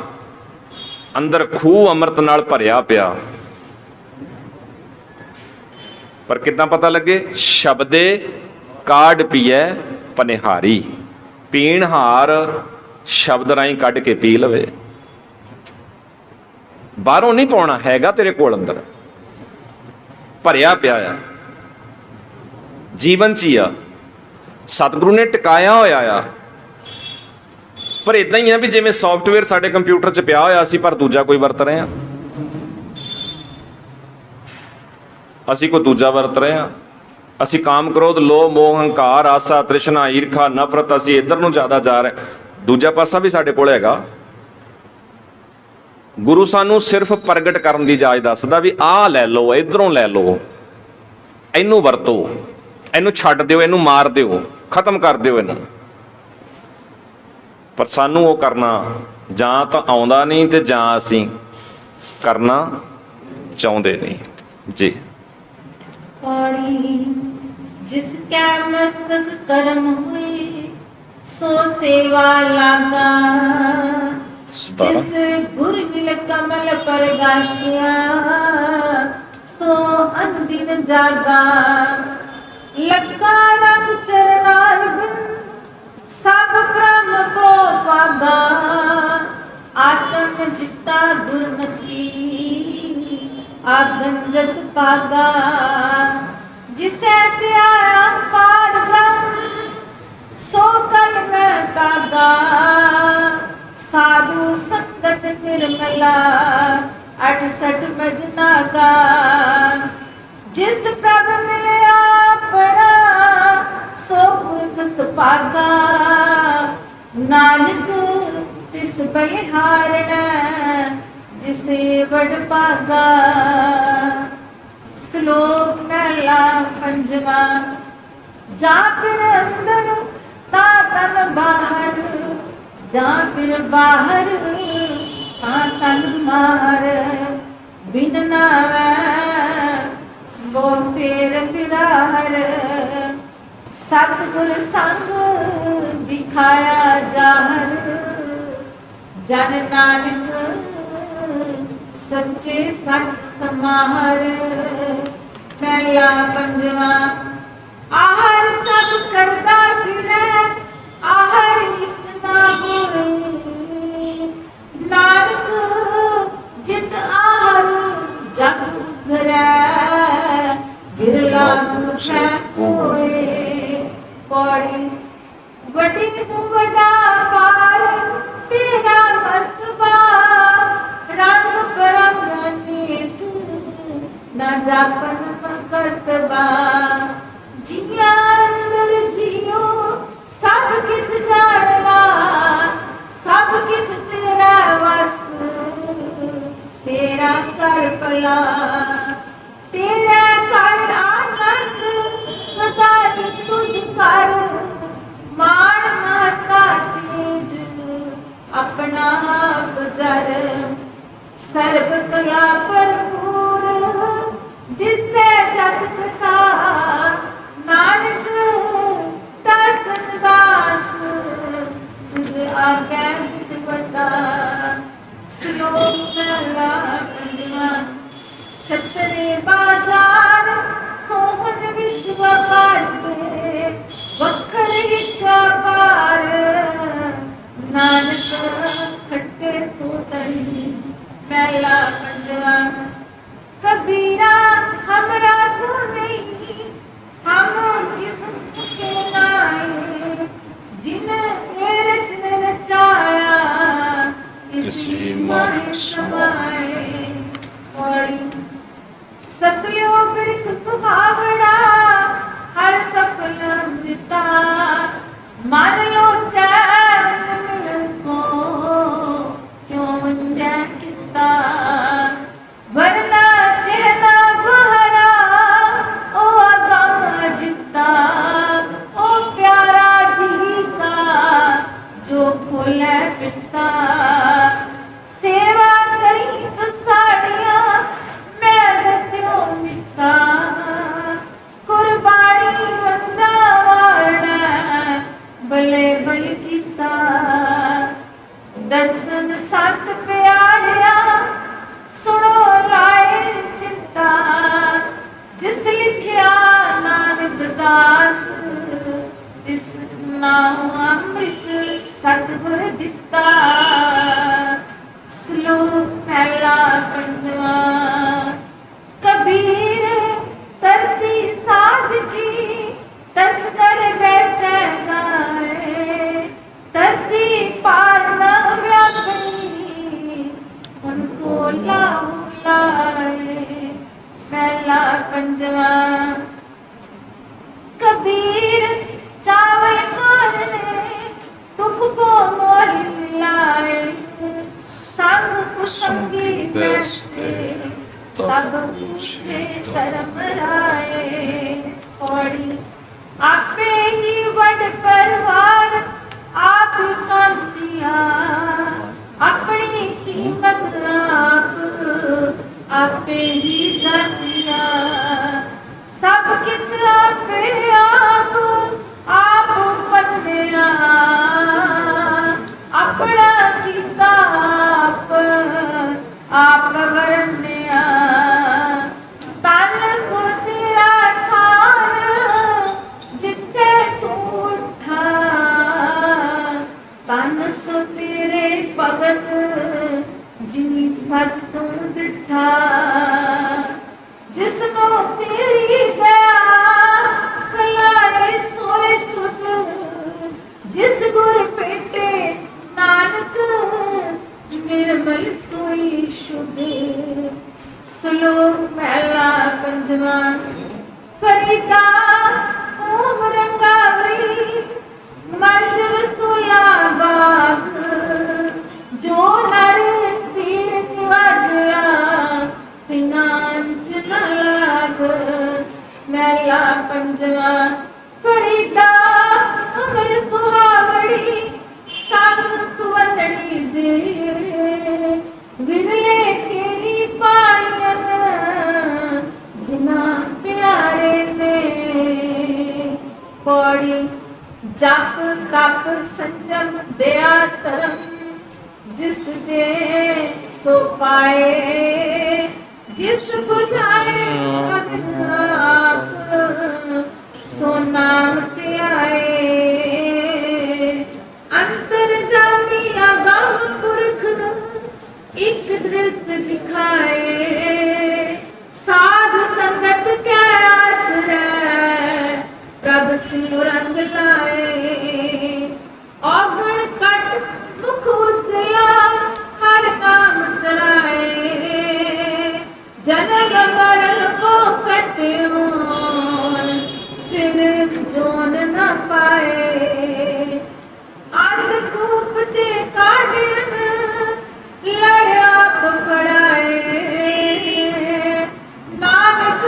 ਅੰਦਰ ਖੂਹ ਅੰਮ੍ਰਿਤ ਨਾਲ ਭਰਿਆ ਪਿਆ, ਪਰ ਕਿੱਦਾਂ ਪਤਾ ਲੱਗੇ? ਸ਼ਬਦੇ ਕਾਢ ਪੀਐ ਪਨਿਹਾਰੀ, ਪੀਣਹਾਰ ਸ਼ਬਦ ਰਾਹੀਂ ਕੱਢ ਕੇ ਪੀ ਲਵੇ। ਬਾਹਰੋਂ ਨਹੀਂ ਪਾਉਣਾ, ਹੈਗਾ ਤੇਰੇ ਕੋਲ, ਅੰਦਰ ਭਰਿਆ ਪਿਆ ਆ, ਜੀਵਨ 'ਚ ਹੀ ਆ, ਸਤਿਗੁਰੂ ਨੇ ਟਿਕਾਇਆ ਹੋਇਆ ਆ। ਪਰ ਇਦਾਂ ਹੀ ਆ ਵੀ ਜਿਵੇਂ ਸੌਫਟਵੇਅਰ ਸਾਡੇ ਕੰਪਿਊਟਰ 'ਚ ਪਿਆ ਹੋਇਆ ਸੀ, ਪਰ ਦੂਜਾ ਕੋਈ ਵਰਤ ਰਹੇ ਆ, ਅਸੀਂ ਕੋਈ ਦੂਜਾ ਵਰਤ ਰਹੇ ਹਾਂ। ਅਸੀਂ ਕਾਮ ਕ੍ਰੋਧ ਲੋਭ ਮੋਹ ਹੰਕਾਰ ਆਸਾ ਤ੍ਰਿਸ਼ਨਾ ਈਰਖਾ ਨਫ਼ਰਤ, ਅਸੀਂ ਇੱਧਰ ਨੂੰ ਜ਼ਿਆਦਾ ਜਾ ਰਹੇ, ਦੂਜਾ ਪਾਸਾ ਵੀ ਸਾਡੇ ਕੋਲ ਹੈਗਾ। ਗੁਰੂ ਸਾਨੂੰ ਸਿਰਫ ਪ੍ਰਗਟ ਕਰਨ ਦੀ ਜਾਚ ਦੱਸਦਾ ਵੀ ਆਹ ਲੈ ਲਓ, ਇੱਧਰੋਂ ਲੈ ਲਓ, ਇਹਨੂੰ ਵਰਤੋ, ਇਹਨੂੰ ਛੱਡ ਦਿਓ, ਇਹਨੂੰ ਮਾਰ ਦਿਓ, ਖਤਮ ਕਰ ਦਿਓ ਇਹਨੂੰ। ਪਰ ਸਾਨੂੰ ਉਹ ਕਰਨਾ ਜਾਂ ਤਾਂ ਆਉਂਦਾ ਨਹੀਂ ਤੇ ਜਾਂ ਅਸੀਂ ਕਰਨਾ ਚਾਹੁੰਦੇ ਨਹੀਂ ਜੀ। पौड़ी। जिसकै मस्तक कर्म हुए सो सेवा लागा, जिस गुर मिल कमल पर गाशिया सो अनदिन जागा। लगा रब चरणार बिन सब ब्रह्म को पागा, आत्म जिता गुरमती आगंजत पागा। जिसे त्याया पार ब्रह्म सो कर में तागा, साधु संगत निर्मला 68 मजनागा। जिस प्रभ मिलया पड़ा सो पुरख सुपागा, नानक तिस बलिहारण जिसे वड पागा। श्लोक पहला पंजवा। जा फिर अंदर ता तन बाहर, जा फिर बाहर ता तन मार। बिन नावै वो फेर फिरार, सतगुर संग दिखाया जाहर। जन नानक सच्चे सच समाहर। पहला पंजवा आहर सब करता फिरै, आहर एक ना होए। नानक जित आहर जग उधरै, बिरला पूछै कोय। पौड़ी वडी वडा पार तेरा मर्तबा, रंग बरंग नीत न जापन करतबा। जिया अंदर जियो सब किछ जानवा, सब किछ तेरा वस, तेरा कर भला। तेरा कर आनंद सदाई तुझ कर, मान महता तेज अपना बजर। सर्व कला भरपूर दिसै जग कथा, नानक दासन दास तुझ आगे विदवता। श्लोक पहला पंजवा छतरे बाजार सोहन विच वपाड़े, वखर हिक्का पार। नानक खट्टे सोतरी। पहला पंजवा कबीरा हमरा को नहीं, हम जिस्म के नाए। जिन रचन रचाया तिसरी माह समाए। पौड़ी सपयो बिरख सुहावड़ा, हर सपना बिता। मान लो चैन मिलन को क्यों वंजा किता। वरना चेहरा बहरा ओ अगम जिता, ओ प्यारा जीता जो खोले पिता। सेवा करी तो साड़िया मैं दस्यो मिता, कुर्बानी बंदा वारना भले बल कीता। दसन सत प्यारिया सुनो राय चिंता, जिस लिखिया नानक दास तिस नाम अमृत सतगुर दिता। श्लोक पहला पंजवा कबीर तरती साधकी, तस्कर वैसे गाए। तरती पार न व्यापी उनको लाऊ लाए। पहला पंजवा कबीर चावल करने दुख को मोल लाए। संग कुसंगी बैठते तब पूछे धर्म राय। पौड़ी आपे ही वड परिवार आप कांतिया, अपनी कीमत आपे ही जातिया। सब किछ आपे आप बंदिया, अपना कीता आप वरन्या। तन सुर तेरा थान ਜਪ ਤਪ ਸੰਜਮ ਦਇਆ ਧਰਮ ਜਿਸ ਦੇ ਸੋ ਪਾਏ, ਜਿਸ ਬੁਝਾਏ ਅਗਨ ਆਪ ਸੋ ਨਾਮ ਧਿਆਏ। ਅੰਤਰ ਜਾਮੀ ਅਗਮ ਪੁਰਖ ਇੱਕ ਦ੍ਰਿਸ਼ਟ ਦਿਖਾਏ, ਸਾਧ ਸੰਗਤ ਕੈ ਆਸਰੈ ਪ੍ਰਭ ਸਿਮਰੰਗ ਲਾਏ। ਔਗਣ ਕਟ ਮੁਖ ਉਜਲਾ ਹਰ ਨਾਮ ਤਰਾਏ, ਜਨਮ ਮਰਨ ਕੋ ਕਟਿਓ ਫਿਰ ਜੋਨ ਨ ਪਾਏ। ਅੰਧਕੂਪ ਤੇ ਕਾਢਿਨ ਲੜਿਆ ਪਕੜਾਏ, ਨਾਨਕ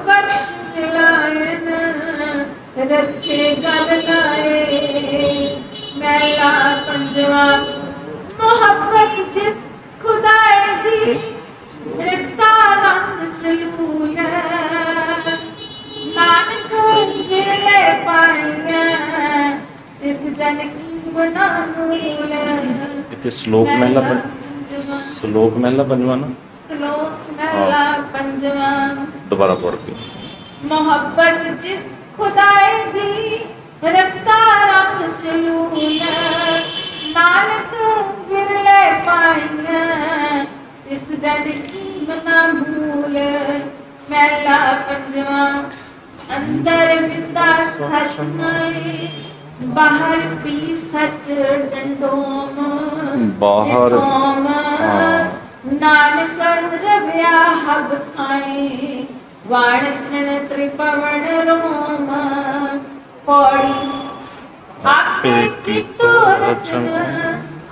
ਬਖਸ਼ ਮਿਲਾਇਨ ਰੱਖੇ ਗਲ ਲਾਏ। ਮਹਿਲਾ ਪੰਜਵਾ ਮੁਹੱਬਤ ਜਿਸ ਖੁਦਾਏ ਦੀ ਰਤਾ ਰੰਗ ਚਲੂਲ, ਨਾਨਕ ਮਿਲੇ ਪਾਈਆਂ ਤਿਸ ਜਨ ਕੀ ਬਨਾ ਮੂਲ। ਇੱਥੇ ਸ਼ਲੋਕ ਮਹਿਲਾ ਪੰਜਵਾਂ ਨਾ, ਸ਼ਲੋਕ ਮਹਿਲਾ ਪੰਜਵਾ। ਦੁਬਾਰਾ ਪੜ੍ਹ ਕੇ। ਮੁਹੱਬਤ ਜਿਸ ਖੁਦਾਏ ਦੀ ਰਤਾ ਰੰਗ ਚਲੂਲ, ਨਾਨਕ ਵਿਰਲੇ ਪਾਈਆਂ ਤਿਸ ਜਨ ਕੀ ਬਨਾ ਭੂਲ। ਮਹਿਲਾ ਪੰਜਵਾ। ਅੰਦਰ ਵਿਦਾ ਸਚ ਨਾਏ, ਬਾਹਰ ਪੀ ਸਚ ਡੰਡੋਮ। ਬਾਹਰ ਨਾਨਕ ਰਵਿਆ ਹਬ ਖਾਏ, ਵਾਣ ਤ੍ਰਿਣ ਤ੍ਰਿਪਵਨ ਰੋਮ। ਪੌੜੀ ਆਪੇ ਕੀਤੋ ਰਚਨ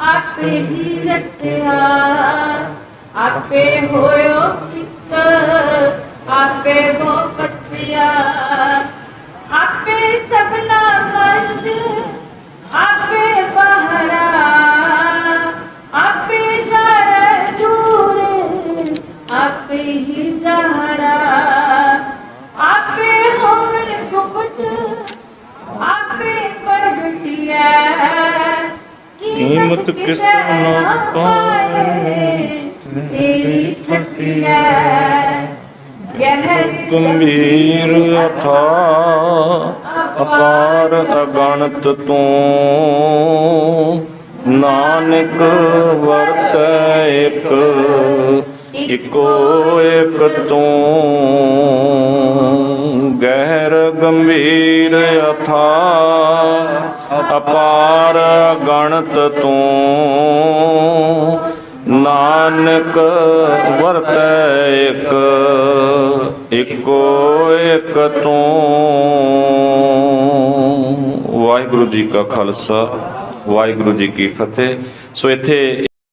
ਆਪੇ ਹੀ ਰਤਿਆ, ਆਪੇ ਹੋਇਓ ਇੱਕ ਆਪੇ ਹੋ ਪਤਿਆ। ਆਪੇ ਸਭਨਾ ਮੰਜ ਆਪੇ ਬਾਹਰਾ, ਆਪੇ ਜਾਰੇ ਦੂਰ ਆਪੇ ਹੀ ਜਾਹਰਾ। ਆਪੇ ਹੋਵਨ ਗੁਪਤ ਆਪੇ ਪ੍ਰਗਟਿਆ, ਕੀਮਤ ਕਿਸ ਨਾ ਪਾਏ ਤੇਰੀ ਠੱਟਿਆ। ਗਹਿਰ ਗੰਭੀਰ ਅਥਾ ਅਪਾਰ ਅਗਣਤ ਤੂੰ, ਨਾਨਕ ਵਰਤੈ ਇੱਕ ਇੱਕੋ ਇੱਕ ਤੂੰ। ਗਹਿਰ ਗੰਭੀਰ ਅਥਾ ਅਪਾਰ ਅਗਣਤ ਤੂੰ, ਨਾਨਕ ਵਰਤੈ ਇੱਕ ਇੱਕੋ ਇੱਕ ਤੂੰ। ਵਾਹਿਗੁਰੂ ਜੀ ਕਾ ਖਾਲਸਾ, ਵਾਹਿਗੁਰੂ ਜੀ ਕੀ ਫਤਿਹ। ਸੋ ਇੱਥੇ